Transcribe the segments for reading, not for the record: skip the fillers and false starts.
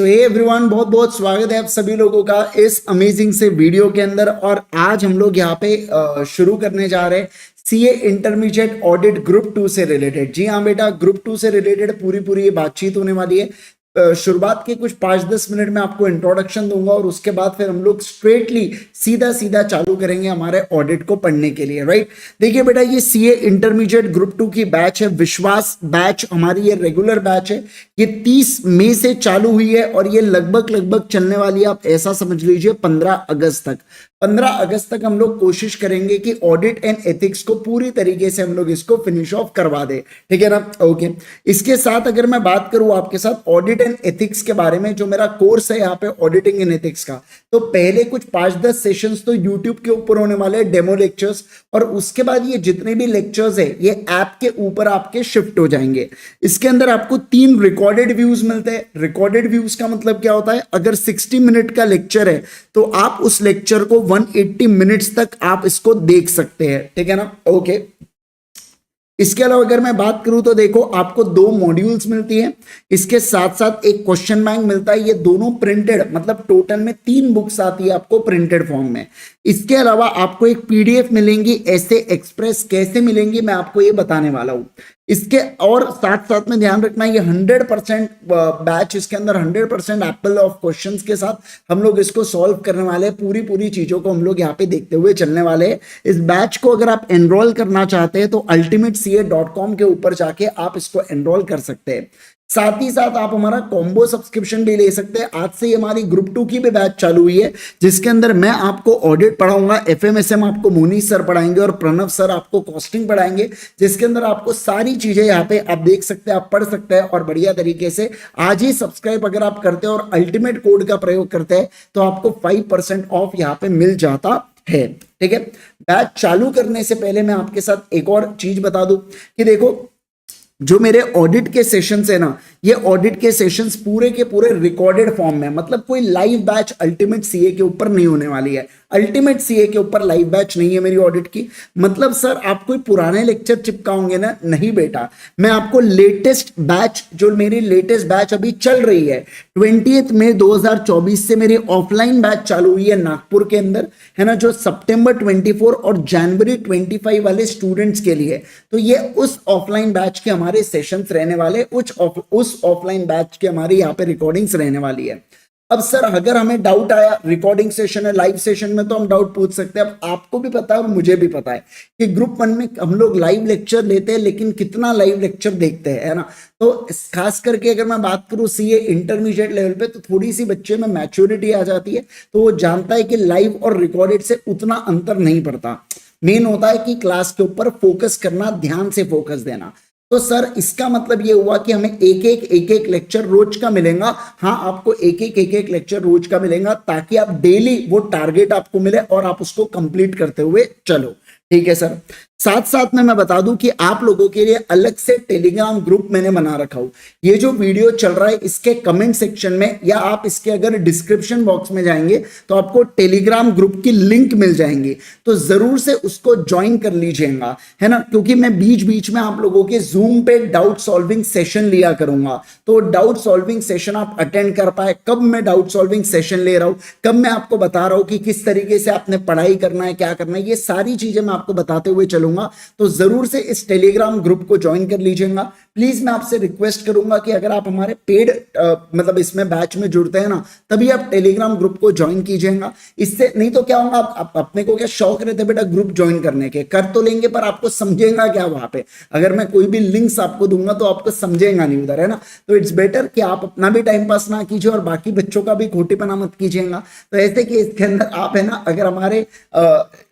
तो hey everyone, बहुत बहुत स्वागत है आप सभी लोगों का इस अमेजिंग से वीडियो के अंदर। और आज हम लोग यहाँ पे शुरू करने जा रहे हैं सीए इंटरमीडिएट ऑडिट ग्रुप 2 से रिलेटेड। जी हाँ बेटा, ग्रुप 2 से रिलेटेड पूरी ये बातचीत होने वाली है। शुरुआत के कुछ 5-10 मिनट में आपको इंट्रोडक्शन दूंगा और उसके बाद फिर हम लोग स्ट्रेटली सीधा चालू करेंगे हमारे ऑडिट को पढ़ने के लिए, राइट। देखिए बेटा, ये सीए इंटरमीडिएट ग्रुप 2 की बैच है, विश्वास बैच हमारी ये रेगुलर बैच है। ये 30 मई से चालू हुई है और ये लगभग चलने वाली है, आप ऐसा समझ लीजिए 15 अगस्त तक। 15 अगस्त तक हम लोग कोशिश करेंगे कि ऑडिट एंड एथिक्स को पूरी तरीके से हम लोग इसको फिनिश ऑफ करवा दे, ठीक है ना। ओके, इसके साथ अगर मैं बात करूं आपके साथ ऑडिट एंड एथिक्स के बारे में, जो मेरा कोर्स है यहाँ पे ऑडिटिंग एंड एथिक्स का, तो पहले कुछ 5-10 सेशंस तो यूट्यूब के ऊपर होने वाले हैं, डेमो लेक्चर्स, और उसके बाद ये जितने भी लेक्चर्स है ये ऐप के ऊपर आपके शिफ्ट हो जाएंगे। इसके अंदर आपको 3 रिकॉर्डेड व्यूज मिलते हैं। रिकॉर्डेड व्यूज का मतलब क्या होता है, अगर 60 मिनट का लेक्चर है तो आप उस लेक्चर को 180 मिनट्स तक आप इसको देख सकते हैं, ठीक है ना। ओके, इसके अलावा अगर मैं बात करूं तो देखो, आपको 2 मॉड्यूल्स मिलती है, इसके साथ साथ एक क्वेश्चन बैंक मिलता है। ये दोनों प्रिंटेड, मतलब टोटल में 3 बुक्स आती है आपको प्रिंटेड फॉर्म में। इसके अलावा आपको एक पीडीएफ मिलेंगी, ऐसे एक्सप्रेस कैसे मिलेंगी मैं आपको ये बताने वाला हूं। इसके और साथ में ध्यान रखना, ये 100% बैच, इसके अंदर 100% एप्पल ऑफ क्वेश्चंस के साथ हम लोग इसको सॉल्व करने वाले हैं। पूरी चीजों को हम लोग यहाँ पे देखते हुए चलने वाले हैं। इस बैच को अगर आप एनरोल करना चाहते हैं तो ultimatecA.com के ऊपर जाके आप इसको एनरोल कर सकते हैं। साथ ही साथ आप हमारा कॉम्बो सब्सक्रिप्शन भी ले सकते हैं। आज से हमारी ग्रुप 2 की भी बैच चालू हुई है, जिसके अंदर मैं आपको ऑडिट पढ़ाऊंगा, एफएमएसएम आपको मोनी सर पढ़ाएंगे और प्रणव सर आपको कॉस्टिंग पढ़ाएंगे, जिसके अंदर आपको सारी चीजें यहाँ पे आप देख सकते हैं, आप पढ़ सकते हैं और बढ़िया तरीके से। आज ही सब्सक्राइब अगर आप करते हैं और अल्टीमेट कोड का प्रयोग करते हैं तो आपको 5% ऑफ यहाँ पे मिल जाता है, ठीक है। बैच चालू करने से पहले मैं आपके साथ एक और चीज बता दूं कि देखो, जो मेरे ऑडिट के सेशंस है ना, ये ऑडिट के सेशंस पूरे के पूरे रिकॉर्डेड फॉर्म में, मतलब कोई लाइव बैच अल्टीमेट सीए के ऊपर नहीं होने वाली है। अल्टीमेट सीए के ऊपर लाइव बैच नहीं है मेरी ऑडिट की। मतलब सर आप कोई पुराने लेक्चर चिपकाओगे ना, नहीं बेटा, मैं आपको लेटेस्ट बैच, जो मेरी लेटेस्ट बैच अभी चल रही है 20 मई 2024 से मेरी ऑफलाइन बैच चालू हुई है नागपुर के अंदर, है ना, जो सितंबर 24 और जनवरी 25 वाले स्टूडेंट्स के लिए। तो ये उस ऑफलाइन बैच के हमारे सेशंस रहने वाले, उस ऑफलाइन बैच के हमारी यहाँ पे रिकॉर्डिंग्स रहने वाली है। अब सर अगर हमें डाउट आया, रिकॉर्डिंग सेशन है, लाइव सेशन में तो हम डाउट पूछ सकते हैं। अब आपको भी पता है और मुझे भी पता है कि ग्रुप 1 में हम लोग लाइव लेक्चर लेते हैं, लेकिन कितना लाइव लेक्चर देखते हैं, है ना। तो खास करके अगर मैं बात करूं सीए इंटरमीडिएट लेवल पे, तो थोड़ी सी बच्चे में मैच्योरिटी आ जाती है, तो वो जानता है कि लाइव और रिकॉर्डेड से उतना अंतर नहीं पड़ता। मेन होता है कि क्लास के ऊपर फोकस करना, ध्यान से फोकस देना। तो सर इसका मतलब ये हुआ कि हमें एक लेक्चर रोज का मिलेगा। हाँ, आपको एक लेक्चर रोज का मिलेगा, ताकि आप डेली वो टारगेट आपको मिले और आप उसको कंप्लीट करते हुए चलो, ठीक है सर। साथ में मैं बता दूं कि आप लोगों के लिए अलग से टेलीग्राम ग्रुप मैंने बना रखा हूं। ये जो वीडियो चल रहा है इसके कमेंट सेक्शन में, या आप इसके अगर डिस्क्रिप्शन बॉक्स में जाएंगे तो आपको टेलीग्राम ग्रुप की लिंक मिल जाएंगी, तो जरूर से उसको ज्वाइन कर लीजिएगा, है ना। क्योंकि मैं बीच में आप लोगों के जूम पे डाउट सॉल्विंग सेशन लिया करूंगा, तो डाउट सॉल्विंग सेशन आप अटेंड कर पाए। कब मैं डाउट सॉल्विंग सेशन ले रहा हूं, कब मैं आपको बता रहा हूं कि किस तरीके से आपने पढ़ाई करना है, क्या करना है, ये सारी चीजें मैं आपको बताते हुए चलूंगा। तो जरूर से इस टेलीग्राम ग्रुप को ज्वाइन कर लीजिएगा। प्लीज मैं आपसे रिक्वेस्ट करूंगा कि अगर आप हमारे पेड मतलब इसमें बैच में जुड़ते हैं ना, तभी आप टेलीग्राम ग्रुप को ज्वाइन कीजिएगा। इससे नहीं तो क्या होगा, आप अपने को क्या शौक रहते बेटा ग्रुप ज्वाइन करने के, कर तो लेंगे पर आपको समझेगा क्या वहां पे। अगर मैं कोई भी लिंक्स आपको दूंगा तो आपको समझेगा नहीं उधर, है ना। तो इट्स बेटर कि आप अपना भी टाइम पास ना कीजिए और बाकी बच्चों का भी खोटीपना मत कीजिएगा। तो ऐसे कि इसके अंदर आप, है ना, अगर हमारे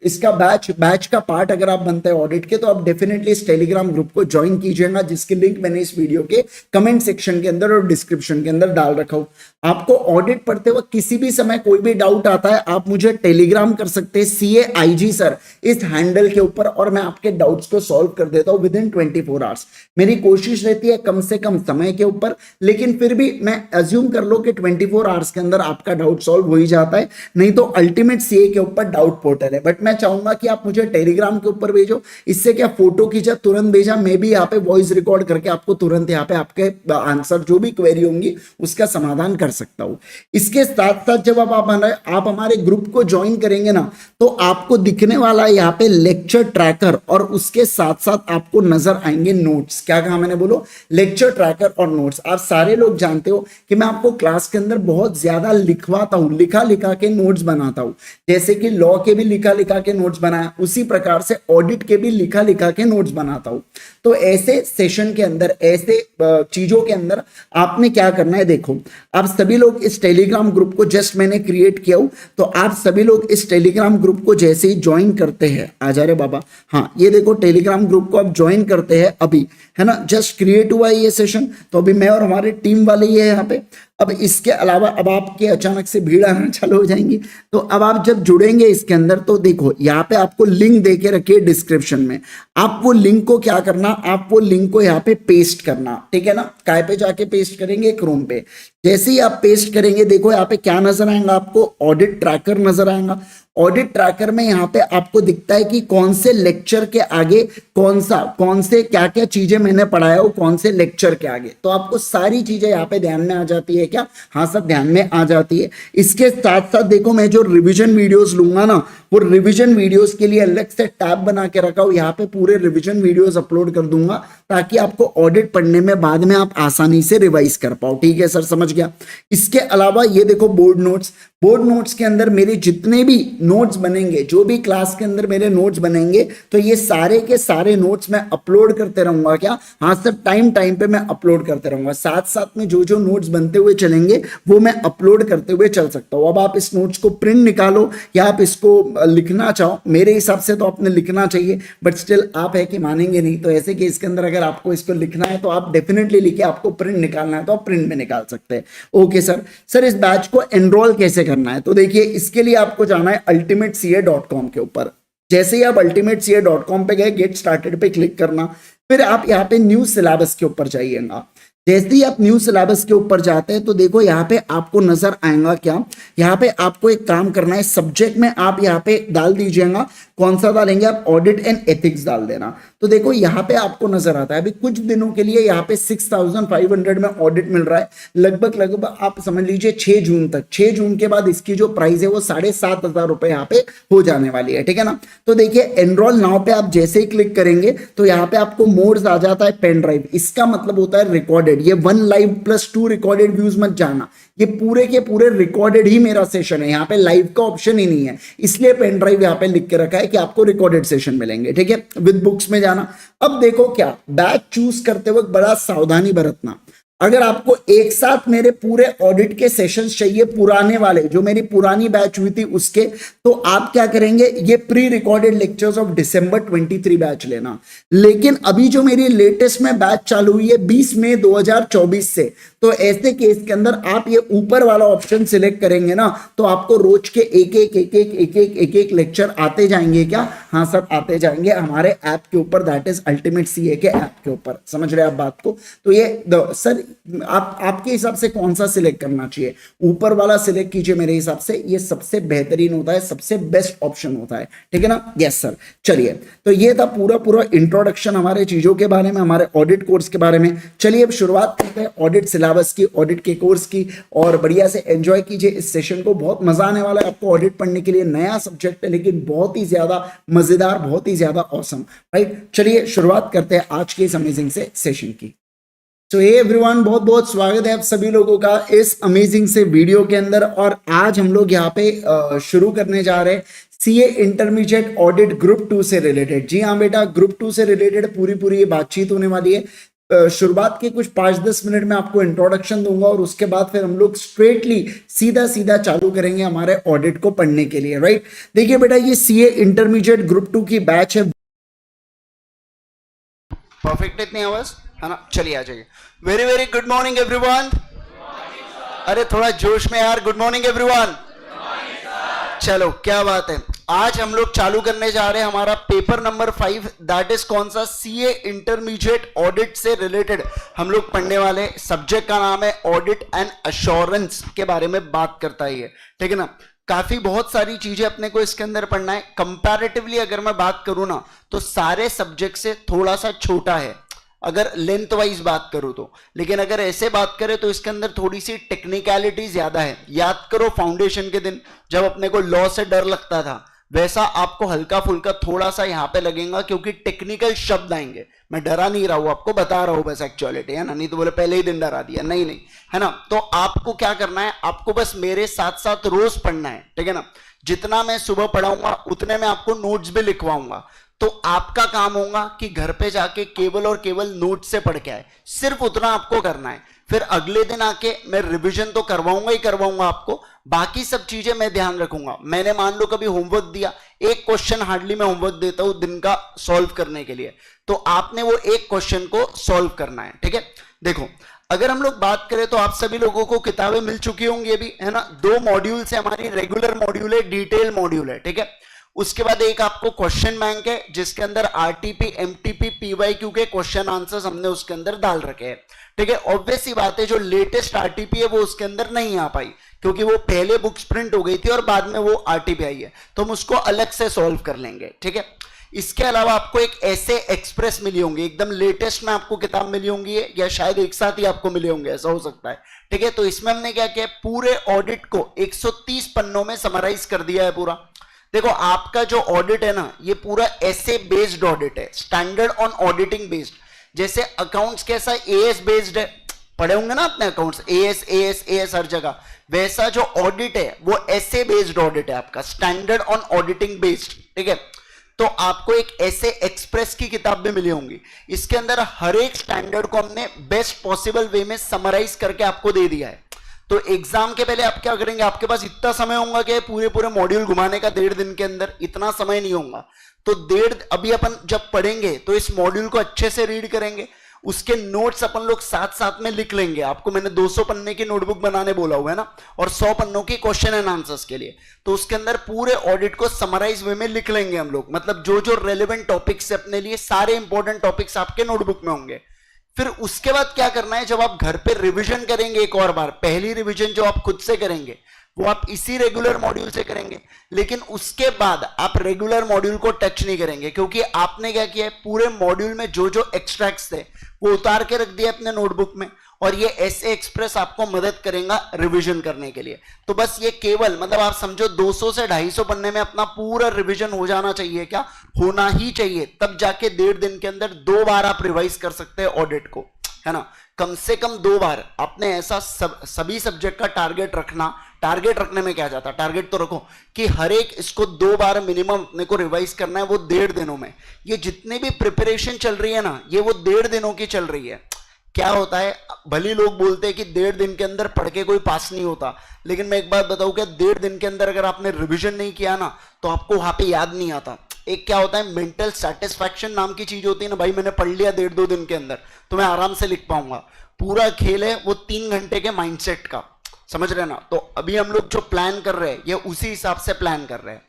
इसका बैच का पार्ट अगर आप बनते हैं ऑडिट के, तो आप डेफिनेटली इस टेलीग्राम ग्रुप को ज्वाइन कीजिएगा, जिसकी लिंक मैंने इस वीडियो के कमेंट सेक्शन के अंदर और डिस्क्रिप्शन के अंदर डाल रखा हूं। आपको ऑडिट पढ़ते वक्त किसी भी समय कोई भी डाउट आता है, आप मुझे टेलीग्राम कर सकते हैं CAIG सर इस हैंडल के ऊपर, और मैं आपके डाउट्स को सॉल्व कर देता हूं विदिन 24 आवर्स। मेरी कोशिश रहती है कम से कम समय के ऊपर, लेकिन फिर भी मैं अज्यूम कर लो कि 24 आवर्स के अंदर आपका डाउट सॉल्व हो ही जाता है। नहीं तो अल्टीमेट सीए के ऊपर डाउट पोर्टल है, बट मैं चाहूंगा कि आप मुझे टेलीग्राम के ऊपर भेजो। इससे क्या फोटो खींचा तुरंत भेजा, मैं भी यहाँ पे वॉइस रिकॉर्ड करके आपको तुरंत यहाँ पे आपके आंसर जो भी क्वेरी होंगी उसका समाधान कर सकता हूँ। इसके साथ साथ जब आप हमारे ग्रुप को ज्वाइन करेंगे ना, तो आपको दिखने वाला है यहाँ पे लेक्चर ट्रैकर, और उसके साथ साथ आपको नजर आएंगे नोट्स। क्या कहा मैंने, बोलो, लेक्चर ट्रैकर और नोट्स। आप सारे लोग जानते हो कि मैं आपको क्लास के अंदर बहुत ज्यादा लिखवाता हूँ, लिखा लिखा के नोट्स बनाता हूँ। जैसे कि लॉ के भी लिखा लिखा के नोट्स बनाया, उसी प्रकार से ऑडिट के भी लिखा लिखा के नोट्स बनाता हूँ। तो ऐसे सेशन के अंदर, ऐसे चीजों के अंदर आपने क्या करना है, देखो आप सभी लोग इस टेलीग्राम ग्रुप को जस्ट मैंने क्रिएट किया हूं, तो आप सभी लोग इस टेलीग्राम ग्रुप को जैसे ही ज्वाइन करते हैं, आ जा रहे बाबा, हाँ ये देखो टेलीग्राम ग्रुप को आप ज्वाइन करते हैं अभी, है ना, जस्ट क्रिएट हुआ है ये सेशन। तो अभी मैं और हमारे टीम वाले ही है यहाँ पे। अब इसके अलावा अब आपके अचानक से भीड़ आना चालू हो जाएंगी, तो अब आप जब जुड़ेंगे इसके अंदर, तो देखो यहाँ पे आपको लिंक दे के रखिए डिस्क्रिप्शन में। आप वो लिंक को क्या करना, आप वो लिंक को यहाँ पे पेस्ट करना, ठीक है ना। काय पे जाके पेस्ट करेंगे, क्रोम पे। जैसे ही आप पेस्ट करेंगे, देखो यहाँ पे क्या नजर आएगा आपको, ऑडिट ट्रैकर नजर आएगा। ऑडिट ट्रैकर में यहाँ पे आपको दिखता है कि कौन से लेक्चर के आगे कौन से क्या क्या चीजें मैंने पढ़ाया हो, कौन से लेक्चर के आगे, तो आपको सारी चीजें यहाँ पे ध्यान में आ जाती है। क्या, हाँ सब ध्यान में आ जाती है। इसके साथ साथ देखो मैं जो रिवीजन वीडियोस लूंगा ना, वो रिवीजन वीडियोस के लिए अलग से टैब बना के रखा हूं, यहाँ पे पूरे रिवीजन वीडियोस अपलोड कर दूंगा, ताकि आपको ऑडिट पढ़ने में बाद में आप आसानी से रिवाइज कर पाओ। ठीक है सर, समझ गया। इसके अलावा ये देखो बोर्ड नोट्स, बोर्ड नोट्स के अंदर मेरे जितने भी नोट्स बनेंगे, जो भी क्लास के अंदर मेरे नोट्स बनेंगे, तो ये सारे के सारे नोट्स मैं अपलोड करते रहूंगा। क्या, हाँ सर, टाइम टाइम पे मैं अपलोड करते रहूंगा। साथ साथ में जो जो नोट्स बनते हुए चलेंगे वो मैं अपलोड करते हुए चल सकता हूँ। अब आप इस नोट्स को प्रिंट निकालो या आप इसको लिखना चाहो, मेरे हिसाब से तो आपने लिखना चाहिए, बट स्टिल आप है कि मानेंगे नहीं, तो ऐसे केस के अंदर अगर आपको इसको लिखना है तो आप डेफिनेटली लिखिए। आपको प्रिंट निकालना है तो आप प्रिंट में निकाल सकते हैं। ओके सर इस बैच को एनरोल कैसे करना है, तो देखिए इसके लिए आपको जाना है ultimateca.com के ऊपर। जैसे ही आप ultimateca.com पे गए, गेट स्टार्टेड पे क्लिक करना, फिर आप यहाँ पे न्यू सिलेबस के ऊपर जाइएगा। जैसे ही आप न्यू सिलेबस के ऊपर जाते हैं, तो देखो यहाँ पे आपको नजर आएगा क्या, यहाँ पे आपको एक काम करना है, सब्जेक्ट में आप यहाँ पे डाल दीजिएगा, कौन सा डालेंगे आप, ऑडिट एंड एथिक्स डाल देना। तो देखो यहाँ पे आपको नजर आता है, अभी कुछ दिनों के लिए यहाँ पे 6500 में ऑडिट मिल रहा है, लगभग आप समझ लीजिए 6 जून तक। 6 जून के बाद इसकी जो प्राइस है वो 7500 रुपए यहाँ पे हो जाने वाली है, ठीक है ना। तो देखिए एनरोल नाउ पे आप जैसे ही क्लिक करेंगे, तो यहाँ पे आपको मोड्स आ जाता है पेन ड्राइव, इसका मतलब होता है रिकॉर्डेड। ये 1 लाइव प्लस 2 रिकॉर्डेड व्यूज मत जाना, ये पूरे के पूरे रिकॉर्डेड ही मेरा सेशन है, यहाँ पे लाइव का ऑप्शन ही नहीं है, इसलिए पेन ड्राइव यहाँ पे लिख के रखा है कि आपको रिकॉर्डेड सेशन मिलेंगे, ठीक है। विद बुक्स में जाना। अब देखो क्या, बैच चूज करते वक्त बड़ा सावधानी बरतना। अगर आपको एक साथ मेरे पूरे ऑडिट के सेशंस चाहिए, पुराने वाले जो मेरी पुरानी बैच हुई थी उसके, तो आप क्या करेंगे, ये pre recorded lectures of December 23 batch लेना। लेकिन अभी जो मेरी लेटेस्ट में बैच चालू हुई है 20 मई 2024 से, तो ऐसे केस के अंदर आप ये ऊपर वाला ऑप्शन सिलेक्ट करेंगे ना, तो आपको रोज के एक एक लेक्चर आते जाएंगे। क्या, हाँ सर आते जाएंगे हमारे ऐप के ऊपर, दैट इज अल्टीमेट सीए के ऐप के ऊपर। समझ रहे आप बात को। तो ये सर आपके हिसाब से कौन सा सिलेक्ट करना चाहिए, ऊपर वाला सिलेक्ट कीजिए, मेरे हिसाब से ये सबसे बेहतरीन होता है, सबसे बेस्ट ऑप्शन होता है, ठीक है ना। यस सर, चलिए तो ये था पूरा इंट्रोडक्शन हमारे चीजों के बारे में, हमारे ऑडिट कोर्स के बारे में। चलिए अब शुरुआत करते हैं ऑडिट सिलेबस की, ऑडिट के कोर्स की, और बढ़िया से एंजॉय कीजिए इस सेशन को। बहुत मजा आने वाला है आपको ऑडिट पढ़ने के लिए। नया सब्जेक्ट है लेकिन बहुत ही ज्यादा मजेदार, बहुत ही ज्यादा ऑसम, राइट। चलिए शुरुआत करते हैं आज के इस अमेजिंग से सेशन की। तो हे एवरीवन, बहुत बहुत स्वागत है आप सभी लोगों का इस अमेजिंग से वीडियो के अंदर। और आज हम लोग यहाँ पे शुरू करने जा रहे हैं सीए इंटरमीडिएट ऑडिट ग्रुप 2 से रिलेटेड। जी हाँ बेटा, ग्रुप 2 से रिलेटेड पूरी ये बातचीत होने वाली है। शुरुआत के कुछ 5-10 मिनट में आपको इंट्रोडक्शन दूंगा, और उसके बाद फिर हम लोग स्ट्रेटली सीधा चालू करेंगे हमारे ऑडिट को पढ़ने के लिए, राइट। देखिए बेटा, ये सीए इंटरमीडिएट ग्रुप 2 की बैच है। परफेक्ट इतनी आवाज है ना। चलिए आ जाइए। Very good morning everyone. अरे थोड़ा जोश में यार, गुड मॉर्निंग एवरीवन। चलो क्या बात है। आज हम लोग चालू करने जा रहे हैं हमारा पेपर नंबर 5, दैट इज कौन सा, सीए इंटरमीडिएट ऑडिट से रिलेटेड हम लोग पढ़ने वाले। सब्जेक्ट का नाम है ऑडिट एंड अश्योरेंस, के बारे में बात करता है ये, ठीक है ना। काफी बहुत सारी चीजें अपने को इसके अंदर पढ़ना है। कंपैरेटिवली अगर मैं बात करूं ना तो सारे सब्जेक्ट से थोड़ा सा छोटा है अगर लेंथ वाइज बात करूं तो, लेकिन अगर ऐसे बात करें तो इसके अंदर थोड़ी सी टेक्निकलिटी ज्यादा है। याद करो फाउंडेशन के दिन जब अपने को लॉ से डर लगता था, वैसा आपको हल्का फुल्का थोड़ा सा यहां पे लगेगा, क्योंकि टेक्निकल शब्द आएंगे। मैं डरा नहीं रहा हूं, आपको बता रहा हूं बस एक्चुअलिटी, है ना, नहीं तो बोले पहले ही दिन डरा दिया, नहीं नहीं, है ना। तो आपको क्या करना है, आपको बस मेरे साथ साथ रोज पढ़ना है, ठीक है ना। जितना मैं सुबह पढ़ाऊंगा उतने में आपको नोट्स भी लिखवाऊंगा। तो आपका काम होगा कि घर पे जाके केवल और केवल नोट से पढ़ के आए, सिर्फ उतना आपको करना है। फिर अगले दिन आके मैं रिवीजन तो करवाऊंगा ही करवाऊंगा आपको, बाकी सब चीजें मैं ध्यान रखूंगा। मैंने मान लो कभी होमवर्क दिया, एक क्वेश्चन हार्डली मैं होमवर्क देता हूं दिन का सॉल्व करने के लिए, तो आपने वो एक क्वेश्चन को सॉल्व करना है, ठीक है। देखो अगर हम लोग बात करें तो आप सभी लोगों को किताबें मिल चुकी होंगी अभी, है ना। 2 मॉड्यूल से हमारी रेगुलर मॉड्यूल है, डिटेल मॉड्यूल है, ठीक है। उसके बाद एक आपको क्वेश्चन बैंक है जिसके अंदर आरटीपी, एमटीपी, पीवाईक्यू के क्वेश्चन आंसर्स हमने उसके अंदर डाल रखे हैं, ठीक है। ऑब्वियस सी बात है जो लेटेस्ट आरटीपी है वो उसके अंदर नहीं आ पाई, क्योंकि वो पहले बुक्स प्रिंट हो गई थी और बाद में वो आरटीपी आई है, तो हम उसको अलग से सॉल्व कर लेंगे, ठीक है। इसके अलावा आपको एक ऐसे एक्सप्रेस मिली होंगी, एकदम लेटेस्ट में आपको किताब मिली होंगी, या शायद एक साथ ही आपको मिले होंगे, ऐसा हो सकता है, ठीक है। तो इसमें हमने क्या किया, पूरे ऑडिट को 130 पन्नों में समराइज कर दिया है पूरा। देखो आपका जो ऑडिट है ना, ये पूरा ऐसे बेस्ड ऑडिट है, स्टैंडर्ड ऑन ऑडिटिंग बेस्ड। जैसे अकाउंट्स कैसा एएस बेस्ड है, पढ़े होंगे ना अपने अकाउंट्स, एएस एएस एएस हर जगह, वैसा जो ऑडिट है वो ऐसे बेस्ड ऑडिट है आपका, स्टैंडर्ड ऑन ऑडिटिंग बेस्ड, ठीक है। तो आपको एक ऐसे एक्सप्रेस की किताब भी मिली होंगी, इसके अंदर हर एक स्टैंडर्ड को हमने बेस्ट पॉसिबल वे में समराइज करके आपको दे दिया है। तो एग्जाम के पहले आप क्या करेंगे, आपके पास इतना समय होगा कि पूरे पूरे मॉड्यूल घुमाने का 1.5 दिन के अंदर, इतना समय नहीं होगा। तो अभी अपन जब पढ़ेंगे तो इस मॉड्यूल को अच्छे से रीड करेंगे, उसके नोट्स अपन लोग साथ साथ में लिख लेंगे। आपको मैंने 200 पन्ने की नोटबुक बनाने बोला हुआ है ना, और 100 पन्नों की क्वेश्चन एंड आंसर्स के लिए, तो उसके अंदर पूरे ऑडिट को समराइज वे में लिख लेंगे हम लोग। मतलब जो जो रेलेवेंट टॉपिक्स है अपने लिए, सारे इंपॉर्टेंट टॉपिक्स आपके नोटबुक में होंगे। फिर उसके बाद क्या करना है, जब आप घर पे रिवीजन करेंगे एक और बार, पहली रिवीजन जो आप खुद से करेंगे वो आप इसी रेगुलर मॉड्यूल से करेंगे, लेकिन उसके बाद आप रेगुलर मॉड्यूल को टच नहीं करेंगे, क्योंकि आपने क्या किया है, पूरे मॉड्यूल में जो जो एक्सट्रैक्ट्स थे वो उतार के रख दिया अपने नोटबुक में, और ये ऐसे एक्सप्रेस आपको मदद करेगा रिवीजन करने के लिए। तो बस ये केवल मतलब आप समझो 200 से 250 पन्ने में अपना पूरा रिवीजन हो जाना चाहिए, क्या होना ही चाहिए, तब जाके 1.5 दिन के अंदर 2 बार आप रिवाइज कर सकते हैं ऑडिट को, है ना। कम से कम 2 बार आपने ऐसा सभी सब्जेक्ट का टारगेट रखना। टारगेट रखने में क्या जाता, टारगेट तो रखो कि हर एक इसको 2 बार मिनिमम अपने को रिवाइज करना है, वो 1.5 दिनों में। ये जितनी भी प्रिपरेशन चल रही है ना, ये वो 1.5 दिनों की चल रही है। क्या होता है, भले लोग बोलते हैं कि 1.5 दिन के अंदर पढ़ के कोई पास नहीं होता, लेकिन मैं एक बात बताऊं क्या, 1.5 दिन के अंदर अगर आपने रिवीजन नहीं किया ना तो आपको वहां पे याद नहीं आता। एक क्या होता है, मेंटल सेटिस्फैक्शन नाम की चीज होती है ना, भाई मैंने पढ़ लिया 1.5-2 दिन के अंदर तो मैं आराम से लिख पाऊंगा। पूरा खेल है वो 3 घंटे के माइंडसेट का, समझ रहे ना। तो अभी हम लोग जो प्लान कर रहे हैं ये उसी हिसाब से प्लान कर रहे हैं।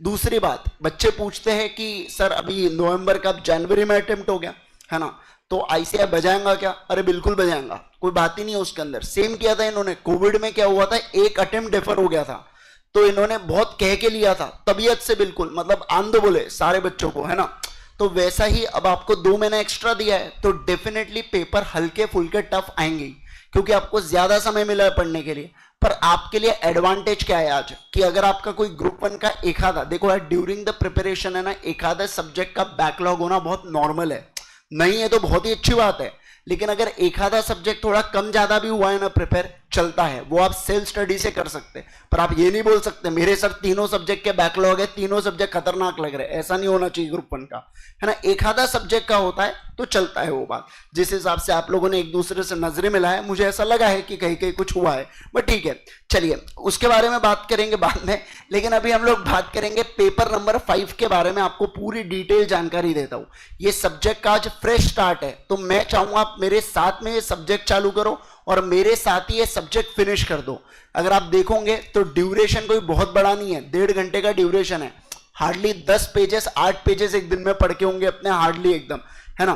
दूसरी बात, बच्चे पूछते हैं कि सर अभी नवंबर का जनवरी में अटेम्प्ट हो गया, है ना, तो आईसीआई बजाएंगा क्या? अरे बिल्कुल बजाएंगा, कोई बात ही नहीं है उसके अंदर। सेम किया था इन्होंने, कोविड में क्या हुआ था, एक अटेम्प्ट डेफर हो गया था, तो इन्होंने बहुत कह के लिया था तबीयत से, बिल्कुल मतलब आंदो बोले सारे बच्चों को, है ना। तो वैसा ही अब आपको 2 महीना एक्स्ट्रा दिया है, तो डेफिनेटली पेपर हल्के फुल्के टफ आएंगे, क्योंकि आपको ज्यादा समय मिला है पढ़ने के लिए। पर आपके लिए एडवांटेज क्या है आज, कि अगर आपका कोई ग्रुप 1 का एक आधा, देखो यार ड्यूरिंग द प्रिपरेशन है ना, एक आधा सब्जेक्ट का बैकलॉग होना बहुत नॉर्मल है, नहीं है तो बहुत ही अच्छी बात है। लेकिन अगर एक आधा सब्जेक्ट थोड़ा कम ज्यादा भी हुआ है ना प्रिपेयर, चलता है, वो आप सेल्फ स्टडी से कर सकते हैं। पर आप ये नहीं बोल सकते मेरे सर तीनों सब्जेक्ट के बैकलॉग है, तीनों सब्जेक्ट खतरनाक लग रहे हैं, ऐसा नहीं होना चाहिए ग्रुप 1 का, है ना। एक आधा सब्जेक्ट का होता है तो चलता है वो बात। जिस हिसाब से आप लोगों ने एक दूसरे से नजरें मिलाए, मुझे ऐसा लगा है कि कहीं कहीं कुछ हुआ है, बट ठीक है, चलिए उसके बारे में बात करेंगे बाद में। लेकिन अभी हम लोग बात करेंगे पेपर नंबर 5 के बारे में, आपको पूरी डिटेल जानकारी देता हूं। ये सब्जेक्ट का आज फ्रेश स्टार्ट है, तो मैं चाहूंगा आप मेरे साथ में ये सब्जेक्ट चालू करो और मेरे साथ ही ये सब्जेक्ट फिनिश कर दो। अगर आप देखोगे तो ड्यूरेशन कोई बहुत बड़ा नहीं है, 1.5 घंटे का ड्यूरेशन है, हार्डली 10 पेजेस 8 पेजेस एक दिन में पढ़ के होंगे अपने, हार्डली एकदम, है ना।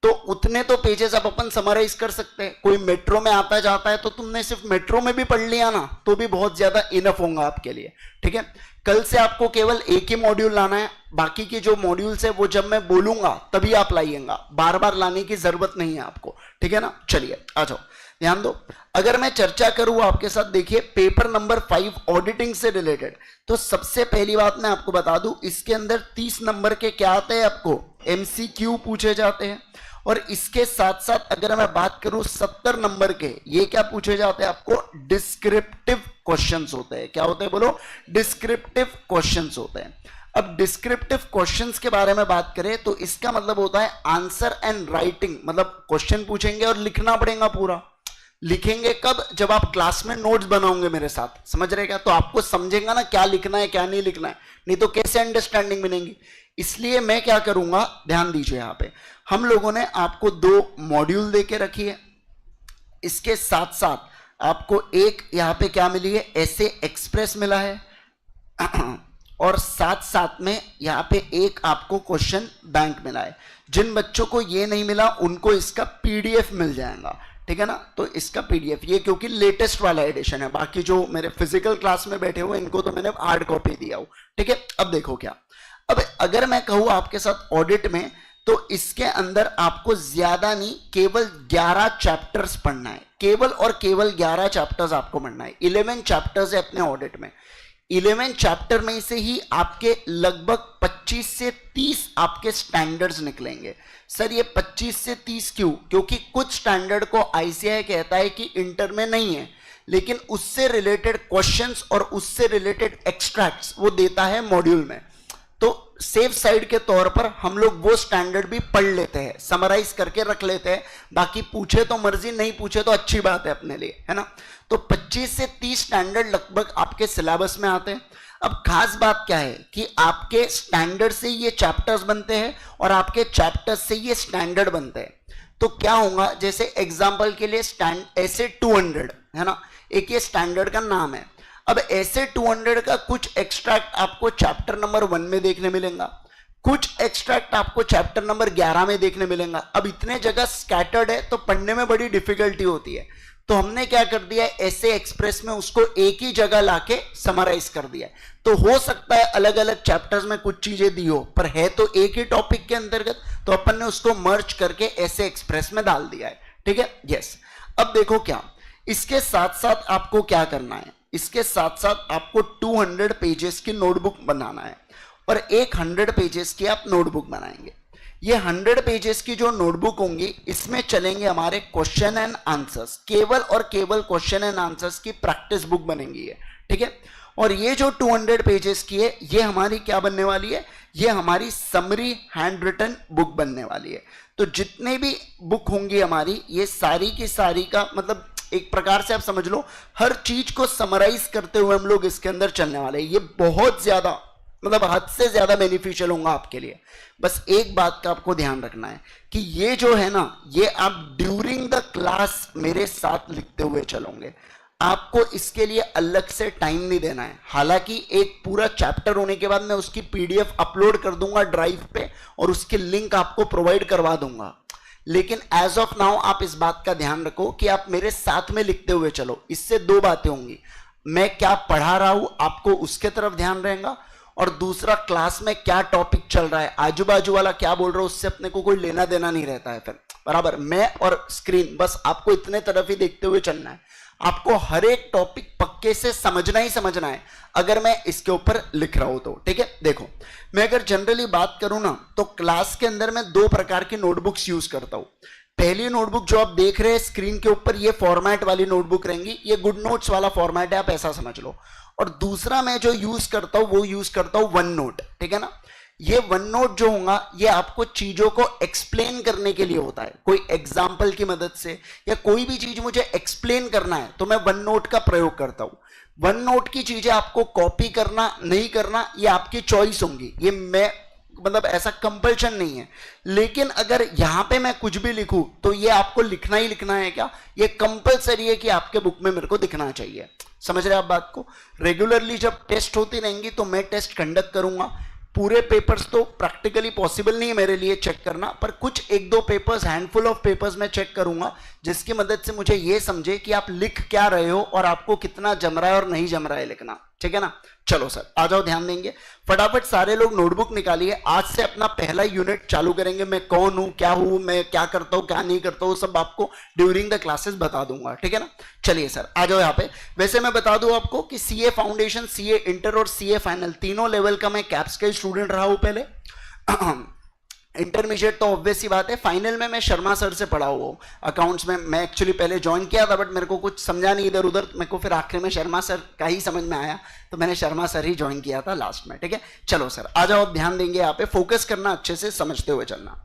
तो उतने तो पेजेस आप अपन समराइज कर सकते हैं। कोई मेट्रो में आता जाता है तो तुमने सिर्फ मेट्रो में भी पढ़ लिया ना तो भी बहुत ज्यादा इनफ होगा आपके लिए, ठीक है। कल से आपको केवल एक ही मॉड्यूल लाना है, बाकी के जो मॉड्यूल्स है वो जब मैं बोलूंगा तभी आप लाइएगा, बार बार लाने की जरूरत नहीं है आपको, ठीक है ना। चलिए आ जाओ, ध्यान दो। अगर मैं चर्चा करूं आपके साथ, देखिए पेपर नंबर 5 ऑडिटिंग से रिलेटेड, तो सबसे पहली बात मैं आपको बता दूं, इसके अंदर 30 नंबर के क्या आते हैं, आपको एमसीक्यू पूछे जाते हैं। और इसके साथ साथ अगर मैं बात करूं 70 नंबर के, ये क्या पूछे जाते हैं, आपको डिस्क्रिप्टिव क्वेश्चंस होते हैं। क्या होते हैं बोलो, डिस्क्रिप्टिव क्वेश्चंस होते हैं। अब डिस्क्रिप्टिव क्वेश्चंस के बारे में बात करें तो इसका मतलब होता है आंसर एंड राइटिंग, मतलब क्वेश्चन पूछेंगे और लिखना पड़ेगा पूरा। लिखेंगे कब, जब आप क्लास में नोट्स बनाओगे मेरे साथ, समझ रहे क्या, तो आपको समझेगा ना क्या लिखना है क्या नहीं लिखना है, नहीं तो कैसे अंडरस्टैंडिंग बनेगी। इसलिए मैं क्या करूंगा, ध्यान दीजिए, यहां पे हम लोगों ने आपको 2 मॉड्यूल देके रखी है, इसके साथ साथ आपको एक यहां पे क्या मिली है, ऐसे एक्सप्रेस मिला है और साथ साथ में यहां पे एक आपको क्वेश्चन बैंक मिला है। जिन बच्चों को ये नहीं मिला उनको इसका पीडीएफ मिल जाएगा, ठीक है ना। तो इसका पीडीएफ ये क्योंकि लेटेस्ट वाला एडिशन है, बाकी जो मेरे फिजिकल क्लास में बैठे हुए इनको तो मैंने हार्ड कॉपी दिया हूं, ठीक है। अब देखो क्या, अब अगर मैं कहूं आपके साथ ऑडिट में, तो इसके अंदर आपको ज्यादा नहीं केवल 11 चैप्टर्स पढ़ना है, केवल और केवल 11 चैप्टर्स आपको पढ़ना है। 11 चैप्टर्स है अपने ऑडिट में। 11 चैप्टर में से ही आपके लगभग 25 से 30 आपके स्टैंडर्ड्स निकलेंगे। सर ये 25 से 30 क्यों, क्योंकि कुछ स्टैंडर्ड को आईसीआई कहता है कि इंटर में नहीं है, लेकिन उससे रिलेटेड क्वेश्चंस और उससे रिलेटेड एक्सट्रैक्ट्स वो देता है मॉड्यूल में। तो सेफ साइड के तौर पर हम लोग वो स्टैंडर्ड भी पढ़ लेते हैं, समराइज करके रख लेते हैं, बाकी पूछे तो मर्जी, नहीं पूछे तो अच्छी बात है अपने लिए, है ना। तो 25 से 30 स्टैंडर्ड लगभग आपके सिलेबस में आते हैं। अब खास बात क्या है कि आपके स्टैंडर्ड से ये चैप्टर्स बनते हैं और आपके चैप्टर्स से ये स्टैंडर्ड बनते हैं। तो क्या होगा, जैसे एग्जाम्पल के लिए ऐसे 200 है ना, एक ये स्टैंडर्ड का नाम है। अब ऐसे 200 का कुछ एक्सट्रैक्ट आपको चैप्टर नंबर 1 में देखने मिलेगा, कुछ एक्सट्रैक्ट आपको चैप्टर नंबर 11 में देखने मिलेगा। अब इतने जगह स्कैटर्ड है तो पढ़ने में बड़ी डिफिकल्टी होती है, तो हमने क्या कर दिया है, ऐसे एक्सप्रेस में उसको एक ही जगह लाके समराइज कर दिया है। तो हो सकता है अलग अलग चैप्टर्स में कुछ चीजें दी हो, पर है तो एक ही टॉपिक के अंतर्गत, तो अपन ने उसको मर्ज करके ऐसे एक्सप्रेस में डाल दिया है, ठीक है। यस, अब देखो क्या, इसके साथ साथ आपको क्या करना है, इसके साथ साथ आपको 200 पेजेस की नोटबुक बनाना है और एक 100 पेजेस की आप नोटबुक बनाएंगे। ये 100 पेजेस की जो नोटबुक होंगी इसमें चलेंगे हमारे क्वेश्चन एंड आंसर्स, केवल और केवल क्वेश्चन एंड आंसर्स की प्रैक्टिस बुक बनेंगी है, ठीक है। और ये जो 200 पेजेस की है ये हमारी क्या बनने वाली है, ये हमारी समरी हैंड रिटन बुक बनने वाली है। तो जितने भी बुक होंगी हमारी, ये सारी की सारी का मतलब एक प्रकार से आप समझ लो हर चीज को समराइज करते हुए हम लोग इसके अंदर चलने वाले हैं। ये बहुत ज्यादा मतलब हद से ज्यादा बेनिफिशियल होगा आपके लिए। बस एक बात का आपको ध्यान रखना है कि ये जो है ना, ये आप ड्यूरिंग द क्लास मेरे साथ लिखते हुए चलोगे, आपको इसके लिए अलग से टाइम नहीं देना है। हालांकि एक पूरा चैप्टर होने के बाद मैं उसकी पीडीएफ अपलोड कर दूंगा ड्राइव पे और उसकी लिंक आपको प्रोवाइड करवा दूंगा, लेकिन एज ऑफ नाउ आप इस बात का ध्यान रखो कि आप मेरे साथ में लिखते हुए चलो। इससे 2 बातें होंगी, मैं क्या पढ़ा रहा हूं आपको उसके तरफ ध्यान रहेगा, और दूसरा क्लास में क्या टॉपिक चल रहा है, आजू बाजू वाला क्या बोल रहा है, उससे अपने को कोई लेना देना नहीं रहता है फिर, बराबर। मैं और स्क्रीन बस आपको इतने तरफ ही देखते हुए चलना है। आपको हर एक टॉपिक पक्के से समझना ही समझना है अगर मैं इसके ऊपर लिख रहा हूं तो, ठीक है। देखो मैं अगर जनरली बात करूं ना, तो क्लास के अंदर मैं 2 प्रकार की नोटबुक्स यूज करता हूं। पहली नोटबुक जो आप देख रहे हैं स्क्रीन के ऊपर, ये फॉर्मेट वाली नोटबुक रहेंगी, ये गुड नोट्स वाला फॉर्मेट है, आप ऐसा समझ लो। और दूसरा मैं जो यूज करता हूं वो यूज करता हूं वन नोट, ठीक है ना। ये वन नोट जो होगा ये आपको चीजों को एक्सप्लेन करने के लिए होता है, कोई एग्जाम्पल की मदद से या कोई भी चीज मुझे एक्सप्लेन करना है तो मैं वन नोट का प्रयोग करता हूं। वन नोट की चीजें आपको कॉपी करना नहीं करना ये आपकी चॉइस होंगी, ये मैं मतलब ऐसा कंपल्शन नहीं है। लेकिन अगर यहां पे मैं कुछ भी लिखूं तो ये आपको लिखना ही लिखना है क्या, ये कंपल्सरी है कि आपके बुक में मेरे को दिखना चाहिए। समझ रहे आप बात को। रेगुलरली जब टेस्ट होती रहेंगी तो मैं टेस्ट कंडक्ट करूंगा, पूरे पेपर्स तो प्रैक्टिकली पॉसिबल नहीं है मेरे लिए चेक करना, पर कुछ एक दो पेपर्स, हैंडफुल ऑफ पेपर्स मैं चेक करूंगा, जिसकी मदद से मुझे ये समझे कि आप लिख क्या रहे हो और आपको कितना जम रहा है और नहीं जम रहा है लिखना। ठीक है ना? चलो सर आ जाओ, ध्यान देंगे। फटाफट सारे लोग नोटबुक निकालिए। आज से अपना पहला यूनिट चालू करेंगे। मैं कौन हूं, क्या हूं, मैं क्या करता हूं, क्या नहीं करता हूं, सब आपको ड्यूरिंग द क्लासेस बता दूंगा। ठीक है ना? चलिए सर आ जाओ यहाँ पे। वैसे मैं बता दूं आपको कि सीए फाउंडेशन, सीए इंटर और सीए फाइनल तीनों लेवल का मैं कैप्स का स्टूडेंट रहा हूं पहले। इंटरमीडिएट तो ऑब्वियस सी बात है, फाइनल में मैं शर्मा सर से पढ़ा हुआ हूँ अकाउंट्स में। मैं एक्चुअली पहले ज्वाइन किया था, बट मेरे को कुछ समझा नहीं इधर उधर, मेरे को फिर आखिर में शर्मा सर का ही समझ में आया, तो मैंने शर्मा सर ही ज्वाइन किया था लास्ट में। ठीक है, चलो सर आ जाओ, अब ध्यान देंगे यहाँ पे, फोकस करना, अच्छे से समझते हुए चलना।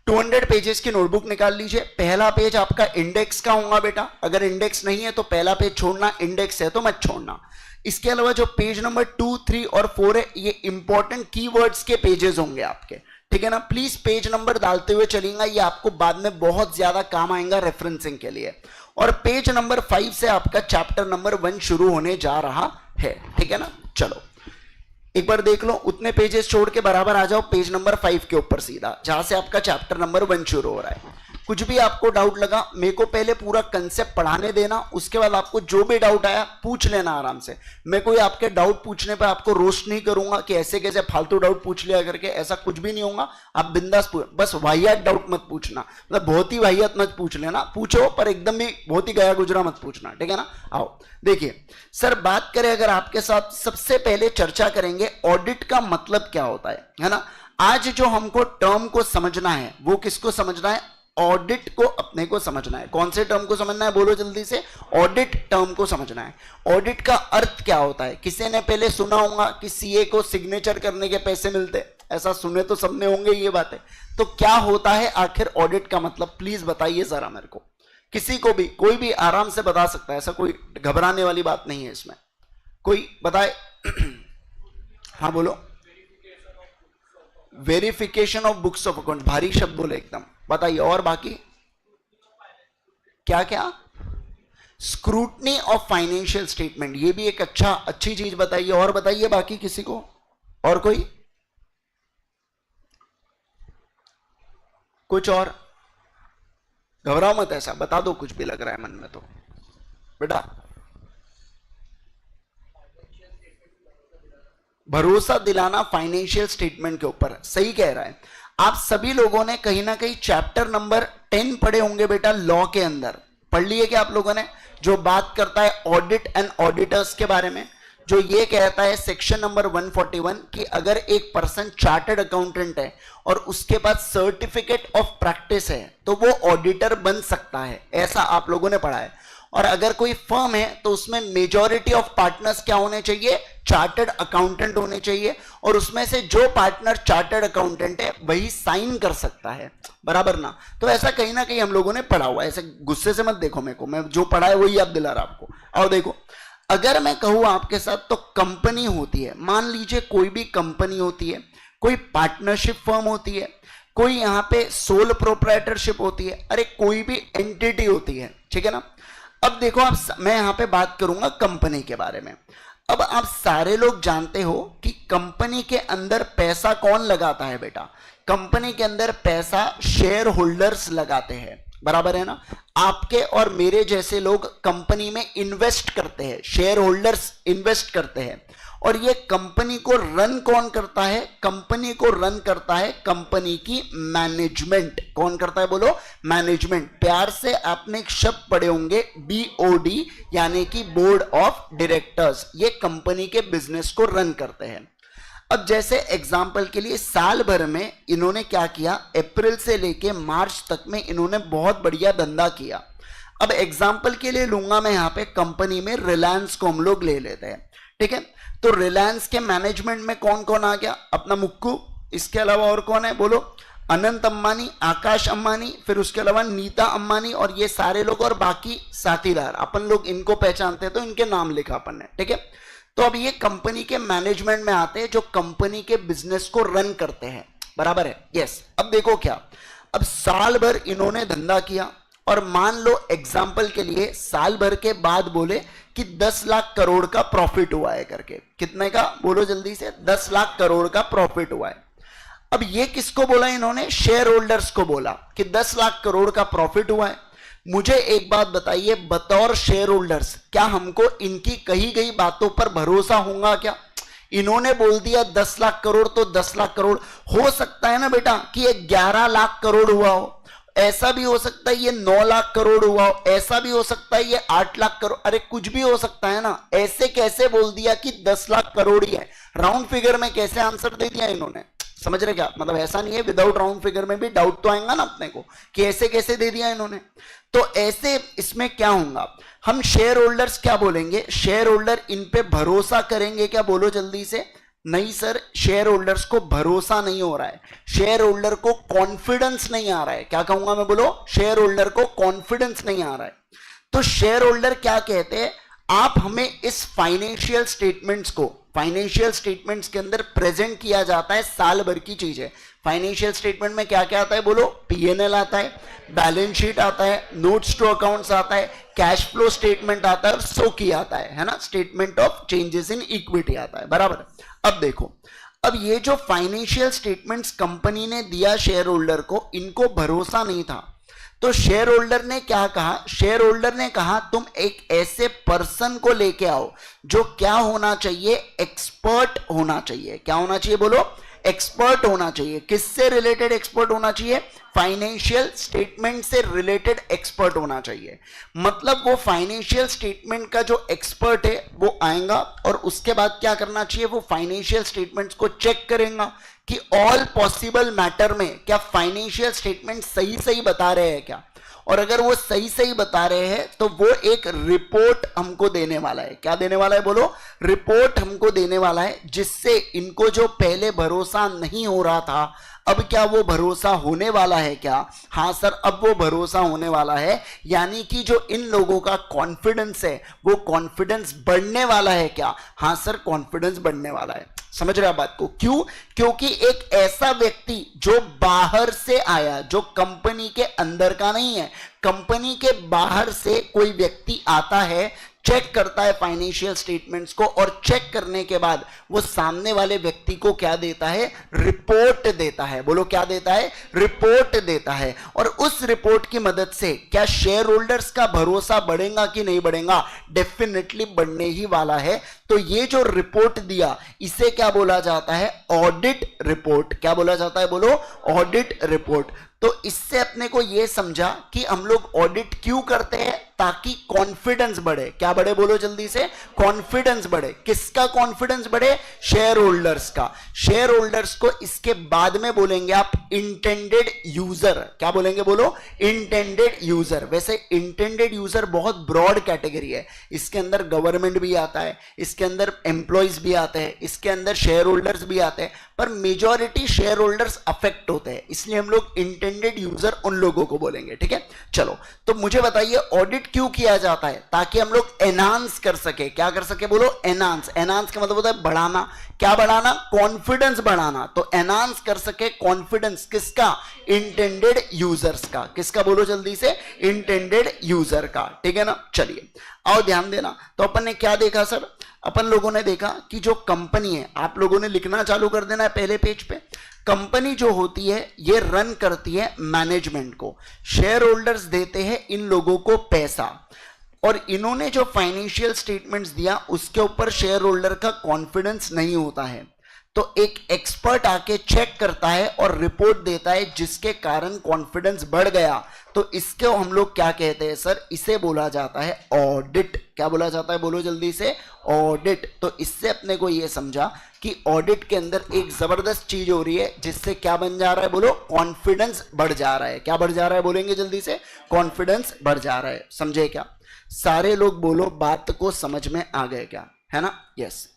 200 पेजेस की नोटबुक निकाल लीजिए। पहला पेज आपका इंडेक्स का होगा बेटा, अगर इंडेक्स नहीं है तो पहला पेज छोड़ना, इंडेक्स है तो मत छोड़ना। इसके अलावा जो पेज नंबर 2, 3 और 4 है, ये इंपॉर्टेंट कीवर्ड्स के पेजेस होंगे आपके। ठीक है ना? प्लीज पेज नंबर डालते हुए चलेंगे, ये आपको बाद में बहुत ज्यादा काम आएगा रेफरेंसिंग के लिए। और पेज नंबर 5 से आपका चैप्टर नंबर 1 शुरू होने जा रहा है। ठीक है ना? चलो एक बार देख लो, उतने पेजेस छोड़ के बराबर आ जाओ पेज नंबर 5 के ऊपर सीधा, जहां से आपका चैप्टर नंबर 1 शुरू हो रहा है। कुछ भी आपको डाउट लगा, मेरे को पहले पूरा कंसेप्ट पढ़ाने देना, उसके बाद आपको जो भी डाउट आया पूछ लेना आराम से। मैं कोई आपके डाउट पूछने पर आपको रोस्ट नहीं करूंगा कि ऐसे कैसे फालतू डाउट पूछ लिया करके, ऐसा कुछ भी नहीं होगा। आप बिंदास बस वाहियात डाउट मत पूछना, मतलब बहुत ही वाहियात मत पूछ लेना, पूछो पर एकदम भी बहुत ही गया गुजरा मत पूछना। ठीक है ना? आओ देखिए सर, बात करें अगर आपके साथ, सबसे पहले चर्चा करेंगे ऑडिट का मतलब क्या होता है ना? आज जो हमको टर्म को समझना है वो किसको समझना है? ऑडिट को अपने को समझना है। कौन से टर्म को समझना है बोलो जल्दी से? ऑडिट टर्म को समझना है। ऑडिट का अर्थ क्या होता है? किसी ने पहले सुना होगा कि सीए को सिग्नेचर करने के पैसे मिलते, ऐसा सुने तो सबने होंगे ये बातें। तो क्या होता है आखिर ऑडिट का मतलब? प्लीज बताइए जरा मेरे को, किसी को भी, कोई भी आराम से बता सकता है, ऐसा कोई घबराने वाली बात नहीं है इसमें। कोई बताए? हाँ बोलो। Verification of books of account, भारी शब्द बोले एकदम, बताइए। और बाकी क्या क्या? स्क्रूटनी ऑफ फाइनेंशियल स्टेटमेंट, ये भी एक अच्छी चीज बताइए। और बताइए बाकी किसी को, और कोई कुछ और? घबराओ मत, ऐसा बता दो कुछ भी लग रहा है मन में तो बेटा। भरोसा दिलाना फाइनेंशियल स्टेटमेंट के ऊपर, सही कह रहा है। आप सभी लोगों ने कहीं ना कहीं चैप्टर नंबर 10 पढ़े होंगे बेटा, लॉ के अंदर पढ़ लिए क्या आप लोगों ने? जो बात करता है ऑडिट एंड ऑडिटर्स के बारे में, जो ये कहता है सेक्शन नंबर 141 कि अगर एक पर्सन चार्टर्ड अकाउंटेंट है और उसके पास सर्टिफिकेट ऑफ प्रैक्टिस है तो वो ऑडिटर बन सकता है, ऐसा आप लोगों ने पढ़ा है। और अगर कोई फर्म है तो उसमें मेजॉरिटी ऑफ पार्टनर्स क्या होने चाहिए? चार्टर्ड अकाउंटेंट होने चाहिए, और उसमें से जो पार्टनर चार्टर्ड अकाउंटेंट है वही साइन कर सकता है, बराबर ना? तो ऐसा कहीं ना कहीं हम लोगों ने पढ़ा हुआ है, ऐसे गुस्से से मत देखो मेरे को, मैं जो पढ़ा है वही याद दिला रहा आपको। और देखो, अगर मैं कहूं आपके साथ तो कंपनी होती है, मान लीजिए कोई भी कंपनी होती है, कोई पार्टनरशिप फर्म होती है, कोई यहां पे सोल प्रोप्राइटरशिप होती है, अरे कोई भी एंटिटी होती है। ठीक है ना? अब देखो आप, मैं यहां पे बात करूंगा कंपनी के बारे में। अब आप सारे लोग जानते हो कि कंपनी के अंदर पैसा कौन लगाता है बेटा? कंपनी के अंदर पैसा शेयर होल्डर्स लगाते हैं, बराबर है ना? आपके और मेरे जैसे लोग कंपनी में इन्वेस्ट करते हैं, शेयर होल्डर्स इन्वेस्ट करते हैं। और ये कंपनी को रन कौन करता है? कंपनी को रन करता है कंपनी की मैनेजमेंट। कौन करता है बोलो? मैनेजमेंट। प्यार से आपने एक शब्द पढ़े होंगे बीओडी, यानी कि बोर्ड ऑफ डायरेक्टर्स। ये कंपनी के बिजनेस को रन करते हैं। अब जैसे एग्जाम्पल के लिए साल भर में इन्होंने क्या किया? अप्रैल से लेके मार्च तक में इन्होंने बहुत बढ़िया धंधा किया। अब एग्जाम्पल के लिए लूंगा मैं यहां पे कंपनी में रिलायंस को हम लोग ले लेते हैं। ठीक है? तो रिलायंस के मैनेजमेंट में कौन कौन आ गया? अपना मुक्कू, इसके अलावा और कौन है बोलो? अनंत अंबानी, आकाश अंबानी, फिर उसके अलावा नीता अंबानी, और ये सारे लोग और बाकी साथीदार, अपन लोग इनको पहचानते हैं तो इनके नाम लिखा अपन ने। ठीक है? तो अब ये कंपनी के मैनेजमेंट में आते हैं जो कंपनी के बिजनेस को रन करते हैं, बराबर है? यस। अब देखो क्या, अब साल भर इन्होंने धंधा किया, और मान लो एग्जाम्पल के लिए साल भर के बाद बोले कि 10 लाख करोड़ का प्रॉफिट हुआ है करके। कितने का बोलो जल्दी से? 10 लाख करोड़ का प्रॉफिट हुआ है। अब ये किसको बोला इन्होंने? शेयर होल्डर्स को बोला कि 10 लाख करोड़ का प्रॉफिट हुआ है। मुझे एक बात बताइए, बतौर शेयर होल्डर्स क्या हमको इनकी कही गई बातों पर भरोसा होगा क्या? इन्होंने बोल दिया 10 लाख करोड़ तो 10 लाख करोड़। हो सकता है ना बेटा कि ये 11 लाख करोड़ हुआ हो, ऐसा भी हो सकता है ये 9 लाख करोड़ हुआ हो, ऐसा भी हो सकता है ये 8 लाख करोड़, अरे कुछ भी हो सकता है ना। ऐसे कैसे बोल दिया कि 10 लाख करोड़ ही है? राउंड फिगर में कैसे आंसर दे दिया इन्होंने? समझ रहे क्या? मतलब ऐसा नहीं है, विदाउट राउंड फिगर में भी डाउट तो आएगा ना अपने को कि ऐसे कैसे दे दिया इन्होंने। तो ऐसे इसमें क्या होगा, हम शेयर होल्डर्स क्या बोलेंगे? शेयर होल्डर इन पे भरोसा करेंगे क्या? बोलो जल्दी से। नहीं सर, शेयर होल्डर्स को भरोसा नहीं हो रहा है, शेयर होल्डर को कॉन्फिडेंस नहीं आ रहा है। क्या कहूंगा मैं? बोलो, शेयर होल्डर को कॉन्फिडेंस नहीं आ रहा है। तो शेयर होल्डर क्या कहते हैं, आप हमें इस फाइनेंशियल स्टेटमेंट्स को, फाइनेंशियल स्टेटमेंट्स के अंदर प्रेजेंट किया जाता है साल भर की चीजें। फाइनेंशियल स्टेटमेंट में क्या क्या आता है? बोलो, पीएनएल आता है, बैलेंस शीट आता है, नोट्स टू अकाउंट्स आता है, कैश फ्लो स्टेटमेंट आता है और सोकी आता है ना, statement of changes in equity आता है, बराबर। अब देखो, अब ये जो फाइनेंशियल स्टेटमेंट्स कंपनी ने दिया शेयर होल्डर को, इनको भरोसा नहीं था। तो शेयर होल्डर ने क्या कहा? शेयर होल्डर ने कहा तुम एक ऐसे पर्सन को लेके आओ जो क्या होना चाहिए? एक्सपर्ट होना चाहिए। क्या होना चाहिए? बोलो, एक्सपर्ट होना चाहिए। किससे रिलेटेड एक्सपर्ट होना चाहिए? फाइनेंशियल स्टेटमेंट से रिलेटेड एक्सपर्ट होना चाहिए। मतलब वो फाइनेंशियल स्टेटमेंट का जो एक्सपर्ट है वो आएगा और उसके बाद क्या करना चाहिए? वो फाइनेंशियल स्टेटमेंट्स को चेक करेगा कि ऑल पॉसिबल मैटर में क्या फाइनेंशियल स्टेटमेंट सही सही बता रहे हैं क्या, और अगर वो सही सही बता रहे हैं तो वो एक रिपोर्ट हमको देने वाला है। क्या देने वाला है? बोलो, रिपोर्ट हमको देने वाला है, जिससे इनको जो पहले भरोसा नहीं हो रहा था, अब क्या वो भरोसा होने वाला है क्या? हाँ सर, अब वो भरोसा होने वाला है। यानी कि जो इन लोगों का कॉन्फिडेंस है वो कॉन्फिडेंस बढ़ने वाला है क्या? हाँ सर, कॉन्फिडेंस बढ़ने वाला है। समझ रहे आप बात को? क्यों? क्योंकि एक ऐसा व्यक्ति जो बाहर से आया, जो कंपनी के अंदर का नहीं है, कंपनी के बाहर से कोई व्यक्ति आता है, चेक करता है फाइनेंशियल स्टेटमेंट्स को, और चेक करने के बाद वो सामने वाले व्यक्ति को क्या देता है? रिपोर्ट देता है। बोलो, क्या देता है? रिपोर्ट देता है। और उस रिपोर्ट की मदद से क्या शेयर होल्डर्स का भरोसा बढ़ेगा कि नहीं बढ़ेगा? डेफिनेटली बढ़ने ही वाला है। तो ये जो रिपोर्ट दिया, इसे क्या बोला जाता है? Audit report. क्या बोला जाता है? बोलो, ऑडिट रिपोर्ट। तो इससे अपने को यह समझा कि हम लोग ऑडिट क्यों करते हैं, ताकि कॉन्फिडेंस बढ़े। क्या बढ़े? बोलो जल्दी से। कॉन्फिडेंस बढ़े। किसका कॉन्फिडेंस बढ़े? शेयर होल्डर्स का। शेयर होल्डर्स को इसके बाद में बोलेंगे आप इंटेंडेड यूजर। क्या बोलेंगे? बोलो, इंटेंडेड यूजर। वैसे इंटेंडेड यूजर बहुत ब्रॉड कैटेगरी है, इसके अंदर गवर्नमेंट भी आता है, इसके अंदर एम्प्लॉयज भी आते हैं, इसके अंदर शेयर होल्डर्स भी आते हैं, पर मेजॉरिटी शेयर होल्डर्स अफेक्ट होते हैं, इसलिए हम लोग इंटेंडेड यूजर उन लोगों को बोलेंगे। ठीक है, चलो। तो मुझे बताइए ऑडिट क्यों किया जाता है? ताकि हम लोग एनहांस कर सके। क्या कर सके? बोलो, एनहांस। एनहांस का मतलब होता है बढ़ाना। क्या बढ़ाना? कॉन्फिडेंस बढ़ाना। तो एनहांस कर सके कॉन्फिडेंस किसका? इंटेंडेड यूजर्स का। किसका? बोलो जल्दी से। इंटेंडेड यूजर का। ठीक है ना? चलिए, आओ ध्यान देना। तो अपन ने क्या देखा सर? अपन लोगों ने देखा कि जो कंपनी है, आप लोगों ने लिखना चालू कर देना है पहले पेज पे। कंपनी जो होती है ये रन करती है मैनेजमेंट को, शेयर होल्डर्स देते हैं इन लोगों को पैसा, और इन्होंने जो फाइनेंशियल स्टेटमेंट्स दिया उसके ऊपर शेयर होल्डर का कॉन्फिडेंस नहीं होता है, तो एक एक्सपर्ट आके चेक करता है और रिपोर्ट देता है, जिसके कारण कॉन्फिडेंस बढ़ गया। तो इसको हम लोग क्या कहते हैं सर? इसे बोला जाता है ऑडिट। क्या बोला जाता है? बोलो जल्दी से। ऑडिट। तो इससे अपने को यह समझा कि ऑडिट के अंदर एक जबरदस्त चीज हो रही है, जिससे क्या बन जा रहा है? बोलो, कॉन्फिडेंस बढ़ जा रहा है। क्या बढ़ जा रहा है? बोलेंगे जल्दी से। कॉन्फिडेंस बढ़ जा रहा है। समझे क्या? सारे लोग बोलो, बात को समझ में आ गए क्या? है ना? यस।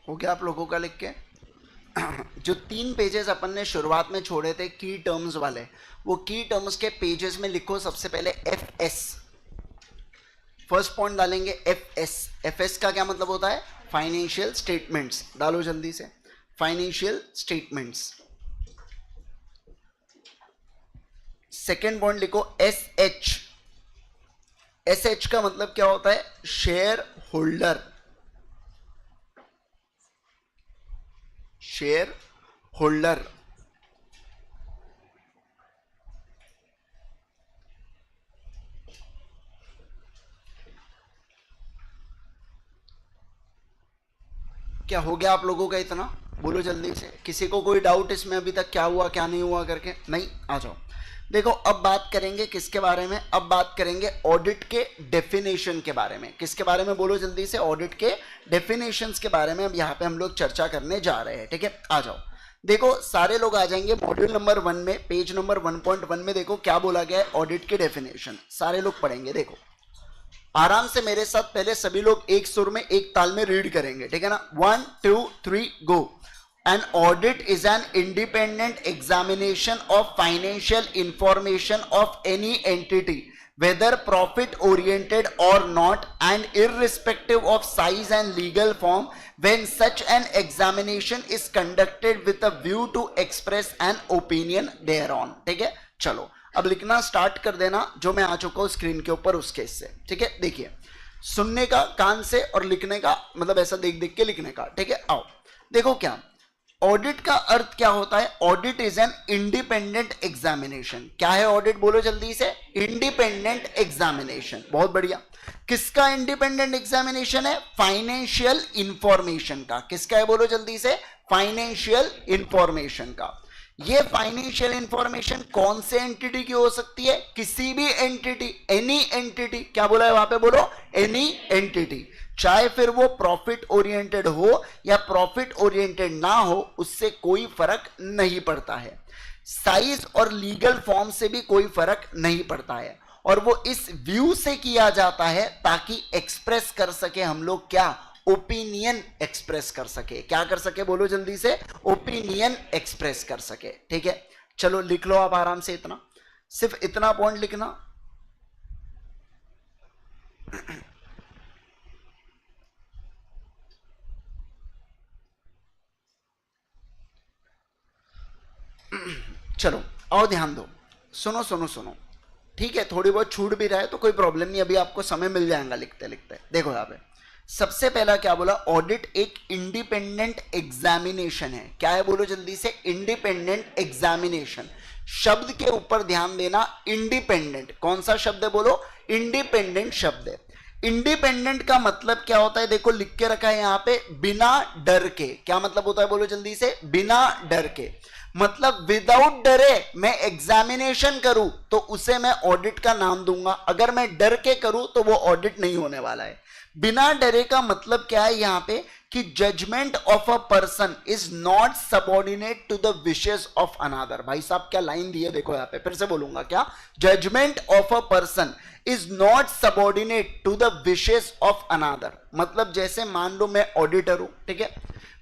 हो गया आप लोगों का लिख के? जो 3 पेजेस अपन ने शुरुआत में छोड़े थे की टर्म्स वाले, वो की टर्म्स के पेजेस में लिखो सबसे पहले एफ एस। फर्स्ट पॉइंट डालेंगे एफ एस। एफ एस का क्या मतलब होता है? Financial statements. डालो जल्दी से, फाइनेंशियल स्टेटमेंट्स। सेकेंड पॉइंट लिखो एस एच। एस एच का मतलब क्या होता है? Share holder. Share holder. क्या हो गया आप लोगों का इतना? बोलो जल्दी से, किसी को कोई डाउट इसमें अभी तक क्या हुआ क्या नहीं हुआ करके? नहीं, आ जाओ। देखो अब बात करेंगे किसके बारे में? अब बात करेंगे ऑडिट के डेफिनेशन के बारे में। किसके बारे में? बोलो जल्दी से, ऑडिट के डेफिनेशंस के बारे में अब यहाँ पे हम लोग चर्चा करने जा रहे हैं। ठीक है, आ जाओ। देखो सारे लोग आ जाएंगे मॉड्यूल नंबर 1 में, पेज नंबर 1.1 में। देखो क्या बोला गया है ऑडिट के डेफिनेशन, सारे लोग पढ़ेंगे। देखो आराम से मेरे साथ पहले सभी लोग एक सुर में एक ताल में रीड करेंगे, ठीक है ना? 1 2 3 गो। An audit is an independent examination of financial information of any entity, whether profit oriented or not, and irrespective of size and legal form, when such an examination is conducted with a view to express an opinion thereon. ठीक है, चलो अब लिखना start कर देना, जो मैं आ चुका हूं स्क्रीन के ऊपर उसके हिस्से। ठीक है, देखिए सुनने का कान से और लिखने का मतलब ऐसा देख देख के लिखने का। ठीक है, आओ देखो क्या ऑडिट का अर्थ क्या होता है? Audit is an independent examination. क्या है ऑडिट? बोलो जल्दी से, इंडिपेंडेंट एग्जामिनेशन। बहुत बढ़िया। किसका इंडिपेंडेंट एग्जामिनेशन है? फाइनेंशियल इंफॉर्मेशन का। किसका है? बोलो जल्दी से, फाइनेंशियल इंफॉर्मेशन का। ये फाइनेंशियल इंफॉर्मेशन कौन से एंटिटी की हो सकती है? किसी भी एंटिटी, एनी एंटिटी। क्या बोला है वहां पे? बोलो एनी एंटिटी। चाहे फिर वो प्रॉफिट ओरिएंटेड हो या प्रॉफिट ओरिएंटेड ना हो, उससे कोई फर्क नहीं पड़ता है। साइज और लीगल फॉर्म से भी कोई फर्क नहीं पड़ता है। और वो इस व्यू से किया जाता है ताकि एक्सप्रेस कर सके हम लोग क्या? ओपिनियन एक्सप्रेस कर सके। क्या कर सके? बोलो जल्दी से, ओपिनियन एक्सप्रेस कर सके। ठीक है, चलो लिख लो आप आराम से। इतना, सिर्फ इतना पॉइंट लिखना। चलो और ध्यान दो, सुनो सुनो सुनो। ठीक है, थोड़ी बहुत छूट भी रहा है तो कोई प्रॉब्लम नहीं, अभी आपको समय मिल जाएगा लिखते लिखते। देखो यहाँ पे सबसे पहला क्या बोला? ऑडिट एक इंडिपेंडेंट एग्जामिनेशन है। क्या है? बोलो जल्दी से, इंडिपेंडेंट एग्जामिनेशन। शब्द के ऊपर ध्यान देना, इंडिपेंडेंट। कौन सा शब्द है? बोलो, इंडिपेंडेंट शब्द है। इंडिपेंडेंट का मतलब क्या होता है? देखो लिख के रखा है यहां पे, बिना डर के। क्या मतलब होता है? बोलो जल्दी से, बिना डर के। मतलब विदाउट डरे मैं एग्जामिनेशन करूं तो उसे मैं ऑडिट का नाम दूंगा। अगर मैं डर के करूं तो वो ऑडिट नहीं होने वाला है। बिना डरे का मतलब क्या है यहां पे? कि judgement of a person is not subordinate to the wishes of another. भाई साहब क्या लाइन दी है, देखो यहां पे, फिर से बोलूंगा। क्या? Judgement of a person is not subordinate to the wishes of another. मतलब जैसे मान लो मैं ऑडिटर हूं, ठीक है,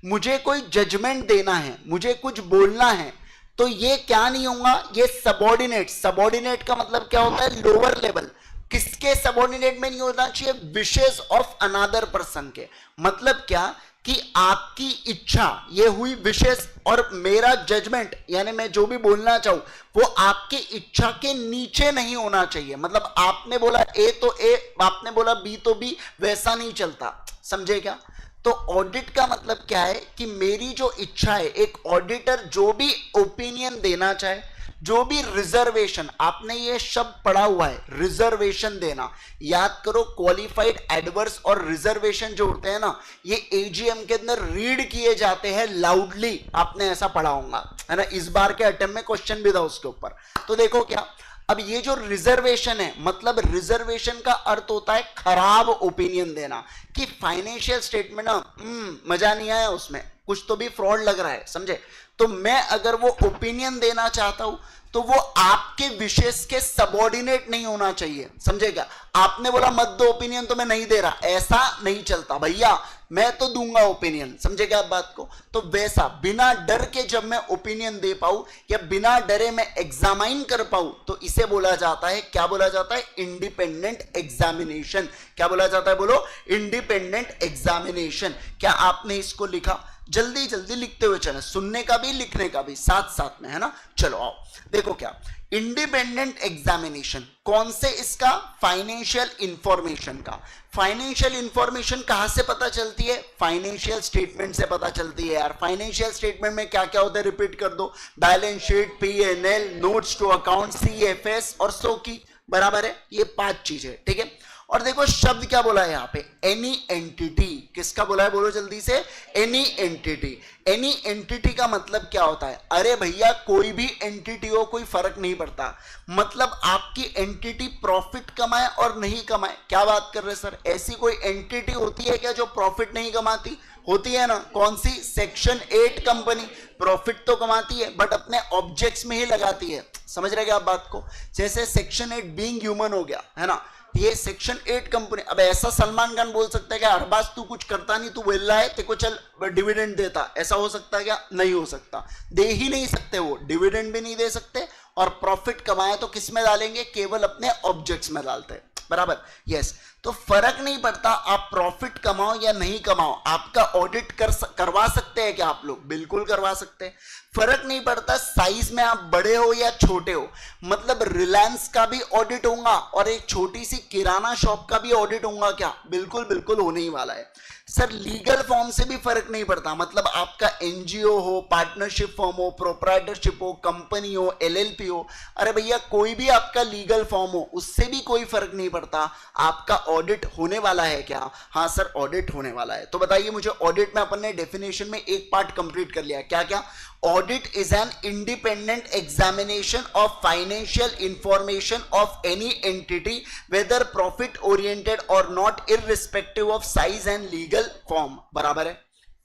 मुझे कोई जजमेंट देना है, मुझे कुछ बोलना है, तो ये क्या नहीं होगा? ये सबऑर्डिनेट। सबऑर्डिनेट का मतलब क्या होता है? Lower level. किसके सबऑर्डिनेट में नहीं होना चाहिए? विशेस ऑफ अनदर पर्सन के। मतलब क्या कि आपकी इच्छा ये हुई विशेस, और मेरा जजमेंट यानी मैं जो भी बोलना चाहूं वो आपकी इच्छा के नीचे नहीं होना चाहिए। मतलब आपने बोला ए तो ए, आपने बोला बी तो बी, वैसा नहीं चलता। समझे क्या? तो ऑडिट का मतलब क्या है कि मेरी जो इच्छा है, एक ऑडिटर जो भी ओपिनियन देना चाहे, जो भी रिजर्वेशन, आपने ये शब्द पढ़ा हुआ है रिजर्वेशन देना, याद करो। क्वालिफाइड एडवर्स और रिजर्वेशन जो होते हैं ना, ये एजीएम के अंदर रीड किए जाते हैं लाउडली। आपने ऐसा पढ़ा होगा, है ना? इस बार के अटेम्प्ट में क्वेश्चन भी था उसके ऊपर। तो देखो क्या, अब ये जो रिजर्वेशन है, मतलब रिजर्वेशन का अर्थ होता है खराब ओपिनियन देना, कि फाइनेंशियल स्टेटमेंट ना मजा नहीं आया उसमें, कुछ तो भी फ्रॉड लग रहा है, समझे। तो मैं अगर वो ओपिनियन देना चाहता हूं तो वो आपके विशेष के सबऑर्डिनेट नहीं होना चाहिए, समझेगा। आपने बोला मत दो ओपिनियन तो मैं नहीं दे रहा, ऐसा नहीं चलता भैया, मैं तो दूंगा ओपिनियन, समझेगा आप बात को। तो वैसा बिना डर के जब मैं ओपिनियन दे पाऊं या बिना डरे मैं एग्जामाइन कर पाऊं तो इसे बोला जाता है, क्या बोला जाता है, इंडिपेंडेंट एग्जामिनेशन। क्या बोला जाता है, बोलो, इंडिपेंडेंट एग्जामिनेशन। क्या आपने इसको लिखा? जल्दी जल्दी लिखते हुए चले, सुनने का भी लिखने का भी साथ साथ में, है ना। चलो आओ देखो, क्या इंडिपेंडेंट एग्जामिनेशन कौन से, इसका फाइनेंशियल इंफॉर्मेशन का। फाइनेंशियल इंफॉर्मेशन कहां से पता चलती है? फाइनेंशियल स्टेटमेंट से पता चलती है यार। फाइनेंशियल स्टेटमेंट में क्या क्या होता है, रिपीट कर दो, balance sheet, P&L, notes to account, CFS और सो की, बराबर है, ये 5 चीजें, ठीक है। और देखो शब्द क्या बोला है यहां पे, एनी एंटिटी। किसका बोला है, बोलो जल्दी से, एनी एंटिटी। एनी एंटिटी का मतलब क्या होता है? अरे भैया कोई भी एंटिटी हो, कोई फर्क नहीं पड़ता, मतलब आपकी एंटिटी प्रॉफिट कमाए और नहीं कमाए। क्या बात कर रहे सर, ऐसी कोई एंटिटी होती है क्या जो प्रॉफिट नहीं कमाती? होती है ना। कौन सी? सेक्शन 8 कंपनी प्रॉफिट तो कमाती है बट अपने ऑब्जेक्ट्स में ही लगाती है, समझ रहे क्या आप बात को। जैसे सेक्शन 8 बीइंग ह्यूमन हो गया, है ना, ये सेक्शन 8 कंपनी। अब ऐसा सलमान खान बोल सकता है कि अरबाज तू कुछ करता नहीं, तू वेल्ला है, तेको चल डिविडेंड देता, ऐसा हो सकता है क्या? नहीं हो सकता, दे ही नहीं सकते, वो डिविडेंड भी नहीं दे सकते और प्रॉफिट कमाए तो किस में डालेंगे? केवल अपने ऑब्जेक्ट्स में डालते हैं, बराबर। यस, तो फर्क नहीं पड़ता आप प्रॉफिट कमाओ या नहीं कमाओ, आपका ऑडिट करवा सकते हैं क्या आप लोग? बिल्कुल करवा सकते हैं। फर्क नहीं पड़ता साइज में आप बड़े हो या छोटे हो, मतलब रिलायंस का भी ऑडिट होगा और एक छोटी सी किराना शॉप का भी ऑडिट होगा क्या? बिल्कुल बिल्कुल होने ही वाला है। सर लीगल फॉर्म से भी फर्क नहीं पड़ता, मतलब आपका एनजीओ हो, पार्टनरशिप फॉर्म हो, प्रोप्राइटरशिप हो, कंपनी हो, एलएलपी हो, अरे भैया कोई भी आपका लीगल फॉर्म हो, उससे भी कोई फर्क नहीं पड़ता, आपका ऑडिट होने वाला है क्या? हाँ सर ऑडिट होने वाला है। तो बताइए मुझे, ऑडिट में अपन ने डेफिनेशन में एक पार्ट कंप्लीट कर लिया, क्या क्या? Audit is an independent examination of financial information of any entity, whether profit oriented or not, irrespective of size and legal form। बराबर है,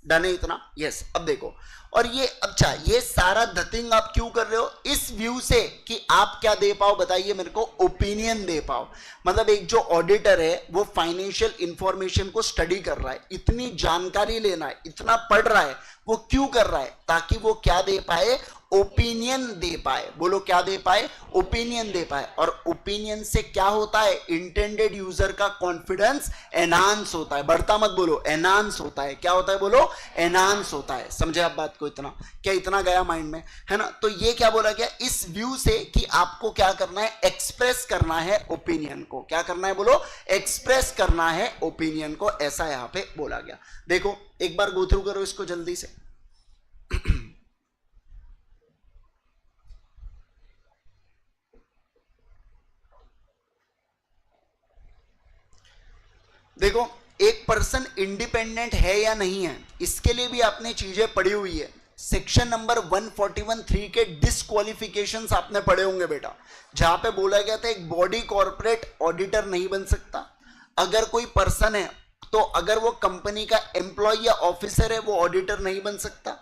डन है इतना? यस। अब देखो, और ये अच्छा, ये सारा धतिंग आप क्यों कर रहे हो? इस व्यू से कि आप क्या दे पाओ, बताइए मेरे को, ओपिनियन दे पाओ। मतलब एक जो ऑडिटर है वो फाइनेंशियल इंफॉर्मेशन को स्टडी कर रहा है, इतनी जानकारी लेना है, इतना पढ़ रहा है, वो क्यों कर रहा है? ताकि वो क्या दे पाए? ओपिनियन दे पाए। बोलो क्या दे पाए? ओपिनियन दे पाए। और ओपिनियन से क्या होता है? इंटेंडेड यूजर का कॉन्फिडेंस एनहांस होता है। बढ़ता मत बोलो, एनहांस होता है। क्या होता है? बोलो, एनहांस होता है। समझे आप बात को? इतना क्या, इतना गया माइंड में, है ना। तो ये क्या बोला गया इस व्यू से कि आपको क्या करना है? एक्सप्रेस करना है ओपिनियन को। क्या करना है? बोलो, एक्सप्रेस करना है ओपिनियन को, ऐसा यहां पे बोला गया। देखो एक बार गो थ्रू करो इसको जल्दी से। देखो एक पर्सन इंडिपेंडेंट है या नहीं है, इसके लिए भी आपने चीजें पढ़ी हुई है। सेक्शन नंबर 141(3) के डिस्क्वालिफिकेशंस आपने पढ़े होंगे बेटा, जहां पे बोला गया था एक बॉडी कॉर्पोरेट ऑडिटर नहीं बन सकता। अगर कोई पर्सन है तो अगर वो कंपनी का एम्प्लॉय या ऑफिसर है वो ऑडिटर नहीं बन सकता।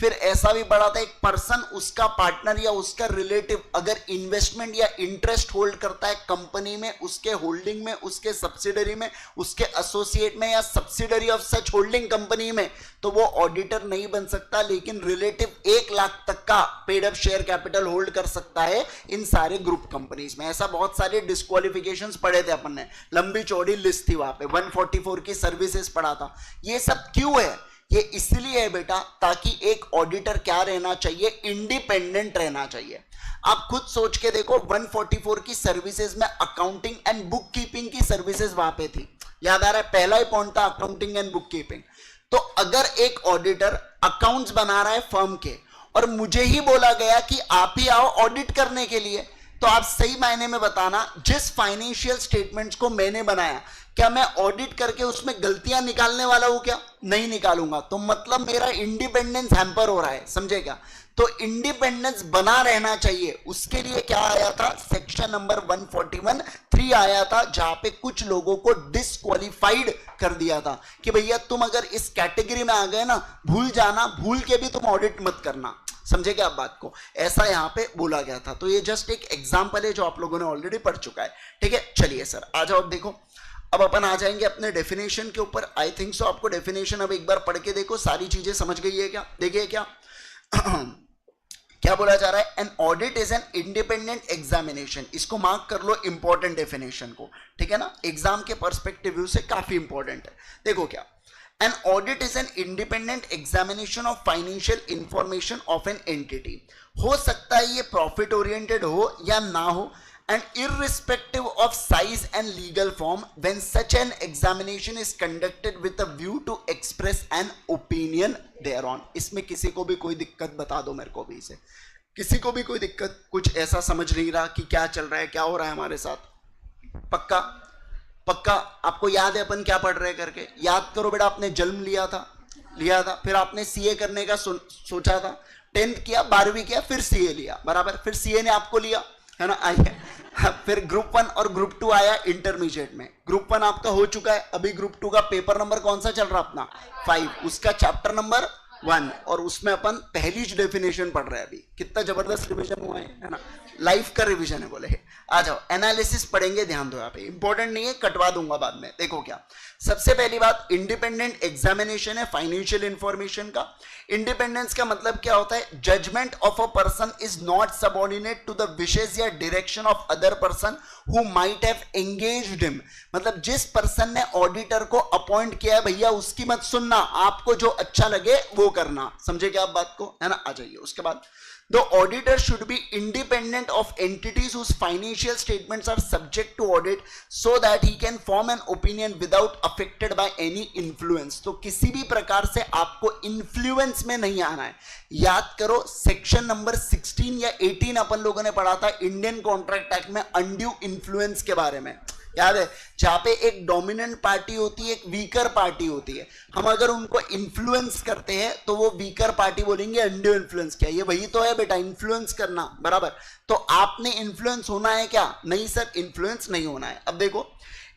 फिर ऐसा भी पढ़ा था एक पर्सन, उसका पार्टनर या उसका रिलेटिव अगर इन्वेस्टमेंट या इंटरेस्ट होल्ड करता है कंपनी में, उसके होल्डिंग में, उसके सब्सिडरी में, उसके एसोसिएट में या subsidiary of such holding company में, तो वो ऑडिटर नहीं बन सकता। लेकिन रिलेटिव 1 लाख तक का paid up share capital hold कर सकता है इन सारे ग्रुप कंपनीज में। ऐसा बहुत सारे डिस्क्वालिफिकेशंस पढ़े थे अपन ने, लंबी चौड़ी लिस्ट थी वहां पे। 144 की सर्विसेज पढ़ा था। ये सब क्यों है? ये इसलिए है बेटा ताकि एक ऑडिटर क्या रहना चाहिए? इंडिपेंडेंट रहना चाहिए। आप खुद सोच के देखो, 144 की सर्विसेज में अकाउंटिंग एंड बुक कीपिंग की सर्विसेज वहां पे थी। याद आ रहा है? पहला ही पॉइंट था अकाउंटिंग एंड बुक कीपिंग। तो अगर एक ऑडिटर अकाउंट्स बना रहा है फर्म के और मुझे ही बोला गया कि आप ही आओ ऑडिट करने के लिए, तो आप सही मायने में बताना, जिस फाइनेंशियल स्टेटमेंट्स को मैंने बनाया, क्या मैं ऑडिट करके उसमें गलतियां निकालने वाला हूं? क्या नहीं निकालूंगा। तो मतलब मेरा इंडिपेंडेंस हैम्पर हो रहा है, समझे क्या? तो इंडिपेंडेंस बना रहना चाहिए, उसके लिए क्या आया था, सेक्शन नंबर 141(3) आया था, जहां पे कुछ लोगों को डिस्क्वालिफाइड कर दिया था कि भैया तुम अगर इस कैटेगरी में आ गए ना, भूल जाना, भूल के भी तुम ऑडिट मत करना। समझे क्या आप बात को? ऐसा यहां पे बोला गया था। तो ये जस्ट एक एग्जांपल है जो आप लोगों ने ऑलरेडी पढ़ चुका है। ठीक है, चलिए सर आ जाओ। अब देखो, अब अपन आ जाएंगे अपने डेफिनेशन के ऊपर। आई थिंक सो आपको डेफिनेशन अब एक बार पढ़ के देखो, सारी चीजें समझ गई है क्या? देखिए क्या क्या बोला जा रहा है, an audit is an independent examination. इसको मार्क कर लो, इंपॉर्टेंट डेफिनेशन को, ठीक है ना, एग्जाम के पर्सपेक्टिव व्यू से काफी इंपॉर्टेंट है। देखो क्या, an audit is an independent examination of financial information of an entity. हो सकता है ये प्रॉफिट ओरिएंटेड हो या ना हो, and irrespective of size and legal form, when such an examination is conducted with a view to express an opinion thereon। इसमें किसी को भी कोई दिक्कत बता दो मेरे को भी, इसे किसी को भी कोई दिक्कत, कुछ ऐसा समझ नहीं रहा कि क्या चल रहा है, क्या हो रहा है हमारे साथ? पक्का पक्का आपको याद है अपन क्या पढ़ रहे करके? याद करो बेटा, आपने जन्म लिया था, फिर आपने सीए करने का सोचा था, 10th किया, 12वीं किया, फिर सीए लिया, बराबर, फिर सीए ने आपको लिया, है ना, आइए। फिर ग्रुप 1 और ग्रुप 2 आया इंटरमीडिएट में। ग्रुप 1 आपका हो चुका है, अभी ग्रुप 2 का पेपर नंबर कौन सा चल रहा अपना? 5, उसका चैप्टर नंबर 1, और उसमें अपन पहली डेफिनेशन पढ़ रहे हैं। अभी कितना जबरदस्त रिवीजन हुआ है ना, लाइफ का रिवीजन है बोले। आ जाओ, एनालिसिस पढ़ेंगे, ध्यान दो, यहाँ पे इंपॉर्टेंट नहीं है, कटवा दूंगा बाद में। देखो क्या, सबसे पहली बात, इंडिपेंडेंट एग्जामिनेशन है फाइनेंशियल इंफॉर्मेशन का। इंडिपेंडेंस का मतलब क्या होता है? Judgement of a person is not subordinate to the wishes या direction of other person who might have engaged him. मतलब जिस पर्सन ने ऑडिटर को अपॉइंट किया है, भैया उसकी मत सुनना, आपको जो अच्छा लगे वो करना। समझे क्या आप बात को, है ना? आ जाइए उसके बाद, The auditor should be independent of entities whose financial statements are subject to audit so that he can form an opinion without affected by any influence। तो किसी भी प्रकार से आपको इन्फ्लुएंस में नहीं आना है। याद करो, सेक्शन नंबर 16 या 18 अपन लोगों ने पढ़ा था इंडियन कॉन्ट्रैक्ट एक्ट में, अनड्यू इन्फ्लुएंस के बारे में, याद है? जहां पे एक डोमिनेंट पार्टी होती है, एक वीकर पार्टी होती है, हम अगर उनको इन्फ्लुएंस करते हैं तो वो वीकर पार्टी बोलेंगे अनड्यू इन्फ्लुएंस किया। ये वही तो है बेटा, इन्फ्लुएंस करना, बराबर। तो आपने इन्फ्लुएंस होना है क्या? नहीं सर, इन्फ्लुएंस नहीं होना है। अब देखो,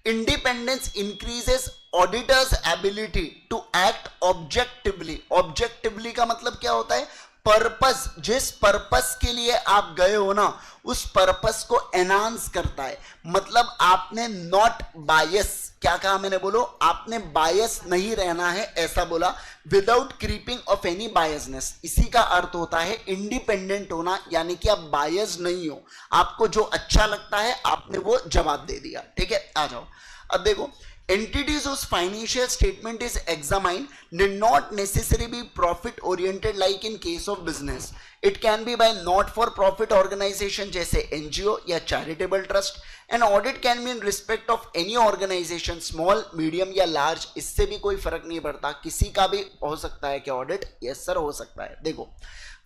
independence increases auditor's ability to act objectively. Objectively का मतलब क्या होता है? पर्पस, जिस पर्पस के लिए आप गए हो ना, उस पर्पस को एनहांस करता है। मतलब आपने नॉट बायस, क्या कहा मैंने, बोलो, आपने बायस नहीं रहना है, ऐसा बोला, without creeping of any biasness. इसी का अर्थ होता है इंडिपेंडेंट होना, यानी कि आप बायस नहीं हो, आपको जो अच्छा लगता है आपने वो जवाब दे दिया। ठीक है, आ जाओ। अब देखो, entities whose financial statement is examined need not necessarily be profit oriented like in case of business. It can be by not for profit organization जैसे NGO या charitable trust. An audit can be in respect of any organization, small, medium या large, इससे भी कोई फर्क नहीं पड़ता, किसी का भी हो सकता है क्या ऑडिट? यस सर, हो सकता है। देखो,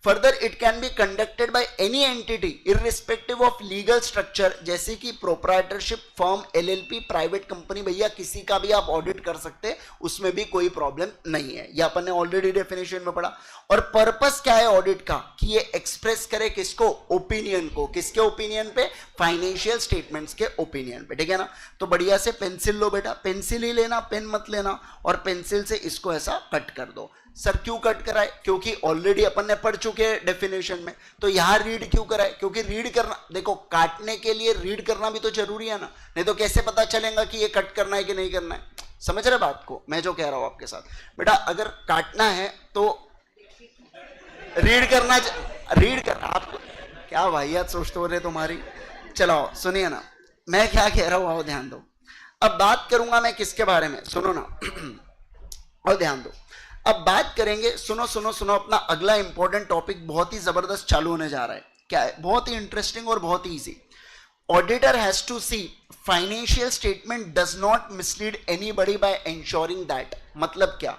further it can be conducted by any entity irrespective of legal structure, जैसे कि proprietorship firm, LLP, private company, भैया किसी का भी आप ऑडिट कर सकते हैं, उसमें भी कोई प्रॉब्लम नहीं है। ये अपन ने ऑलरेडी डेफिनेशन में पढ़ा। और पर्पस क्या है ऑडिट का? कि ये एक्सप्रेस करे किसको? ओपिनियन को। किसके ओपिनियन पे? फाइनेंशियल स्टेटमेंट्स के ओपिनियन पे, ठीक है ना? तो बढ़िया से पेंसिल लो बेटा, पेंसिल ही लेना, पेन मत लेना, और पेंसिल से इसको ऐसा कट कर दो। सर क्यों कट कराए? क्योंकि ऑलरेडी अपन ने पढ़ चुके हैं डेफिनेशन में। तो यहां रीड क्यों कराए? क्योंकि रीड करना, देखो, काटने के लिए रीड करना भी तो जरूरी है ना, नहीं तो कैसे पता चलेगा कि ये कट करना है कि नहीं करना है? समझ रहे बात को मैं जो कह रहा हूं आपके साथ? बेटा अगर काटना है तो रीड करना, रीड करना। आप क्या वाहियात सोचते हो रहे तुम्हारी? चलो सुनिए ना, मैं क्या कह रहा हूं, आओ ध्यान दो। अब बात करूंगा मैं किसके बारे में, सुनो ना और ध्यान दो। अब बात करेंगे, सुनो सुनो सुनो, अपना अगला इंपॉर्टेंट टॉपिक बहुत ही जबरदस्त चालू होने जा रहा है। क्या है? बहुत ही इंटरेस्टिंग और बहुत ही easy. Auditor has to see financial statement does not mislead anybody by ensuring that. मतलब क्या?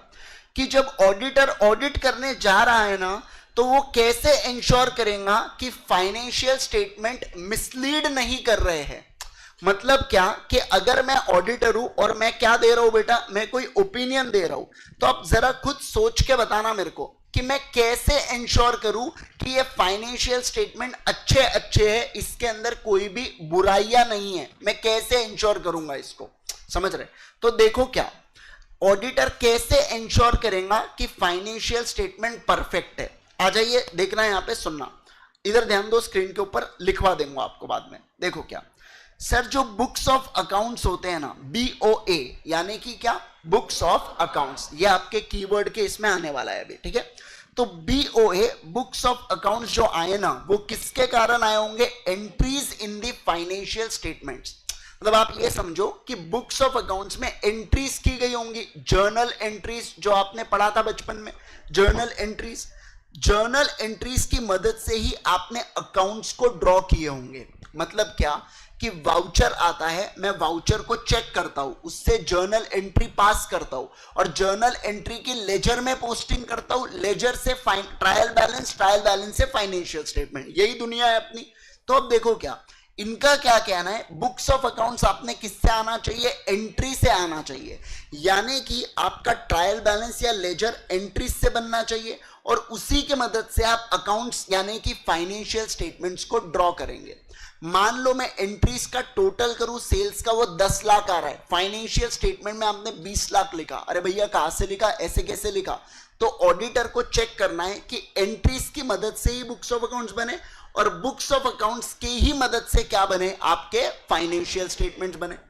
कि जब ऑडिटर ऑडिट करने जा रहा है ना, तो वो कैसे इंश्योर करेगा कि फाइनेंशियल स्टेटमेंट मिसलीड नहीं कर रहे हैं? मतलब क्या कि अगर मैं ऑडिटर हूं और मैं क्या दे रहा हूं बेटा, मैं कोई ओपिनियन दे रहा हूं, तो आप जरा खुद सोच के बताना मेरे को कि मैं कैसे इंश्योर करूं कि ये फाइनेंशियल स्टेटमेंट अच्छे अच्छे है, इसके अंदर कोई भी बुराइयां नहीं है। मैं कैसे इंश्योर करूंगा इसको? समझ रहे? तो देखो क्या ऑडिटर कैसे इंश्योर करेगा कि फाइनेंशियल स्टेटमेंट परफेक्ट है। आ जाइए, देखना है यहां पे, सुनना, इधर ध्यान दो, स्क्रीन के ऊपर लिखवा देंगे आपको बाद में। देखो क्या सर, जो बुक्स ऑफ अकाउंट्स होते हैं ना, BOA यानी कि क्या, बुक्स ऑफ अकाउंट्स, ये आपके कीवर्ड के इसमें आने वाला है अभी, ठीक है? तो BOA बुक्स ऑफ अकाउंट्स जो आए ना, वो किसके कारण आए होंगे? Entries in the financial statements. मतलब आप ये समझो कि बुक्स ऑफ अकाउंट्स में एंट्रीज की गई होंगी, जर्नल एंट्रीज, जो आपने पढ़ा था बचपन में, जर्नल एंट्रीज। जर्नल एंट्रीज की मदद से ही आपने अकाउंट्स को ड्रॉ किए होंगे। मतलब क्या कि वाउचर आता है, मैं वाउचर को चेक करता हूं, उससे जर्नल एंट्री पास करता हूं, और जर्नल एंट्री की लेजर में पोस्टिंग करता हूं, लेजर से ट्रायल बैलेंस, ट्रायल बैलेंस से फाइनेंशियल स्टेटमेंट। यही दुनिया है अपनी। तो अब देखो क्या इनका क्या कहना है, बुक्स ऑफ अकाउंट्स आपने किससे आना चाहिए? एंट्री से आना चाहिए। यानी कि आपका ट्रायल बैलेंस या लेजर एंट्री से बनना चाहिए, और उसी के मदद से आप अकाउंट्स यानी कि फाइनेंशियल स्टेटमेंट्स को ड्रॉ करेंगे। मान लो मैं एंट्रीज का टोटल करूं, सेल्स का वो 10 लाख आ रहा है, फाइनेंशियल स्टेटमेंट में आपने 20 लाख लिखा। अरे भैया कहां से लिखा, ऐसे कैसे लिखा? तो ऑडिटर को चेक करना है कि एंट्रीज की मदद से ही बुक्स ऑफ अकाउंट्स बने, और बुक्स ऑफ अकाउंट्स की ही मदद से क्या बने? आपके फाइनेंशियल स्टेटमेंट्स बने।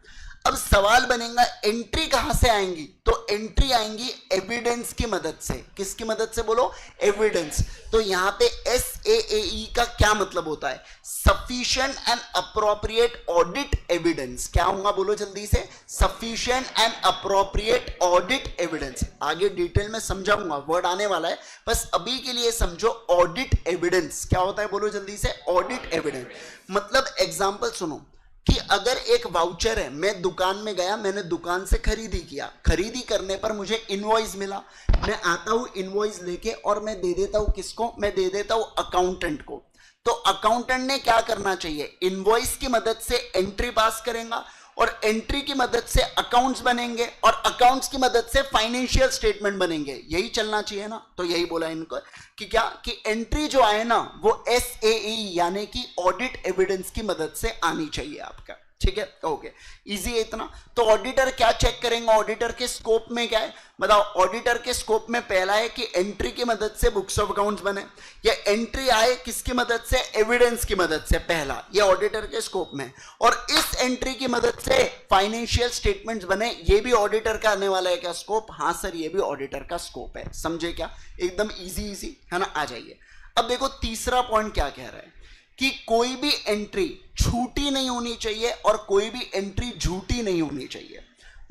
अब सवाल बनेगा एंट्री कहां से आएंगी? तो एंट्री आएंगी एविडेंस की मदद से। किसकी मदद से? बोलो, एविडेंस। तो यहां पे SAAE का क्या मतलब होता है? Sufficient and appropriate audit evidence. क्या होगा बोलो जल्दी से? Sufficient and appropriate audit evidence. आगे डिटेल में समझाऊंगा, वर्ड आने वाला है, बस अभी के लिए समझो ऑडिट एविडेंस क्या होता है, बोलो जल्दी से। ऑडिट एविडेंस मतलब एग्जांपल सुनो कि अगर एक वाउचर है, मैं दुकान में गया, मैंने दुकान से खरीदी किया, खरीदी करने पर मुझे इनवॉइस मिला, मैं आता हूं इनवॉइस लेके और मैं दे देता हूं किसको? मैं दे देता हूं अकाउंटेंट को। तो अकाउंटेंट ने क्या करना चाहिए? इनवॉइस की मदद से एंट्री पास करेगा, और एंट्री की मदद से अकाउंट्स बनेंगे, और अकाउंट्स की मदद से फाइनेंशियल स्टेटमेंट बनेंगे। यही चलना चाहिए ना? तो यही बोला इनको कि क्या कि एंट्री जो आए ना वो SAE यानी कि ऑडिट एविडेंस की मदद से आनी चाहिए आपका। ठीक है, ओके, इजी है इतना। तो ऑडिटर क्या चेक करेंगे? ऑडिटर के स्कोप में क्या है बताओ? ऑडिटर के स्कोप में पहला है कि एंट्री की मदद से बुक्स ऑफ अकाउंट्स बने, या एंट्री आए किसकी मदद से? एविडेंस की मदद से। पहला ये ऑडिटर के स्कोप में, और इस एंट्री की मदद से फाइनेंशियल स्टेटमेंट्स बने, ये भी ऑडिटर का आने वाला है क्या स्कोप? हाँ सर, ये भी ऑडिटर का स्कोप है। समझे क्या? एकदम इजी इजी है ना? आ जाइए, अब देखो तीसरा पॉइंट क्या कह रहा है कि कोई भी एंट्री छूटी नहीं होनी चाहिए, और कोई भी एंट्री झूठी नहीं होनी चाहिए।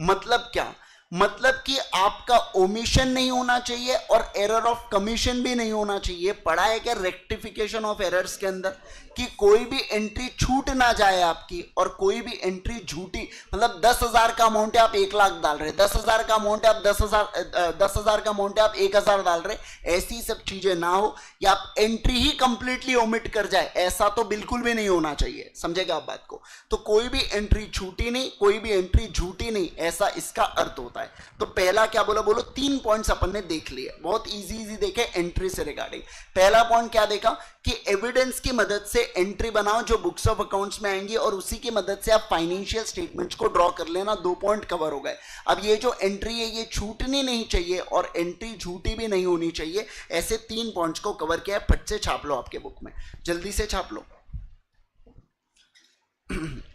मतलब क्या? मतलब कि आपका ओमिशन नहीं होना चाहिए, और एरर ऑफ कमीशन भी नहीं होना चाहिए। पढ़ा है क्या रेक्टिफिकेशन ऑफ एरर्स के अंदर? कि कोई भी एंट्री छूट ना जाए आपकी, और कोई भी एंट्री झूठी, मतलब 10,000 का अमाउंट है आप 1 लाख डाल रहे, 10,000 का अमाउंट है आप 10,000 का अमाउंट है आप 1,000 डाल रहे, ऐसी सब चीजें ना हो, या आप एंट्री ही कंप्लीटली ओमिट कर जाए, ऐसा तो बिल्कुल भी नहीं होना चाहिए। समझेगा आप बात को? तो कोई भी एंट्री छूटी नहीं, कोई भी एंट्री झूठी नहीं, ऐसा इसका अर्थ होता है। तो पहला क्या बोला? बोलो 3 पॉइंट्स अपन ने देख लिए, बहुत इजी इजी देखे एंट्री से रिगार्डिंग। पहला पॉइंट क्या देखा कि एविडेंस की मदद से एंट्री बनाओ जो बुक्स ऑफ अकाउंट्स में आएंगी, और उसी की मदद से आप फाइनेंशियल स्टेटमेंट्स को ड्रॉ कर लेना। 2 पॉइंट कवर हो गए। अब ये जो एंट्री है ये छूटनी नहीं चाहिए, और एंट्री झूठी भी नहीं होनी चाहिए। ऐसे 3 पॉइंट्स को कवर किया है। फट से छाप लो आपके बुक में, जल्दी से छाप लो।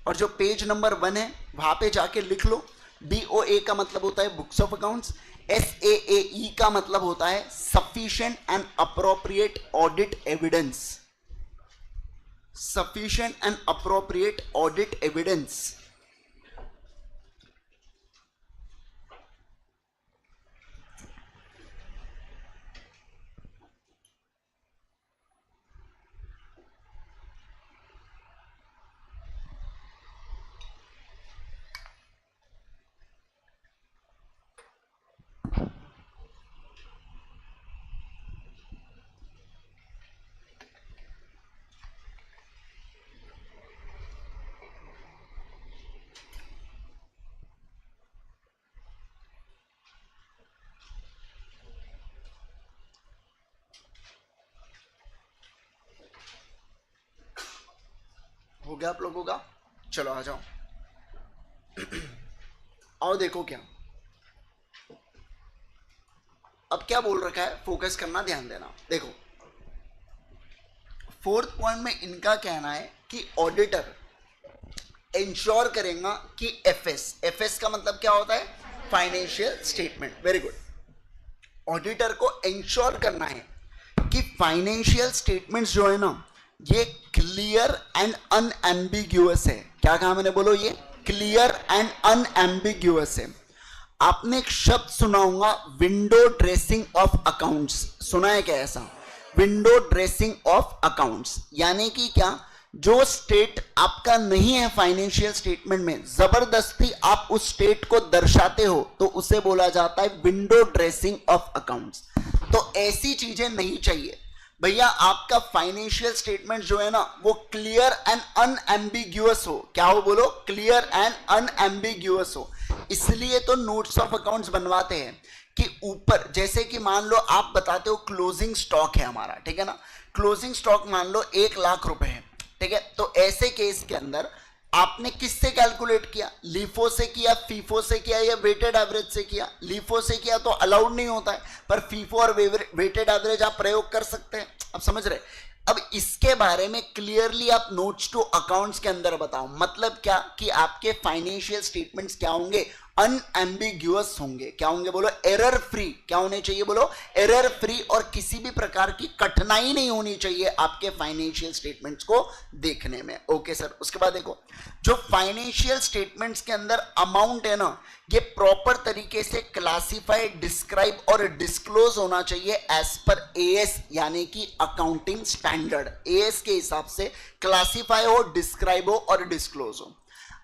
और जो पेज नंबर 1 है वहां पे जाके लिख लो। BOA का मतलब होता है बुक्स ऑफ अकाउंट्स, SAAE का मतलब होता है sufficient and appropriate audit evidence. Sufficient and appropriate audit evidence. हो गया आप लोगों का? चलो आ जाओ। आओ देखो क्या, अब क्या बोल रखा है, फोकस करना, ध्यान देना। देखो फोर्थ पॉइंट में इनका कहना है कि ऑडिटर इंश्योर करेगा कि एफएस का मतलब क्या होता है, financial statement. Very good. Auditor को इंश्योर करना है कि फाइनेंशियल स्टेटमेंट्स जो है ना ये क्लियर एंड अनएम्बिग्यूअस है। क्या कहा मैंने, बोलो, ये क्लियर एंड अनएम्बिग्यूअस है। आपने एक शब्द सुना होगा, विंडो ड्रेसिंग ऑफ अकाउंट्स, सुना है क्या ऐसा? विंडो ड्रेसिंग ऑफ अकाउंट्स यानी कि क्या, जो स्टेट आपका नहीं है फाइनेंशियल स्टेटमेंट में, जबरदस्ती आप उस स्टेट को दर्शाते हो तो उसे बोला जाता है विंडो ड्रेसिंग ऑफ अकाउंट्स। तो ऐसी चीजें नहीं चाहिए भैया। आपका फाइनेंशियल स्टेटमेंट जो है ना वो क्लियर एंड अनएम्बिग्यूअस हो। क्या हो, बोलो, क्लियर एंड अनएम्बिग्यूअस हो। इसलिए तो नोट्स ऑफ अकाउंट्स बनवाते हैं कि ऊपर, जैसे कि मान लो आप बताते हो क्लोजिंग स्टॉक है हमारा, ठीक है ना, क्लोजिंग स्टॉक मान लो 1 लाख रुपए है, ठीक है। तो ऐसे केस के अंदर आपने किससे कैलकुलेट किया, लीफो से किया, फीफो से किया या वेटेड एवरेज से किया? लीफो से किया तो अलाउड नहीं होता है, पर फीफो और वेटेड एवरेज आप प्रयोग कर सकते हैं। अब समझ रहे? अब इसके बारे में क्लियरली आप नोट्स टू अकाउंट्स के अंदर बताओ। मतलब क्या कि आपके फाइनेंशियल स्टेटमेंट्स क्या होंगे, अनएम्बिग्यूअस होंगे। क्या होंगे, बोलो, एरर फ्री। क्या होने चाहिए, बोलो, एरर फ्री। और किसी भी प्रकार की कठिनाई नहीं होनी चाहिए आपके फाइनेंशियल स्टेटमेंट्स को देखने में। Okay sir. उसके बाद देखो, जो फाइनेंशियल स्टेटमेंट्स के अंदर अमाउंट है ना, ये प्रॉपर तरीके से क्लासिफाइड, डिस्क्राइब और डिस्क्लोज होना चाहिए एज पर एएस यानी कि अकाउंटिंग स्टैंडर्ड। एएस के हिसाब से क्लासिफाई हो, डिस्क्राइब हो और डिस्क्लोज हो।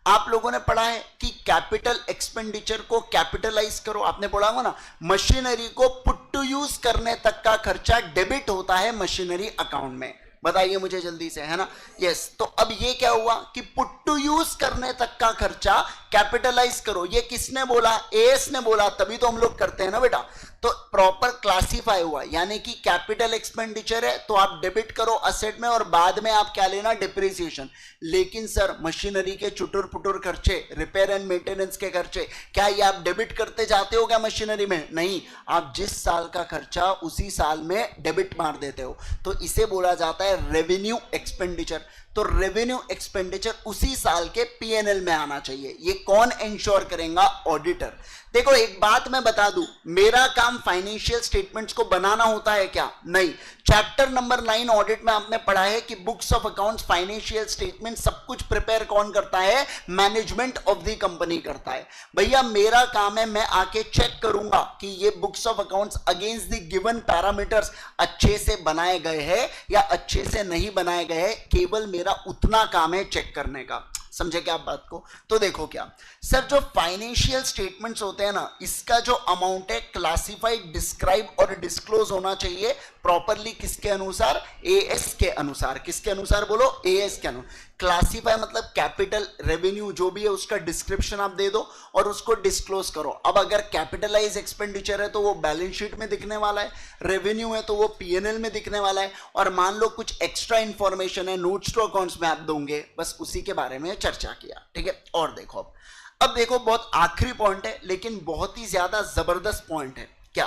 आप लोगों ने पढ़ा है कि कैपिटल एक्सपेंडिचर को कैपिटलाइज करो, आपने पढ़ा होगा ना। मशीनरी को पुट टू यूज करने तक का खर्चा डेबिट होता है मशीनरी अकाउंट में। बताइए मुझे जल्दी से, है ना? यस। तो अब ये क्या हुआ कि पुट टू यूज करने तक का खर्चा कैपिटलाइज करो। ये किसने बोला? एएस ने बोला, तभी तो हम लोग करते हैं ना बेटा। तो प्रॉपर क्लासिफाई हुआ, यानी कि कैपिटल एक्सपेंडिचर है तो आप डेबिट करो असेट में और बाद में आप क्या लेना, डिप्रिसिएशन। लेकिन सर मशीनरी के चुटुर पुटुर खर्चे, रिपेयर एंड मेंटेनेंस के खर्चे, क्या ये आप डेबिट करते जाते हो क्या मशीनरी में? नहीं, आप जिस साल का खर्चा उसी साल में डेबिट मार देते हो। तो इसे बोला जाता है रेवेन्यू एक्सपेंडिचर। तो रेवेन्यू एक्सपेंडिचर उसी साल के पीएनएल में आना चाहिए। ये कौन इंश्योर करेगा? ऑडिटर। देखो एक बात मैं बता दूं, मेरा काम फाइनेंशियल स्टेटमेंट्स को बनाना होता है क्या? नहीं। चैप्टर नंबर 9 ऑडिट में आपने पढ़ा है कि books of accounts, financial statement सब कुछ प्रिपेयर कौन करता है? मैनेजमेंट ऑफ द कंपनी करता है। भैया मेरा काम है, मैं आके चेक करूंगा कि ये books of accounts against the given parameters अच्छे से बनाए गए हैं या अच्छे से नहीं बनाए गए हैं। केवल मेरा उतना काम है चेक करने का। समझे क्या आप बात को? तो देखो क्या सर, जो फाइनेंशियल स्टेटमेंट्स होते हैं ना, इसका जो अमाउंट है क्लासिफाइड, डिस्क्राइब और डिस्क्लोज होना चाहिए प्रॉपरली। किसके अनुसार? एएस के अनुसार। किसके अनुसार बोलो? एएस के अनुसार। क्लासिफाई मतलब कैपिटल, रेवेन्यू जो भी है उसका डिस्क्रिप्शन आप दे दो और उसको डिस्क्लोज करो। अब अगर कैपिटलाइज एक्सपेंडिचर है तो वो बैलेंस शीट में दिखने वाला है, रेवेन्यू है तो वो पीएनएल में दिखने वाला है, और मान लो कुछ एक्स्ट्रा इंफॉर्मेशन है नोट्स टू अकाउंट्स में आप दोगे, बस उसी के बारे में चर्चा किया। ठीक है। और देखो अब देखो बहुत आखिरी पॉइंट है लेकिन बहुत ही ज्यादा जबरदस्त पॉइंट है। क्या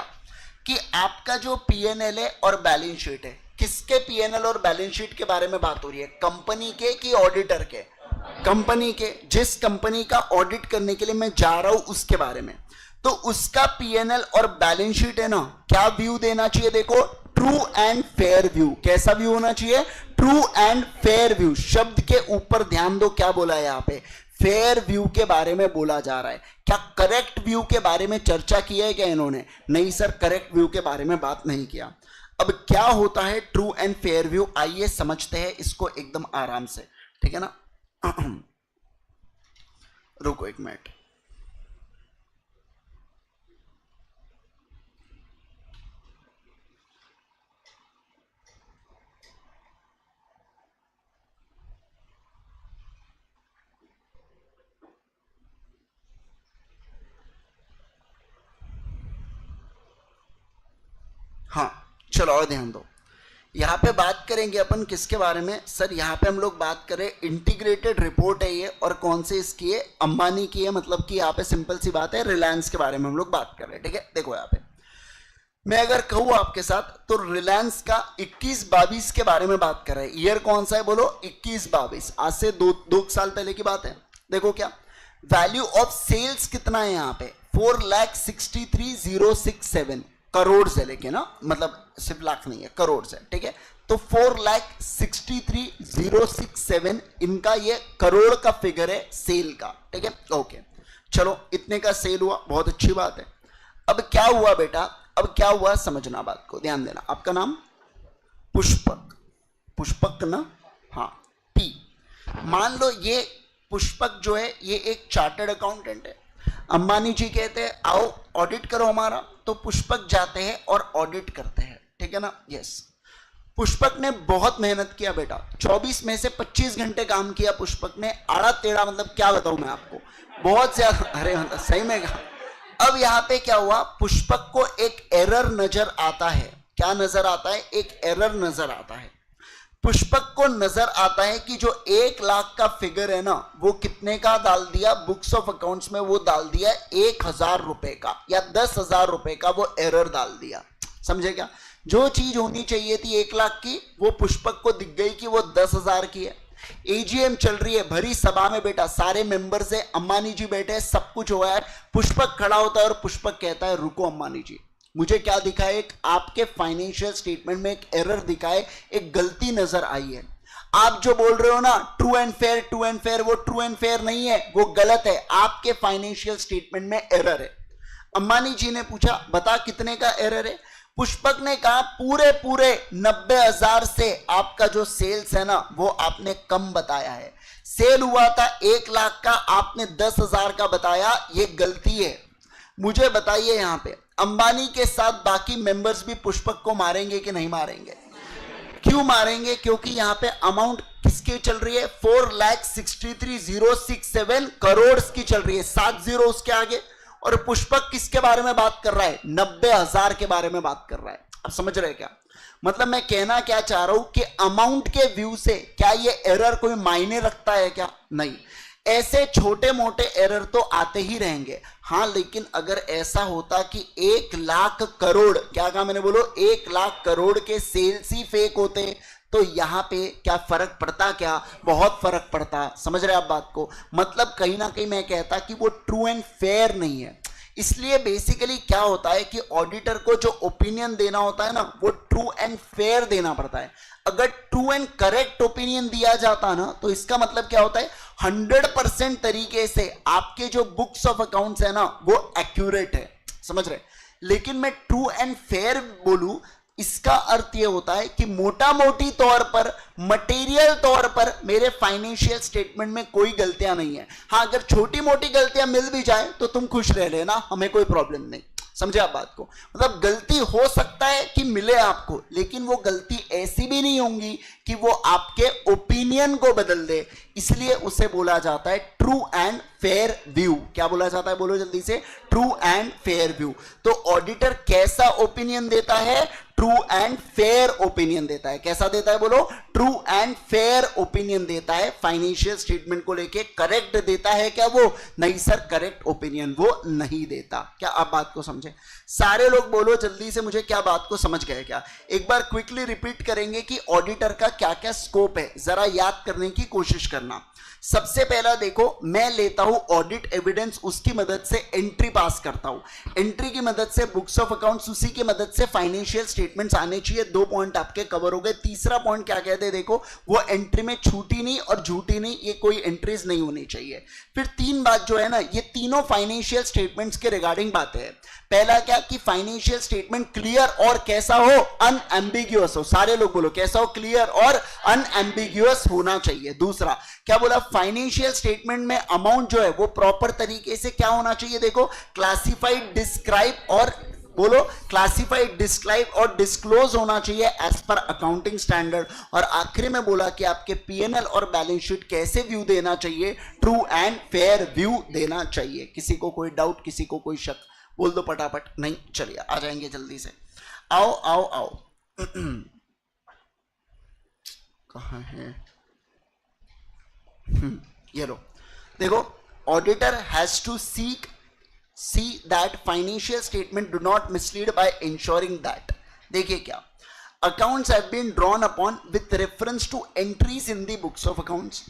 कि आपका जो पीएनएल है और बैलेंस शीट है, किसके पीएनएल और बैलेंस शीट के बारे में बात हो रही है? कंपनी के कि ऑडिटर के? कंपनी के। जिस कंपनी का ऑडिट करने के लिए मैं जा रहा हूं उसके बारे में। तो उसका पीएनएल और बैलेंस शीट है ना, क्या व्यू देना चाहिए? देखो, ट्रू एंड फेयर व्यू। कैसा व्यू होना चाहिए? True and fair view. शब्द के ऊपर ध्यान दो, क्या बोला है यहाँ पे? फेयर व्यू के बारे में बोला जा रहा है। क्या करेक्ट व्यू के बारे में चर्चा की है क्या इन्होंने? नहीं सर, करेक्ट व्यू के बारे में बात नहीं किया। अब क्या होता है ट्रू एंड फेयर व्यू? आइए समझते हैं इसको एकदम आराम से, ठीक है ना। रुको एक मिनट। हाँ चलो और ध्यान दो। यहाँ पे बात करेंगे अपन किसके बारे में सर, यहाँ पे हम लोग बात करें इंटीग्रेटेड रिपोर्ट है ये, और कौन से इसकी है, अंबानी की है, मतलब कि यहाँ पे सिंपल सी बात है, रिलायंस के बारे में हम लोग बात कर रहे हैं। ठीक है, देखो यहाँ पे मैं अगर कहूँ आपके साथ तो रिलायंस का 21-22 के बारे में बात कर रहे हैं। ईयर कौन सा है बोलो, 21-22, आज से दो साल पहले की बात है। देखो क्या वैल्यू ऑफ सेल्स कितना है यहाँ पे, 4,63,067 करोड़ है, लेकिन ना मतलब सिर्फ लाख नहीं है, करोड़ है। ठीक है, तो 4,63,067 इनका ये करोड़ का फिगर है सेल का। ठीक है, ओके, चलो इतने का सेल हुआ, बहुत अच्छी बात है। अब क्या हुआ बेटा, अब क्या हुआ समझना, बात को ध्यान देना। आपका नाम पुष्पक, पुष्पक ना, हाँ पी। मान लो ये पुष्पक जो है ये एक चार्टर्ड अकाउंटेंट है। अंबानी जी कहते हैं आओ ऑडिट करो हमारा, तो पुष्पक जाते हैं और ऑडिट करते हैं। ठीक है ना, यस। पुष्पक ने बहुत मेहनत किया बेटा, 24 में से 25 घंटे काम किया पुष्पक ने, आड़ा टेढ़ा, मतलब क्या बताऊं मैं आपको, बहुत ज्यादा, अरे मतलब सही में कहा। अब यहां पे क्या हुआ, पुष्पक को एक एरर नजर आता है। क्या नजर आता है, एक एरर नजर आता है। पुष्पक को नजर आता है कि जो 1 लाख का फिगर है ना, वो कितने का डाल दिया बुक्स ऑफ अकाउंट्स में, वो डाल दिया 1,000 रुपए का या 10,000 रुपए का, वो एरर डाल दिया। समझे क्या, जो चीज होनी चाहिए थी 1 लाख की, वो पुष्पक को दिख गई कि वो 10,000 की है। एजीएम चल रही है, भरी सभा में बेटा, सारे मेंबर्स है, अंबानी जी बैठे हैं, सब कुछ हुआ है। पुष्पक खड़ा होता है और पुष्पक कहता है रुको अंबानी जी, मुझे क्या दिखा है, एक आपके फाइनेंशियल स्टेटमेंट में एक एरर दिखा है, एक गलती नजर आई है। आप जो बोल रहे हो ना true and fair, true and fair, वो ट्रू एंड फेयर नहीं है, वो गलत है, आपके फाइनेंशियल स्टेटमेंट में एरर है। अंबानी जी ने पूछा बता कितने का एरर है। पुष्पक ने कहा पूरे 90,000 से आपका जो सेल्स है ना, वो आपने कम बताया है। सेल हुआ था 1 लाख का, आपने 10,000 का बताया, ये गलती है। मुझे बताइए यहां पे अंबानी के साथ बाकी मेंबर्स भी पुष्पक को मारेंगे कि नहीं मारेंगे? क्यों मारेंगे? क्योंकि यहां पे अमाउंट किसकी चल रही है, 4,63,067 करोड़ की चल रही है, 7 जीरो उसके आगे। और पुष्पक किसके बारे में बात कर रहा है, 90,000 के बारे में बात कर रहा है। अब समझ रहे क्या, मतलब मैं कहना क्या चाह रहा हूं कि अमाउंट के व्यू से क्या ये एरर कोई मायने रखता है क्या? नहीं, ऐसे छोटे मोटे एरर तो आते ही रहेंगे। हां, लेकिन अगर ऐसा होता कि 1 लाख करोड़, क्या कहा मैंने, बोलो 1 लाख करोड़ के सेल्स ही फेक होते, तो यहां पे क्या फर्क पड़ता, क्या बहुत फर्क पड़ता। समझ रहे आप बात को, मतलब कहीं ना कहीं मैं कहता कि वो ट्रू एंड फेयर नहीं है। इसलिए बेसिकली क्या होता है कि ऑडिटर को जो ओपिनियन देना होता है ना, वो ट्रू एंड फेयर देना पड़ता है। अगर ट्रू एंड करेक्ट ओपिनियन दिया जाता ना, तो इसका मतलब क्या होता है, 100% तरीके से आपके जो बुक्स ऑफ अकाउंट्स है ना, वो एक्यूरेट है। समझ रहे, लेकिन मैं ट्रू एंड फेयर बोलूं, इसका अर्थ यह होता है कि मोटा मोटी तौर पर, मटेरियल तौर पर मेरे फाइनेंशियल स्टेटमेंट में कोई गलतियां नहीं है। हां, अगर छोटी मोटी गलतियां मिल भी जाए तो तुम खुश रह लेना, हमें कोई प्रॉब्लम नहीं। समझे आप बात को, मतलब गलती हो सकता है कि मिले आपको, लेकिन वो गलती ऐसी भी नहीं होंगी कि वो आपके ओपिनियन को बदल दे। इसलिए उसे बोला जाता है ट्रू एंड फेयर व्यू। क्या बोला जाता है, बोलो जल्दी से, ट्रू एंड फेयर व्यू। तो ऑडिटर कैसा ओपिनियन देता है, ट्रू एंड फेयर ओपिनियन देता है। कैसा देता है, बोलो, ट्रू एंड फेयर ओपिनियन देता है। फाइनेंशियल स्टेटमेंट को लेके करेक्ट देता है क्या वो? नहीं सर, करेक्ट ओपिनियन वो नहीं देता। क्या आप बात को समझे? सारे लोग बोलो जल्दी से, मुझे क्या बात को समझ गए क्या? एक बार क्विकली रिपीट करेंगे कि ऑडिटर का क्या क्या स्कोप है, जरा याद करने की कोशिश करना। सबसे पहला देखो, मैं लेता हूं ऑडिट एविडेंस, उसकी मदद से एंट्री पास करता हूं। एंट्री की मदद से बुक्स ऑफ अकाउंट्स, उसी की मदद से फाइनेंशियल स्टेटमेंट्स आने चाहिए। 2 पॉइंट आपके कवर हो गए। तीसरा पॉइंट क्या कहते हैं, देखो, वो एंट्री में छूटी नहीं और झूठी नहीं, ये कोई एंट्रीज नहीं होनी चाहिए। फिर 3 बात जो है ना, ये तीनों फाइनेंशियल स्टेटमेंट्स के रिगार्डिंग बातें हैं। पहला क्या कि फाइनेंशियल स्टेटमेंट क्लियर और कैसा हो, अनएम्बिग्यूअस हो। सारे लोग बोलो कैसा हो, क्लियर और अनएम्बिग्यूअस होना चाहिए। दूसरा क्या बोला, फाइनेंशियल स्टेटमेंट में अमाउंट जो है वो प्रॉपर तरीके से क्या होना चाहिए, देखो, क्लासिफाइड, डिस्क्राइब और, बोलो, क्लासिफाइड, डिस्क्राइब और डिस्क्लोज होना चाहिए एज पर अकाउंटिंग स्टैंडर्ड। और आखिरी में बोला कि आपके पीएनएल और बैलेंस शीट कैसे व्यू देना चाहिए, ट्रू एंड फेयर व्यू देना चाहिए। किसी को कोई डाउट, किसी को कोई शक, बोल दो फटाफट। नहीं, चलिए आ जाएंगे जल्दी से। आओ आओ आओ कहाँ है, ये लो, देखो, auditor has to see that financial statement do not mislead by ensuring that, देखिए क्या, accounts have been drawn upon with reference to entries in the books of accounts.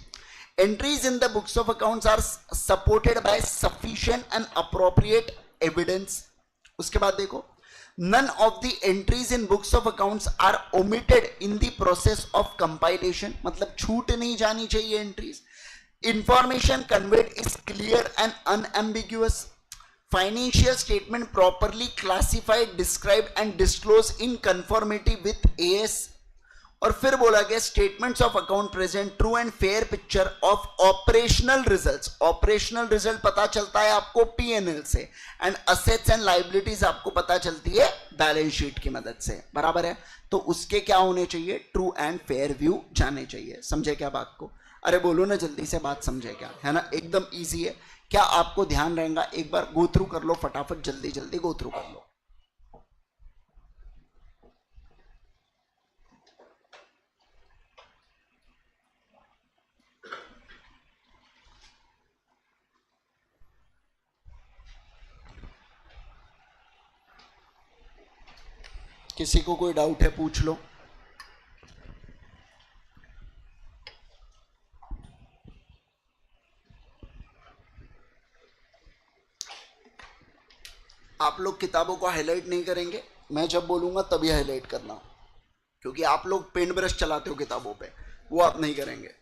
Entries in the books of accounts are supported by sufficient and appropriate evidence. उसके बाद देखो, none of the entries in books of accounts are omitted in the process of compilation, मतलब छूट नहीं जानी चाहिए entries. Information conveyed is clear and unambiguous. Financial statement properly classified, described and disclosed in conformity with AS. और फिर बोला गया statements of account present true and fair picture of operational results. Operational result पता चलता है आपको PNL से, and assets and liabilities आपको पता चलती है बैलेंस शीट की मदद से, बराबर है. तो उसके क्या होने चाहिए, ट्रू एंड फेयर व्यू जाने चाहिए. समझे क्या बात को? अरे बोलो ना जल्दी से, बात समझे क्या, है ना, एकदम ईजी है. क्या आपको ध्यान रहेगा, एक बार गो थ्रू कर लो फटाफट, जल्दी जल्दी गो थ्रू कर लो. किसी को कोई डाउट है पूछ लो. आप लोग किताबों को हाईलाइट नहीं करेंगे, मैं जब बोलूंगा तभी हाईलाइट करना, क्योंकि आप लोग पेन ब्रश चलाते हो किताबों पे, वो आप नहीं करेंगे.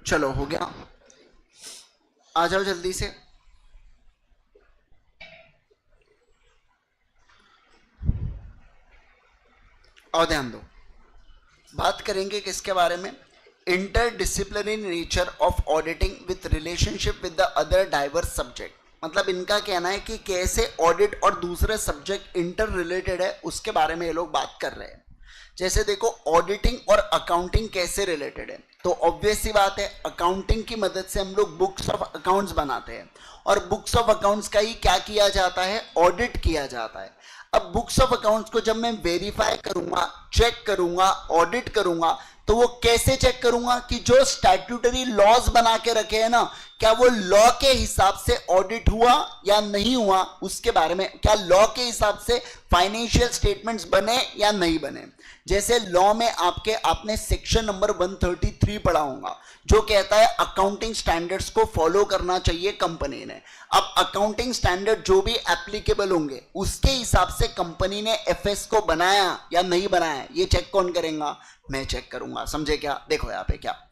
चलो हो गया, आ जाओ जल्दी से. और ध्यान दो, बात करेंगे किसके बारे में, interdisciplinary nature of auditing with relationship with the other diverse subject. मतलब इनका कहना है कि कैसे ऑडिट और दूसरे सब्जेक्ट इंटर रिलेटेड है, उसके बारे में ये लोग बात कर रहे हैं. जैसे देखो, ऑडिटिंग और अकाउंटिंग कैसे रिलेटेड है, तो ऑब्वियस सी बात है, अकाउंटिंग की मदद से हम लोग बुक्स ऑफ अकाउंट्स बनाते हैं, और बुक्स ऑफ अकाउंट्स का ही क्या किया जाता है, ऑडिट किया जाता है. अब बुक्स ऑफ अकाउंट्स को जब मैं वेरीफाई करूंगा, चेक करूंगा, ऑडिट करूंगा, तो वो कैसे चेक करूंगा कि जो स्टैट्यूटरी लॉज बना के रखे हैं ना, क्या वो लॉ के हिसाब से ऑडिट हुआ या नहीं हुआ, उसके बारे में, क्या लॉ के हिसाब से फाइनेंशियल स्टेटमेंट्स बने या नहीं बने. जैसे लॉ में आपने सेक्शन नंबर 133 पढ़ा होगा, जो कहता है अकाउंटिंग स्टैंडर्ड्स को फॉलो करना चाहिए कंपनी ने. अब अकाउंटिंग स्टैंडर्ड जो भी एप्लीकेबल होंगे, उसके हिसाब से कंपनी ने एफएस को बनाया या नहीं बनाया, ये चेक कौन करेगा, मैं चेक करूंगा. समझे क्या? देखो यहाँ पे क्या,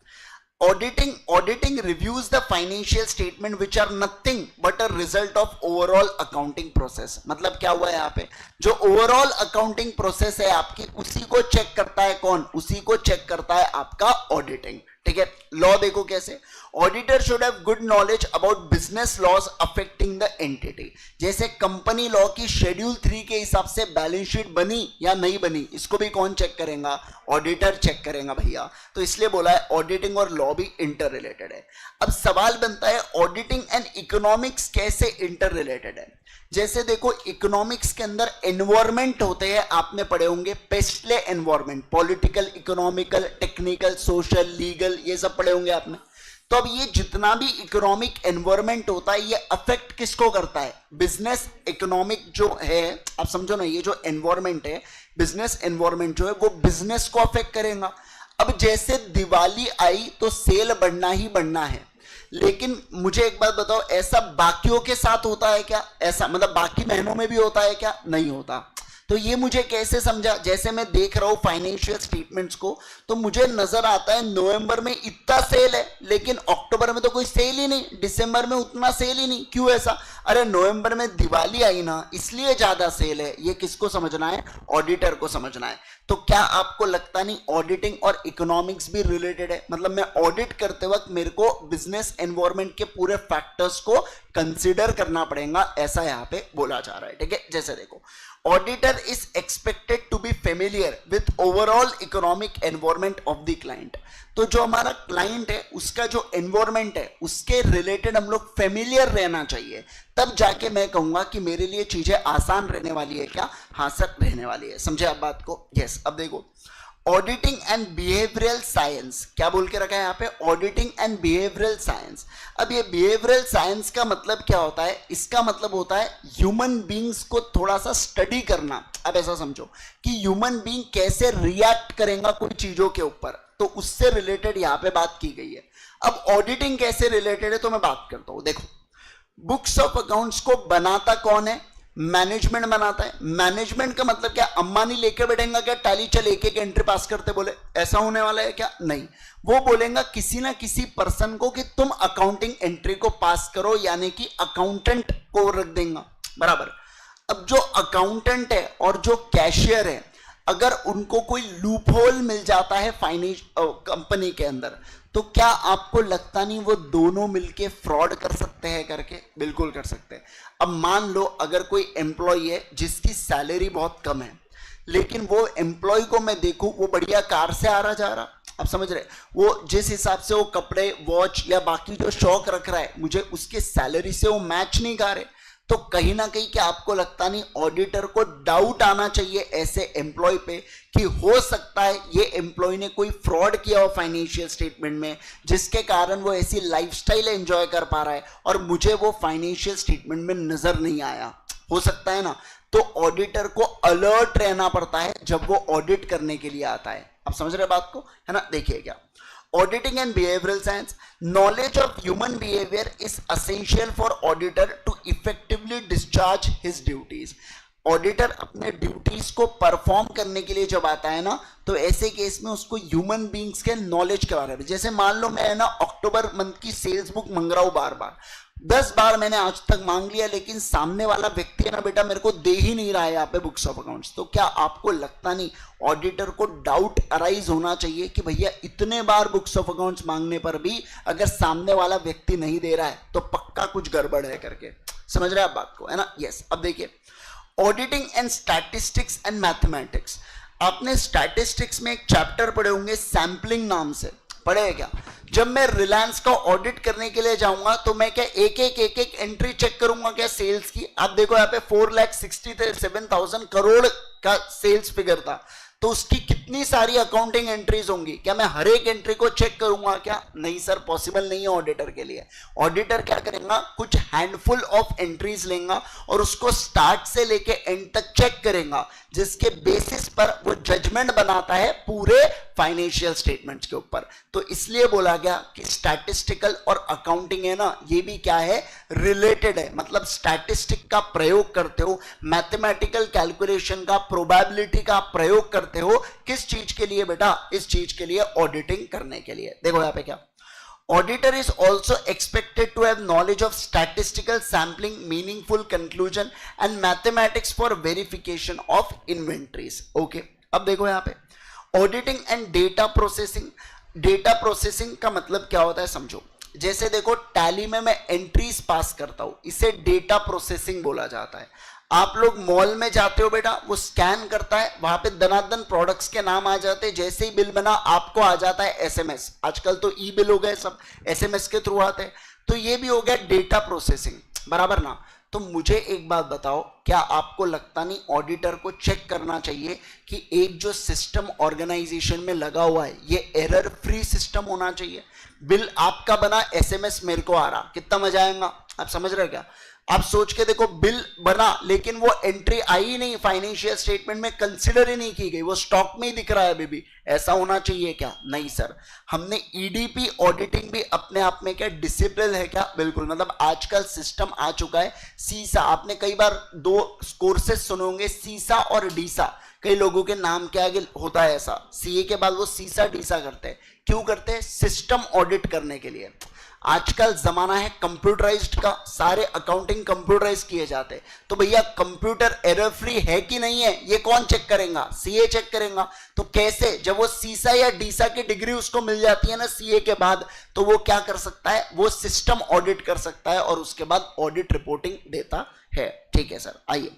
auditing reviews the financial statement which are nothing but a result of overall accounting process. मतलब क्या हुआ है यहाँ पे, जो ओवरऑल अकाउंटिंग प्रोसेस है आपकी, उसी को चेक करता है कौन, उसी को चेक करता है आपका ऑडिटिंग. ठीक है. लॉ देखो कैसे, auditor should have good knowledge about business laws affecting the entity. जैसे कंपनी लॉ की शेड्यूल 3 के हिसाब से बैलेंस शीट बनी या नहीं बनी, इसको भी कौन चेक करेगा, ऑडिटर चेक करेगा भैया. तो इसलिए बोला है ऑडिटिंग और लॉ भी इंटर रिलेटेड है. अब सवाल बनता है, ऑडिटिंग एंड इकोनॉमिक्स कैसे इंटर रिलेटेड है. जैसे देखो, इकोनॉमिक्स के अंदर एनवायरमेंट होते हैं, आपने पढ़े होंगे, PESTLE environment, political, economical, technical, social, legal, ये सब पढ़े होंगे आपने. तो अब ये जितना भी इकोनॉमिक एनवायरमेंट होता है, ये अफेक्ट किसको करता है, बिजनेस. इकोनॉमिक जो है, आप समझो ना, ये जो एनवायरमेंट है, बिजनेस एनवायरमेंट जो है, वो बिजनेस को अफेक्ट करेगा. अब जैसे दिवाली आई तो सेल बढ़ना ही बढ़ना है, लेकिन मुझे एक बात बताओ, ऐसा बाकियों के साथ होता है क्या? ऐसा मतलब बाकी महीनों में भी होता है क्या? नहीं होता। तो ये मुझे कैसे समझा? जैसे मैं देख रहा हूं फाइनेंशियल स्टेटमेंट्स को, तो मुझे नजर आता है नवंबर में इतना सेल है, लेकिन अक्टूबर में तो कोई सेल ही नहीं, दिसंबर में उतना सेल ही नहीं। क्यों ऐसा? अरे नवंबर में दिवाली आई ना, इसलिए ज्यादा सेल है। ये किसको समझना है? ऑडिटर को समझना है। तो क्या आपको लगता नहीं ऑडिटिंग और इकोनॉमिक्स भी रिलेटेड है? मतलब मैं ऑडिट करते वक्त मेरे को बिजनेस एनवायरनमेंट के पूरे फैक्टर्स को कंसीडर करना पड़ेगा, ऐसा यहां पे बोला जा रहा है। ठीक है, जैसे देखो, auditor is expected to be familiar with overall economic environment of the client. तो जो हमारा क्लाइंट है उसका जो एनवायरनमेंट है उसके रिलेटेड हम लोग फेमिलियर रहना चाहिए, तब जाके मैं कहूंगा कि मेरे लिए चीजें आसान रहने वाली है। क्या? हाँ सर, रहने वाली है। समझे आप बात को? यस। अब देखो, ऑडिटिंग एंड बिहेवियरल साइंस, क्या बोल के रखा है यहाँ पे? Auditing and behavioural science. अब ये बिहेवियरल साइंस का मतलब क्या होता है? इसका मतलब होता है ह्यूमन बींग्स को थोड़ा सा स्टडी करना। अब ऐसा समझो कि ह्यूमन बींग कैसे रिएक्ट करेगा कोई चीजों के ऊपर, तो उससे रिलेटेड यहाँ पे बात की गई है। अब ऑडिटिंग कैसे रिलेटेड है तो मैं बात करता हूं। देखो, बुक्स ऑफ अकाउंट्स को बनाता कौन है? मैनेजमेंट बनाता है। मैनेजमेंट का मतलब क्या? अंबानी लेके बैठेगा क्या टैली चल एक एक एंट्री पास करते बोले? ऐसा होने वाला है क्या? नहीं। वो बोलेगा किसी ना किसी पर्सन को कि तुम अकाउंटिंग एंट्री को पास करो, यानी कि अकाउंटेंट को रख देगा। बराबर। अब जो अकाउंटेंट है और जो कैशियर है, अगर उनको कोई लूप होल मिल जाता है फाइनेंस कंपनी के अंदर, तो क्या आपको लगता नहीं वो दोनों मिलके फ्रॉड कर सकते हैं करके? बिल्कुल कर सकते हैं। अब मान लो अगर कोई एम्प्लॉय है जिसकी सैलरी बहुत कम है, लेकिन वो एम्प्लॉय को मैं देखूं वो बढ़िया कार से आ रहा जा रहा, आप समझ रहे, वो जिस हिसाब से वो कपड़े, वॉच या बाकी जो शौक रख रहा है, मुझे उसके सैलरी से वो मैच नहीं कर रहे, तो कहीं ना कहीं क्या आपको लगता नहीं ऑडिटर को डाउट आना चाहिए ऐसे एम्प्लॉय पे कि हो सकता है ये एम्प्लॉय ने कोई फ्रॉड किया हो फाइनेंशियल स्टेटमेंट में, जिसके कारण वो ऐसी लाइफस्टाइल एंजॉय कर पा रहा है और मुझे वो फाइनेंशियल स्टेटमेंट में नजर नहीं आया। हो सकता है ना? तो ऑडिटर को अलर्ट रहना पड़ता है जब वो ऑडिट करने के लिए आता है। आप समझ रहे बात को, है ना? देखिए क्या, auditing and behavioral science, knowledge of human behavior is essential for auditor to effectively discharge his duties. Auditor अपने ड्यूटीज को परफॉर्म करने के लिए जब आता है ना, तो ऐसे केस में उसको ह्यूमन बींग्स के नॉलेज के बारे में, जैसे मान लो मैं ना अक्टूबर मंथ की सेल्स बुक मांग रहा हूं, बार बार 10 बार मैंने आज तक मांग लिया, लेकिन सामने वाला व्यक्ति है ना बेटा मेरे को दे ही नहीं रहा है यहाँ पे बुक्स ऑफ अकाउंट्स, तो क्या आपको लगता नहीं ऑडिटर को डाउट अराइज होना चाहिए कि भैया इतने बार बुक्स ऑफ अकाउंट्स मांगने पर भी अगर सामने वाला व्यक्ति नहीं दे रहा है तो पक्का कुछ गड़बड़ है करके? समझ रहे हैं आप बात को, है ना? यस। अब देखिए, auditing and statistics and mathematics. आपने स्टैटिस्टिक्स में एक चैप्टर पढ़े होंगे सैंपलिंग नाम से, पढ़े क्या? जब मैं रिलायंस का ऑडिट करने के लिए जाऊंगा तो मैं क्या एक एक एंट्री चेक करूंगा क्या सेल्स की? आप देखो यहाँ पे 4,67,000 करोड़ का सेल्स फिगर था, तो उसकी कितनी सारी अकाउंटिंग एंट्रीज होंगी? क्या मैं हर एक एंट्री को चेक करूंगा क्या? नहीं सर, पॉसिबल नहीं है ऑडिटर के लिए। ऑडिटर क्या करेगा, कुछ हैंडफुल ऑफ एंट्रीज लेगा और उसको स्टार्ट से लेके एंड तक चेक करेगा, जिसके बेसिस पर वो जजमेंट बनाता है पूरे फाइनेंशियल स्टेटमेंट्स के ऊपर। तो इसलिए बोला गया कि स्टैटिस्टिकल और अकाउंटिंग है ना, ये भी क्या है, रिलेटेड है। मतलब स्टैटिस्टिक का प्रयोग करते हो, मैथमेटिकल कैलकुलेशन का, प्रोबेबिलिटी का प्रयोग करते हो, किस चीज के लिए बेटा? इस चीज के लिए, ऑडिटिंग करने के लिए। देखो यहां पे क्या, auditor is also expected to have knowledge of statistical sampling, meaningful conclusion and mathematics for verification of inventories. Okay, अब देखो यहाँ पे auditing and data processing. Data processing का मतलब क्या होता है समझो। जैसे देखो टैली में मैं एंट्रीज पास करता हूं, इसे डेटा प्रोसेसिंग बोला जाता है। आप लोग मॉल में जाते हो बेटा, वो स्कैन करता है, वहां पे दनादन प्रोडक्ट्स के नाम आ जाते हैं, जैसे ही बिल बना आपको आ जाता है एसएमएस। आजकल तो ई बिल हो गए, सब एसएमएस के थ्रू आते हैं। तो ये भी हो गया डेटा प्रोसेसिंग, बराबर ना? तो मुझे एक बात बताओ, क्या आपको लगता नहीं ऑडिटर को चेक करना चाहिए कि एक जो सिस्टम ऑर्गेनाइजेशन में लगा हुआ है ये एरर फ्री सिस्टम होना चाहिए? बिल आपका बना, एसएमएस मेरे को आ रहा, कितना मजा आएगा? आप समझ रहे हो क्या? आप सोच के देखो, बिल बना लेकिन वो एंट्री आई ही नहीं, फाइनेंशियल स्टेटमेंट में कंसिडर ही नहीं की गई, वो स्टॉक में ही दिख रहा है अभी भी। ऐसा होना चाहिए क्या? नहीं सर। हमने ईडीपी ऑडिटिंग भी अपने आप में क्या डिसिप्लिन है क्या? बिल्कुल। मतलब आजकल सिस्टम आ चुका है। सीसा, आपने कई बार दो कोर्सेज सुने होंगे, सीसा और डीसा। कई लोगों के नाम के आगे होता है ऐसा, सीए के बाद वो सीसा डीसा करते हैं। क्यों करते हैं? सिस्टम ऑडिट करने के लिए। आजकल जमाना है कंप्यूटराइज्ड का, सारे अकाउंटिंग कंप्यूटराइज किए जाते हैं। तो भैया कंप्यूटर एरर फ्री है कि नहीं है, ये कौन चेक करेगा? सीए चेक करेगा। तो कैसे? जब वो सीसा या डीसा की डिग्री उसको मिल जाती है ना सीए के बाद, तो वो क्या कर सकता है? वो सिस्टम ऑडिट कर सकता है और उसके बाद ऑडिट रिपोर्टिंग देता है। ठीक है सर, आइए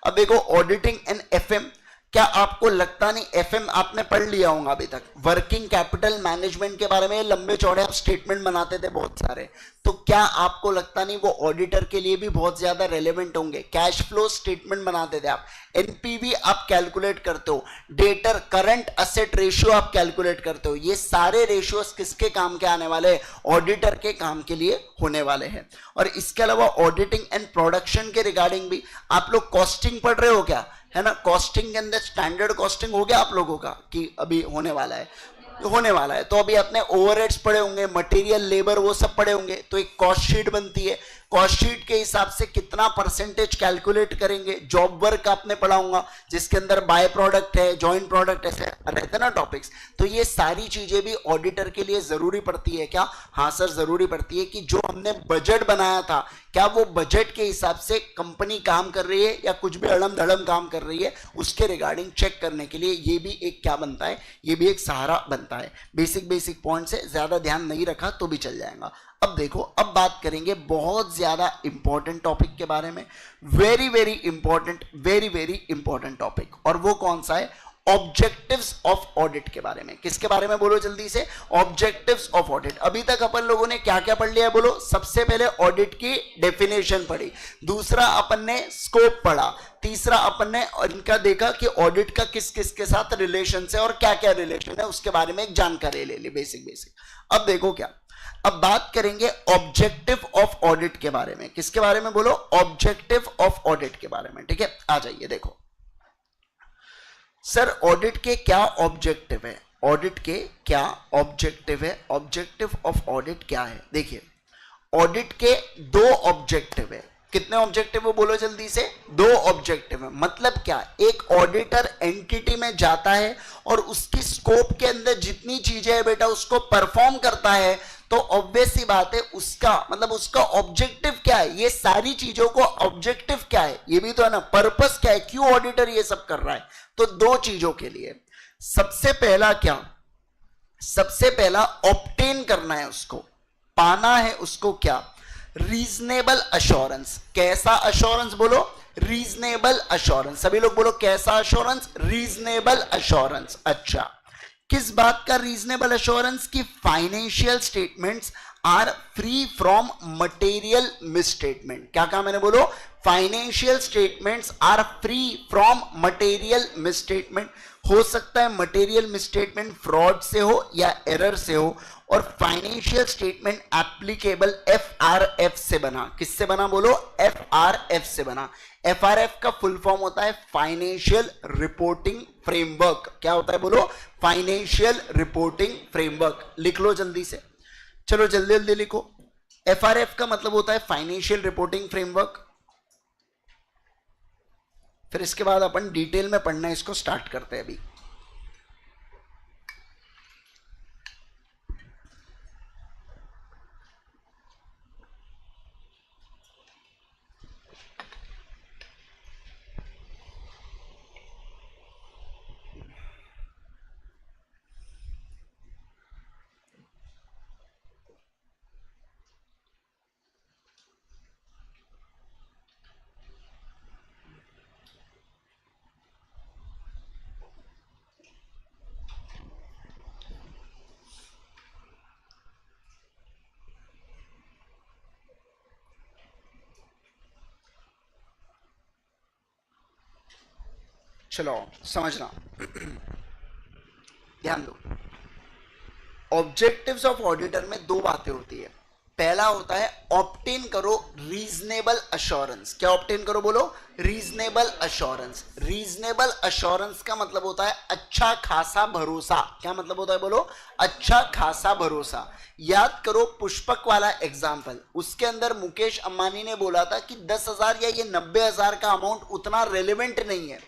अब देखो ऑडिटिंग एंड एफएम। क्या आपको लगता नहीं, एफएम आपने पढ़ लिया होगा अभी तक, वर्किंग कैपिटल मैनेजमेंट के बारे में लंबे चौड़े आप स्टेटमेंट बनाते थे बहुत सारे। तो क्या आपको लगता नहीं वो ऑडिटर के लिए भी बहुत ज्यादा रेलेवेंट होंगे? कैश फ्लो स्टेटमेंट बनाते थे आप, एनपीवी आप कैलकुलेट करते हो, डेटर करंट असेट रेशियो आप कैलकुलेट करते हो। ये सारे रेशियोस किसके काम के आने वाले हैं? ऑडिटर के काम के लिए होने वाले हैं। और इसके अलावा ऑडिटिंग एंड प्रोडक्शन के रिगार्डिंग भी आप लोग कॉस्टिंग पढ़ रहे हो क्या? है ना, कॉस्टिंग के अंदर स्टैंडर्ड कॉस्टिंग हो गया आप लोगों का कि अभी होने वाला है? होने वाला है। तो अभी अपने ओवरहेड्स पढ़े होंगे, मटेरियल लेबर वो सब पढ़े होंगे। तो एक कॉस्ट शीट बनती है, कॉस्ट शीट के हिसाब से कितना परसेंटेज कैलकुलेट करेंगे। जॉब वर्क आपने पढ़ा होगा जिसके अंदर बाय प्रोडक्ट है, जॉइंट प्रोडक्ट, ऐसे रहते ना टॉपिक्स। तो ये सारी चीजें भी ऑडिटर के लिए जरूरी पड़ती है क्या? हाँ सर, जरूरी पड़ती है कि जो हमने बजट बनाया था, क्या वो बजट के हिसाब से कंपनी काम कर रही है या कुछ भी अड़म धड़म काम कर रही है, उसके रिगार्डिंग चेक करने के लिए ये भी एक क्या बनता है? ये भी एक सहारा बनता है। बेसिक पॉइंट से ज्यादा ध्यान नहीं रखा तो भी चल जाएगा। अब देखो, अब बात करेंगे बहुत ज्यादा इंपॉर्टेंट टॉपिक के बारे में, वेरी इंपॉर्टेंट टॉपिक। और वो कौन सा है? ऑब्जेक्टिव्स ऑफ ऑडिट के बारे में। किसके बारे में बोलो जल्दी से? Objectives of audit. अभी तक अपन लोगों ने क्या क्या पढ़ लिया है बोलो? सबसे पहले ऑडिट की डेफिनेशन पढ़ी, दूसरा अपन ने स्कोप पढ़ा, तीसरा अपन ने इनका देखा कि ऑडिट का किस किस के साथ रिलेशन है और क्या क्या रिलेशन है, उसके बारे में एक जानकारी ले ली बेसिक। अब देखो क्या, अब बात करेंगे ऑब्जेक्टिव ऑफ ऑडिट के बारे में। किसके बारे में बोलो? ऑब्जेक्टिव ऑफ ऑडिट के बारे में। ठीक है, आ जाइए। देखो सर, ऑडिट के क्या ऑब्जेक्टिव है? ऑडिट के क्या ऑब्जेक्टिव है? ऑब्जेक्टिव ऑफ ऑडिट क्या है? देखिए, ऑडिट के दो ऑब्जेक्टिव है। कितने ऑब्जेक्टिव है बोलो जल्दी से? दो ऑब्जेक्टिव है। मतलब क्या? एक ऑडिटर एंटिटी में जाता है और उसकी स्कोप के अंदर जितनी चीजें है बेटा उसको परफॉर्म करता है, तो ऑब्वियस सी बात है उसका मतलब उसका ऑब्जेक्टिव क्या है? ये सारी चीजों को ऑब्जेक्टिव क्या है ये भी तो है ना, पर्पस क्या है, क्यों ऑडिटर ये सब कर रहा है? तो दो चीजों के लिए। सबसे पहला क्या? सबसे पहला ऑब्टेन करना है, उसको पाना है, उसको क्या? Reasonable assurance. कैसा अश्योरेंस बोलो? Reasonable assurance. सभी लोग बोलो कैसा अश्योरेंस? Reasonable assurance. अच्छा, किस बात का रीजनेबल अश्योरेंस? की financial statements are free from material misstatement. क्या कहा मैंने बोलो? Financial statements are free from material misstatement. हो सकता है मटेरियल मिसस्टेटमेंट फ्रॉड से हो या एरर से हो, और फाइनेंशियल स्टेटमेंट एप्लीकेबल एफआरएफ से बना। किससे बना बोलो? एफआरएफ से बना। एफआरएफ का फुल फॉर्म होता है फाइनेंशियल रिपोर्टिंग फ्रेमवर्क। क्या होता है बोलो? Financial reporting framework. लिख लो जल्दी से, चलो जल्दी जल्दी लिखो। एफआरएफ का मतलब होता है फाइनेंशियल रिपोर्टिंग फ्रेमवर्क। फिर इसके बाद अपन डिटेल में पढ़ना इसको स्टार्ट करते हैं अभी। चलो समझना, ध्यान दो। ऑब्जेक्टिव्स ऑफ ऑडिटर में दो बातें होती है। पहला होता है ऑब्टेन करो रीजनेबल अश्योरेंस। क्या ऑब्टेन करो बोलो? Reasonable assurance. रीजनेबल अश्योरेंस का मतलब होता है अच्छा खासा भरोसा। क्या मतलब होता है बोलो? अच्छा खासा भरोसा। याद करो पुष्पक वाला एग्जाम्पल, उसके अंदर मुकेश अंबानी ने बोला था कि 10,000 या ये 90,000 का अमाउंट उतना रेलेवेंट नहीं है।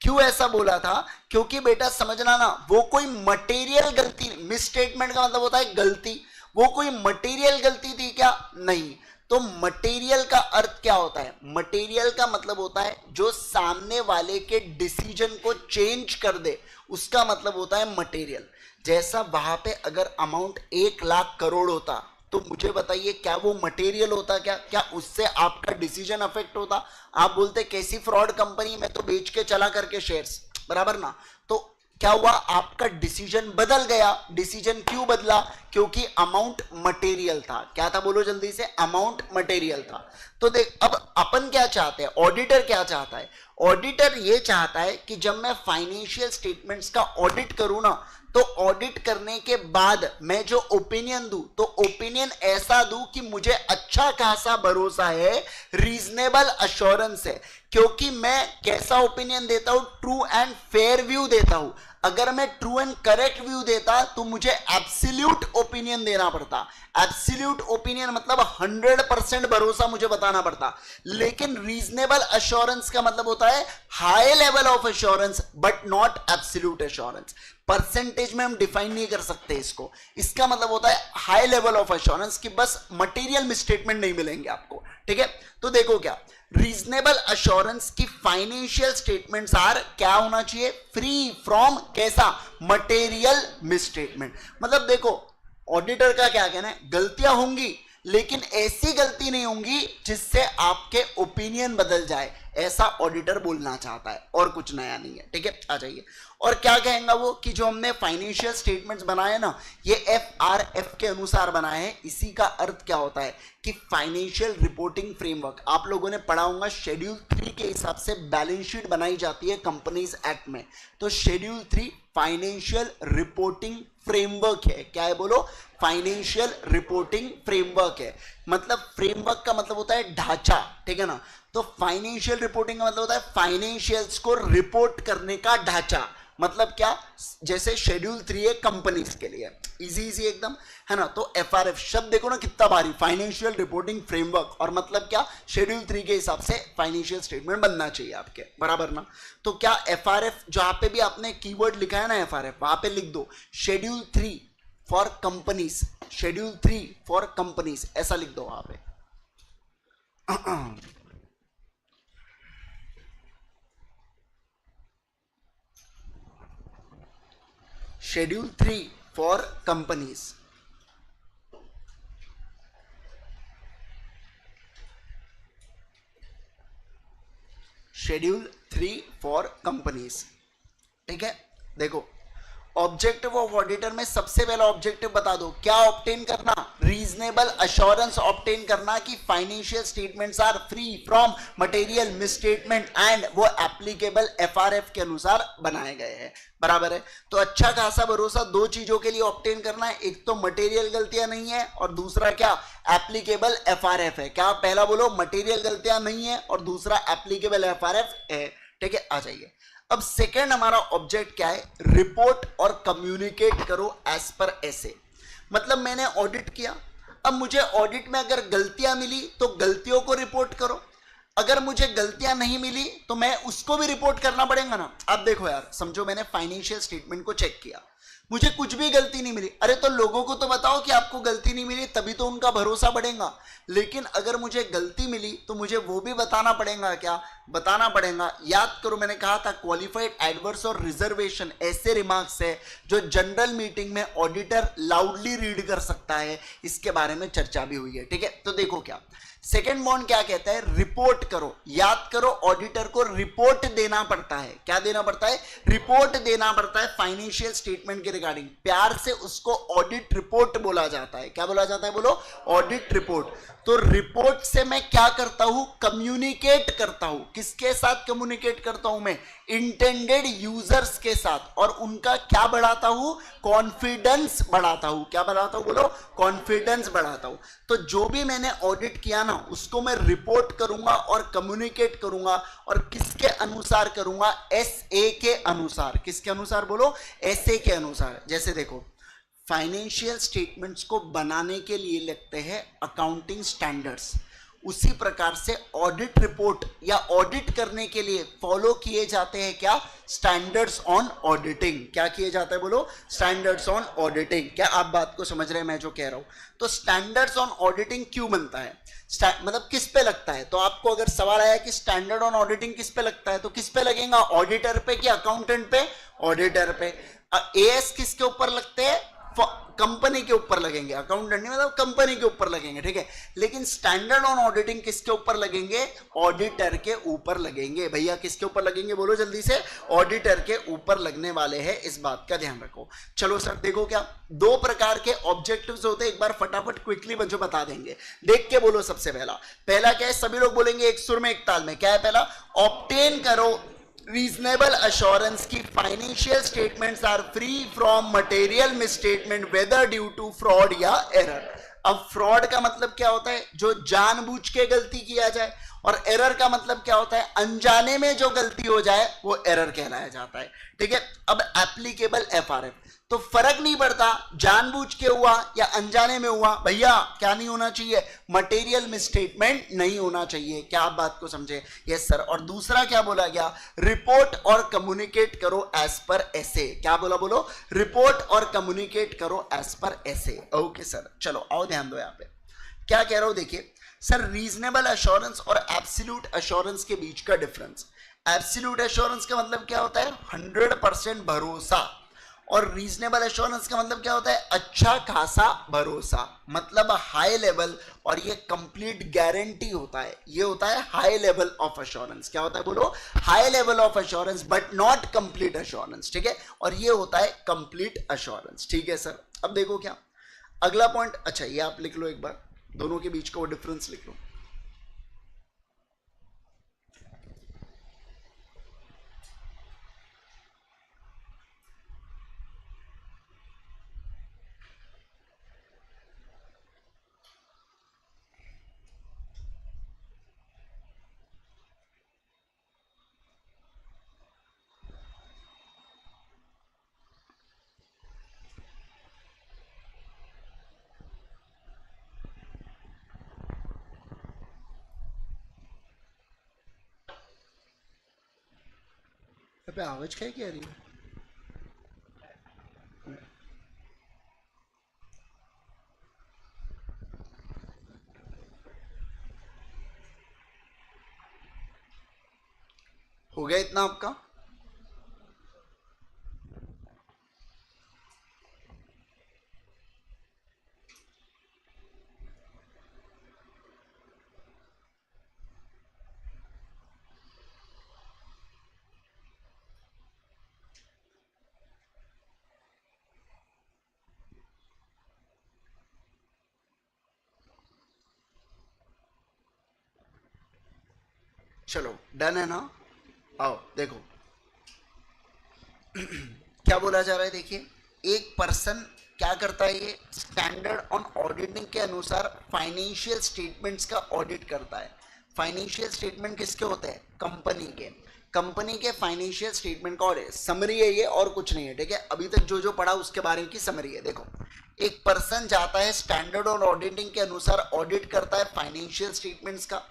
क्यों ऐसा बोला था? क्योंकि बेटा समझना ना, वो कोई मटेरियल गलती, मिस स्टेटमेंट का मतलब होता है गलती, वो कोई मटेरियल गलती थी क्या? नहीं। तो मटेरियल का अर्थ क्या होता है? मटेरियल का मतलब होता है जो सामने वाले के डिसीजन को चेंज कर दे, उसका मतलब होता है मटेरियल। जैसा वहां पे अगर अमाउंट 1,00,000 करोड़ होता तो मुझे बताइए क्या वो मटेरियल होता? क्या उससे आपका डिसीजन अफेक्ट होता? आप बोलते कैसी फ्रॉड कंपनी, मैं तो बेच के चला करके शेयर्स, बराबर ना? तो क्या हुआ? आपका डिसीजन बदल गया। डिसीजन क्यों बदला? क्योंकि अमाउंट मटेरियल था। क्या था बोलो जल्दी से? अमाउंट मटेरियल था। तो देख, अब अपन क्या चाहते हैं, ऑडिटर क्या चाहता है? ऑडिटर ये चाहता है कि जब मैं फाइनेंशियल स्टेटमेंट्स का ऑडिट करूं ना, तो ऑडिट करने के बाद मैं जो ओपिनियन दूं, तो ओपिनियन ऐसा दूं कि मुझे अच्छा खासा भरोसा है, रीजनेबल अश्योरेंस है। क्योंकि मैं कैसा ओपिनियन देता हूं? ट्रू एंड फेयर व्यू देता हूं। अगर मैं ट्रू एंड करेक्ट व्यू देता तो मुझे एब्सोल्यूट ओपिनियन देना पड़ता। एब्सोल्यूट ओपिनियन मतलब 100% भरोसा मुझे बताना पड़ता। लेकिन रीजनेबल अश्योरेंस का मतलब होता है high level of assurance but not absolute assurance. Percentage में हम डिफाइन नहीं कर सकते इसको। इसका मतलब होता है हाई लेवल ऑफ अश्योरेंस कि बस मटेरियल मिसस्टेटमेंट नहीं मिलेंगे आपको। ठीक है, तो देखो क्या रीजनेबल अश्योरेंस की फाइनेंशियल स्टेटमेंट्स आर क्या होना चाहिए? फ्री फ्रॉम कैसा? Material misstatement. मतलब देखो ऑडिटर का क्या कहना है, गलतियां होंगी लेकिन ऐसी गलती नहीं होंगी जिससे आपके ओपिनियन बदल जाए, ऐसा ऑडिटर बोलना चाहता है, और कुछ नया नहीं है। ठीक है, आ जाइए। और क्या कहेंगे वो कि जो हमने फाइनेंशियल स्टेटमेंट्स बनाए ना, ये FRF के अनुसार बनाए हैं। इसी का अर्थ क्या होता है कि फाइनेंशियल रिपोर्टिंग फ्रेमवर्क, आप लोगों ने पढ़ा होगा शेड्यूल 3 के हिसाब से बैलेंस शीट बनाई जाती है कंपनीज एक्ट में। तो शेड्यूल 3 फाइनेंशियल रिपोर्टिंग फ्रेमवर्क है। क्या है बोलो? फाइनेंशियल रिपोर्टिंग फ्रेमवर्क है। मतलब फ्रेमवर्क का मतलब होता है ढांचा, ठीक है ना? तो फाइनेंशियल रिपोर्टिंग का मतलब होता है फाइनेंशियल्स को रिपोर्ट करने का ढांचा। मतलब क्या? जैसे शेड्यूल 3 है कंपनीज के लिए, इजी इजी एकदम, है ना? तो FRF शब्द देखो ना कितना भारी, फाइनेंशियल रिपोर्टिंग फ्रेमवर्क, और मतलब क्या? शेड्यूल 3 के हिसाब से फाइनेंशियल स्टेटमेंट बनना चाहिए आपके, बराबर ना? तो क्या FRF जहां पे भी आपने कीवर्ड लिखा है ना FRF, वहां पे लिख दो schedule 3 for companies, schedule 3 for companies, ऐसा लिख दो वहां पे। Schedule 3 for companies. Schedule 3 for companies. ठीक है, देखो ऑब्जेक्टिव ऑफ ऑडिटर में सबसे पहला ऑब्जेक्टिव बता दो, क्या ऑब्टेन करना? रीजनेबल अश्योरेंस ऑब्टेन करना कि financial statements are free from material misstatement and वो एप्लीकेबल FRF के अनुसार बनाए गए हैं, बराबर है? तो अच्छा खासा भरोसा दो चीजों के लिए ऑब्टेन करना है, एक तो मटेरियल गलतियां नहीं है और दूसरा क्या? एप्लीकेबल FRF है। क्या पहला बोलो? मटेरियल गलतियां नहीं है और दूसरा एप्लीकेबल FRF है। ठीक है, आ जाइए। अब सेकेंड हमारा ऑब्जेक्ट क्या है? रिपोर्ट और कम्युनिकेट करो एज पर ऐसे। मतलब मैंने ऑडिट किया, अब मुझे ऑडिट में अगर गलतियां मिली तो गलतियों को रिपोर्ट करो, अगर मुझे गलतियां नहीं मिली तो मैं उसको भी रिपोर्ट करना पड़ेगा ना। अब देखो यार, समझो मैंने फाइनेंशियल स्टेटमेंट को चेक किया, मुझे कुछ भी गलती नहीं मिली, अरे तो लोगों को तो बताओ कि आपको गलती नहीं मिली, तभी तो उनका भरोसा बढ़ेगा। लेकिन अगर मुझे गलती मिली तो मुझे वो भी बताना पड़ेगा। क्या बताना पड़ेगा? याद करो मैंने कहा था क्वालिफाइड, एडवर्स और रिजर्वेशन ऐसे रिमार्क्स है जो जनरल मीटिंग में ऑडिटर लाउडली रीड कर सकता है, इसके बारे में चर्चा भी हुई है। ठीक है, तो देखो क्या सेकेंड बॉन्ड क्या कहता है? रिपोर्ट करो। याद करो ऑडिटर को रिपोर्ट देना पड़ता है। क्या देना पड़ता है? रिपोर्ट देना पड़ता है फाइनेंशियल स्टेटमेंट के रिगार्डिंग। प्यार से उसको ऑडिट रिपोर्ट बोला जाता है। क्या बोला जाता है बोलो? Audit report. तो रिपोर्ट से मैं क्या करता हूं? कम्युनिकेट करता हूं। किसके साथ कम्युनिकेट करता हूं मैं? इंटेंडेड यूजर्स के साथ। और उनका क्या बढ़ाता हूं? कॉन्फिडेंस बढ़ाता हूं। क्या बढ़ाता हूं? बोलो, कॉन्फिडेंस बढ़ाता हूं। तो जो भी मैंने ऑडिट किया ना, उसको मैं रिपोर्ट करूंगा और कम्युनिकेट करूंगा। और किसके अनुसार करूंगा? SA के अनुसार। किसके अनुसार? बोलो, SA के अनुसार। जैसे देखो, फाइनेंशियल स्टेटमेंट्स को बनाने के लिए लगते हैं अकाउंटिंग स्टैंडर्ड्स, उसी प्रकार से ऑडिट रिपोर्ट या ऑडिट करने के लिए फॉलो किए जाते हैं क्या? Standards on auditing. क्या किए जाते हैं? बोलो, स्टैंडर्ड्स ऑन ऑडिटिंग। क्या आप बात को समझ रहे हैं मैं जो कह रहा हूं? तो स्टैंडर्ड्स ऑन ऑडिटिंग क्यों बनता है? मतलब किस पे लगता है? तो आपको अगर सवाल आया कि स्टैंडर्ड ऑन ऑडिटिंग किस पे लगता है, तो किस पे लगेगा? ऑडिटर पे कि अकाउंटेंट पे? ऑडिटर पे। AS किसके ऊपर लगते हैं? कंपनी के ऊपर लगेंगे। अकाउंटेंट नहीं, मतलब कंपनी के ऊपर लगेंगे, ठीक है। लेकिन स्टैंडर्ड ऑन ऑडिटिंग किसके ऊपर लगेंगे? ऑडिटर के ऊपर लगेंगे। भैया किसके ऊपर लगेंगे? बोलो जल्दी से। ऑडिटर के ऊपर लगने वाले हैं, इस बात का ध्यान रखो। चलो सर, देखो क्या दो प्रकार के ऑब्जेक्टिव्स होते हैं, एक बार फटाफट क्विकली बच्चों बता देंगे। देख के बोलो। सबसे पहला क्या है? सभी लोग बोलेंगे एक सुर में एक ताल में। क्या है पहला? ऑब्टेन करो रीजनेबल अश्योरेंस की financial statements are free from material misstatement whether due to fraud या एरर। अब फ्रॉड का मतलब क्या होता है? जो जानबूझ के गलती किया जाए। और एरर का मतलब क्या होता है? अनजाने में जो गलती हो जाए वो एरर कहलाया जाता है, ठीक है। अब एप्लीकेबल FRF, तो फर्क नहीं पड़ता जानबूझ के हुआ या अनजाने में हुआ। भैया क्या नहीं होना चाहिए? मटेरियल मिसस्टेटमेंट नहीं होना चाहिए। क्या आप बात को समझे? Yes sir. और दूसरा क्या बोला गया? रिपोर्ट और कम्युनिकेट करो एज पर SA। क्या बोला? बोलो, रिपोर्ट और कम्युनिकेट करो as per SA। Okay sir, चलो आओ ध्यान दो। यहां पे क्या कह रहा हूं, देखिए सर, रीजनेबल एश्योरेंस और एब्सोल्यूट एश्योरेंस के बीच का डिफरेंस। एब्सोल्यूट एश्योरेंस का मतलब क्या होता है? 100% भरोसा। और रीजनेबल एश्योरेंस का मतलब क्या होता है? अच्छा खासा भरोसा, मतलब हाई लेवल। और ये कंप्लीट गारंटी होता है। ये होता है हाई लेवल ऑफ एश्योरेंस। क्या होता है? बोलो, high level of assurance but not complete assurance, ठीक है। और ये होता है कंप्लीट एश्योरेंस, ठीक है सर। अब देखो क्या अगला पॉइंट। अच्छा, ये आप लिख लो एक बार, दोनों के बीच का वो डिफरेंस लिख लो। पे आवाज क्या कह रही है? हो गया इतना आपका? चलो डन है ना? आओ देखो क्या बोला जा रहा है। देखिए, एक पर्सन क्या करता है? ये स्टैंडर्ड ऑन ऑडिटिंग के अनुसार फाइनेंशियल स्टेटमेंट्स का ऑडिट करता है। फाइनेंशियल स्टेटमेंट किसके होते हैं? कंपनी के। कंपनी के फाइनेंशियल स्टेटमेंट का ऑडिट समरी है ये, और कुछ नहीं है, ठीक है। अभी तक जो जो पढ़ा उसके बारे में की समरी है। देखो, एक पर्सन जाता है स्टैंडर्ड ऑन ऑडिटिंग के अनुसार ऑडिट करता है फाइनेंशियल स्टेटमेंट्स का,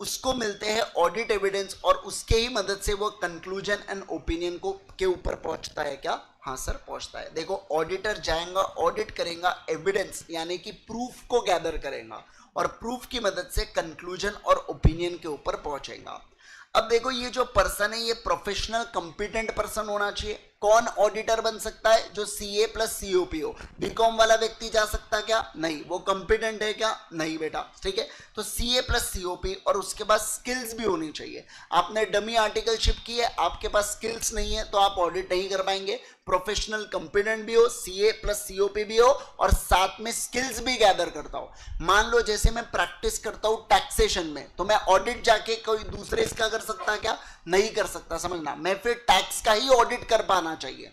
उसको मिलते हैं ऑडिट एविडेंस, और उसके ही मदद से वो कंक्लूजन एंड ओपिनियन को के ऊपर पहुंचता है। क्या? हाँ सर, पहुंचता है। देखो, ऑडिटर जाएगा, ऑडिट करेगा, एविडेंस यानी कि प्रूफ को गैदर करेगा, और प्रूफ की मदद से कंक्लूजन और ओपिनियन के ऊपर पहुंचेगा। अब देखो, ये जो पर्सन है ये प्रोफेशनल कंपिटेंट पर्सन होना चाहिए, कौन ऑडिटर बन सकता है? जो सीए प्लस सीओपी हो। बीकॉम वाला व्यक्ति जा सकता क्या? नहीं। वो कॉम्पिटेंट है क्या? नहीं बेटा, ठीक है। तो सीए प्लस सीओपी, और उसके बाद स्किल्स भी होनी चाहिए। आपने डमी आर्टिकलशिप की है, आपके पास स्किल्स नहीं है, तो आप ऑडिट नहीं कर पाएंगे। प्रोफेशनल कॉम्पिटेंट भी हो, सीए प्लस सीओपी भी हो, और साथ में स्किल्स भी गैदर करता हो। मान लो जैसे मैं प्रैक्टिस करता हूं टैक्सेशन में, तो मैं ऑडिट जाके कोई दूसरे इसका कर सकता क्या? नहीं कर सकता, समझना। मैं फिर टैक्स का ही ऑडिट कर पाना चाहिए।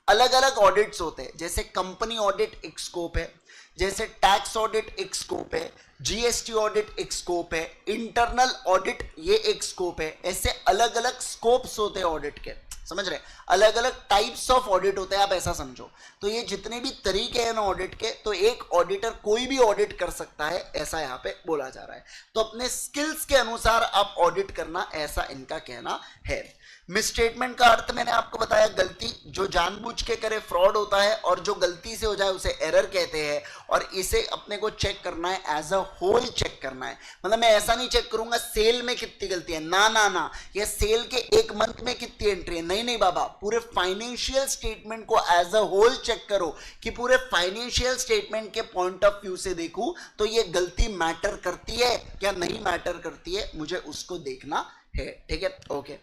अलग अलग ऑडिट्स होते हैं, जैसे कंपनी ऑडिट एक स्कोप है, जैसे टैक्स ऑडिट एक स्कोप है, जीएसटी ऑडिट एक स्कोप है, इंटरनल ऑडिट ये एक स्कोप है। ऐसे अलग अलग स्कोप्स होते हैं ऑडिट के, समझ रहे? अलग अलग टाइप्स ऑफ ऑडिट होते हैं, आप ऐसा समझो। तो ये जितने भी तरीके हैं ना ऑडिट के, तो एक ऑडिटर कोई भी ऑडिट कर सकता है, ऐसा यहाँ पे बोला जा रहा है। तो अपने स्किल्स के अनुसार आप ऑडिट करना, ऐसा इनका कहना है। मिसस्टेटमेंट का अर्थ मैंने आपको बताया, गलती। जो जानबूझ के करे फ्रॉड होता है, और जो गलती से हो जाए उसे एरर कहते हैं। और इसे अपने को चेक करना है, एज अ होल चेक करना है। मतलब मैं ऐसा नहीं चेक करूंगा सेल में कितनी गलती है, ना ना ना, या सेल के एक मंथ में कितनी एंट्री है, नहीं नहीं बाबा। पूरे फाइनेंशियल स्टेटमेंट को एज अ होल चेक करो, कि पूरे फाइनेंशियल स्टेटमेंट के पॉइंट ऑफ व्यू से देखूं तो ये गलती मैटर करती है क्या नहीं मैटर करती है, मुझे उसको देखना है, ठीक है। ओके,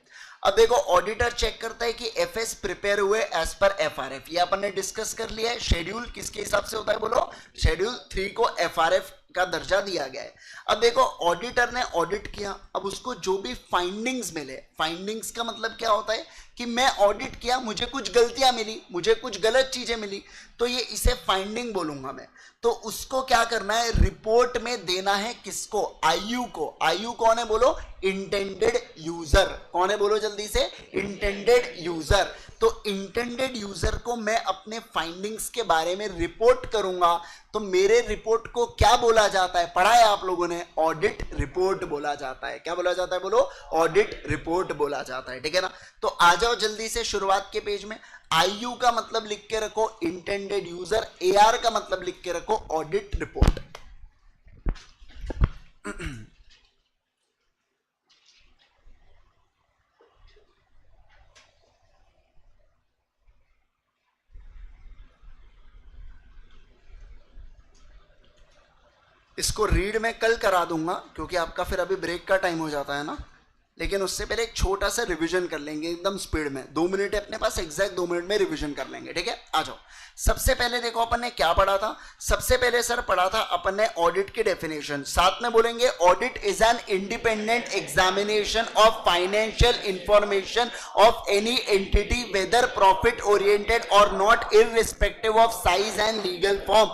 अब देखो ऑडिटर चेक करता है कि एफएस प्रिपेयर हुए एज पर एफआरएफ। ये अपन ने डिस्कस कर लिया है। शेड्यूल किसके हिसाब से होता है बोलो? शेड्यूल 3 को एफआरएफ का दर्जा दिया गया है। अब देखो ऑडिटर ने ऑडिट किया, अब उसको जो भी फाइंडिंग्स मिले, फाइंडिंग्स का मतलब क्या होता है कि मैं ऑडिट किया, मुझे कुछ गलतियां मिली, मुझे कुछ गलत चीजें मिली, तो ये इसे फाइंडिंग बोलूंगा मैं। तो उसको क्या करना है? रिपोर्ट में देना है। किसको? आईयू को। आईयू कौन है बोलो? Intended user. कौन है बोलो जल्दी से? Intended user. तो इंटेंडेड यूजर को मैं अपने फाइंडिंग्स के बारे में रिपोर्ट करूंगा। तो मेरे रिपोर्ट को क्या बोला जाता है? पढ़ा है आप लोगों ने? ऑडिट रिपोर्ट बोला जाता है। क्या बोला जाता है बोलो? ऑडिट रिपोर्ट बोला जाता है, ठीक है ना। तो आ जाओ जल्दी से शुरुआत के पेज में। आईयू का मतलब लिख के रखो इंटेंडेड यूजर, एआर का मतलब लिख के रखो ऑडिट रिपोर्ट। इसको रीड मैं कल करा दूंगा, क्योंकि आपका फिर अभी ब्रेक का टाइम हो जाता है ना। लेकिन उससे पहले एक छोटा सा रिवीजन कर लेंगे एकदम स्पीड में। 2 मिनट है अपने पास, एग्जैक्ट 2 मिनट में रिवीजन कर लेंगे, ठीक है। आ जाओ। सबसे पहले देखो अपन ने क्या पढ़ा था। सबसे पहले सर पढ़ा था अपन ने ऑडिट की डेफिनेशन। साथ में बोलेंगे audit is an independent examination of financial information of any entity whether profit oriented or not, irrespective of size and legal form.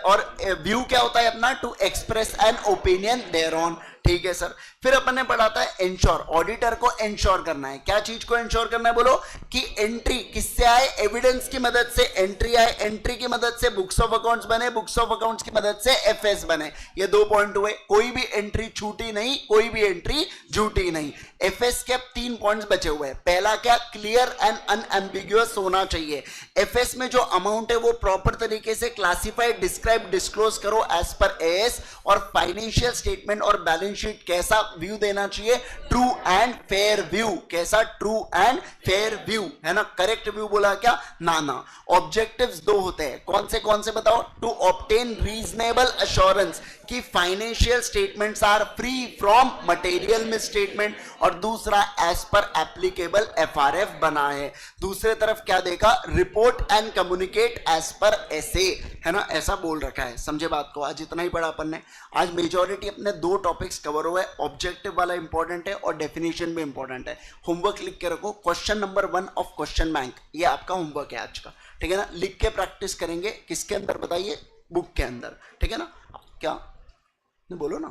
और व्यू क्या होता है अपना? To express an opinion thereon, ठीक है सर। फिर अपन ने पढ़ा था इंश्योर। ऑडिटर को इंश्योर करना है। क्या चीज को इंश्योर करना है बोलो? कि एंट्री किससे आए? एविडेंस की मदद से एंट्री आए, एंट्री की मदद से बुक्स ऑफ अकाउंट्स बने, बुक्स ऑफ अकाउंट्स की मदद से एफएस बने। ये 2 पॉइंट हुए। कोई भी एंट्री छूटी नहीं, कोई भी एंट्री झूठी नहीं। एफएस के अब 3 पॉइंट्स बचे हुए हैं। पहला क्या? क्लियर एंड अनएम्बिगुअस होना चाहिए। एफएस में जो अमाउंट है वो प्रॉपर तरीके से क्लासिफाइड, डिस्क्राइब, डिस्क्लोज करो एज पर एएस। और फाइनेंशियल स्टेटमेंट और बैलेंस शीट कैसा व्यू देना चाहिए? True and fair view. कैसा? ट्रू एंड फेयर व्यू, है ना। करेक्ट व्यू बोला क्या? ना ना। ऑब्जेक्टिव्स 2 होते हैं। कौन से बताओ? टू ऑब्टेन रीजनेबल अश्योरेंस कि financial statements are free from material misstatement, और दूसरा एज पर एप्लीकेबल एफआरएफ बना है। दूसरे तरफ क्या देखा? Report and communicate as per SA, है ना। ऐसा बोल रखा है, समझे बात को। आज इतना ही पढ़ा अपन ने। आज मेजॉरिटी अपने 2 टॉपिक्स कवर हुए। ऑब्जेक्टिव वाला इंपॉर्टेंट है और डेफिनेशन भी इंपॉर्टेंट है। होमवर्क लिख के रखो। Question number 1 of question bank, ये आपका होमवर्क है आज का, ठीक है ना। लिख के प्रैक्टिस करेंगे। किसके अंदर बताइए? बुक के अंदर, ठीक है ना। क्या नहीं बोलो ना।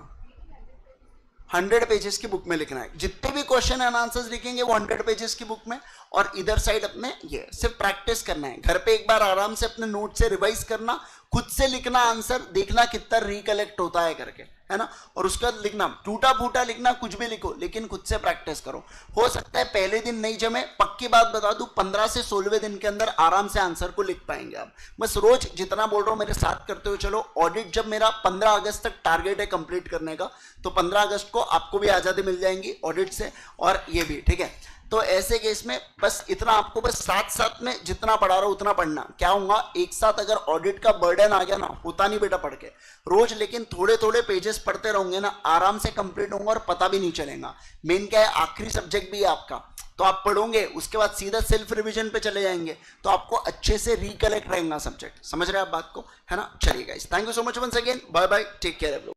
100 पेजेस की बुक में लिखना है। जितने भी क्वेश्चन एंड आंसर्स लिखेंगे वो 100 पेजेस की बुक में, और इधर साइड अपने ये सिर्फ प्रैक्टिस करना है। घर पे एक बार आराम से अपने नोट से रिवाइज करना, खुद से लिखना आंसर, देखना कितना रिकलेक्ट होता है करके, है ना। और उसका लिखना, टूटा फूटा लिखना, कुछ भी लिखो, लेकिन खुद से प्रैक्टिस करो। हो सकता है पहले दिन नहीं जमे, पक्की बात बता दूं 15 से 16वें दिन के अंदर आराम से आंसर को लिख पाएंगे आप। बस रोज जितना बोल रहा हूं मेरे साथ करते हुए चलो। ऑडिट जब मेरा 15 अगस्त तक टारगेट है कंप्लीट करने का, तो 15 अगस्त को आपको भी आजादी मिल जाएंगी ऑडिट से, और ये भी, ठीक है। तो ऐसे केस में बस इतना आपको बस साथ साथ में जितना पढ़ा रहा हूं उतना पढ़ना। क्या होगा, एक साथ अगर ऑडिट का बर्डन आ गया ना, होता नहीं बेटा पढ़ के रोज, लेकिन थोड़े थोड़े पेजेस पढ़ते रहोगे ना, आराम से कंप्लीट होंगे और पता भी नहीं चलेगा। मेन क्या है, आखिरी सब्जेक्ट भी है आपका, तो आप पढ़ोगे उसके बाद सीधा सेल्फ रिवीजन पे चले जाएंगे, तो आपको अच्छे से रिकलेक्ट रहेगा सब्जेक्ट। समझ रहे हैं आप बात को, है ना। चलिए guys, thank you so much once again, bye bye, take care everyone.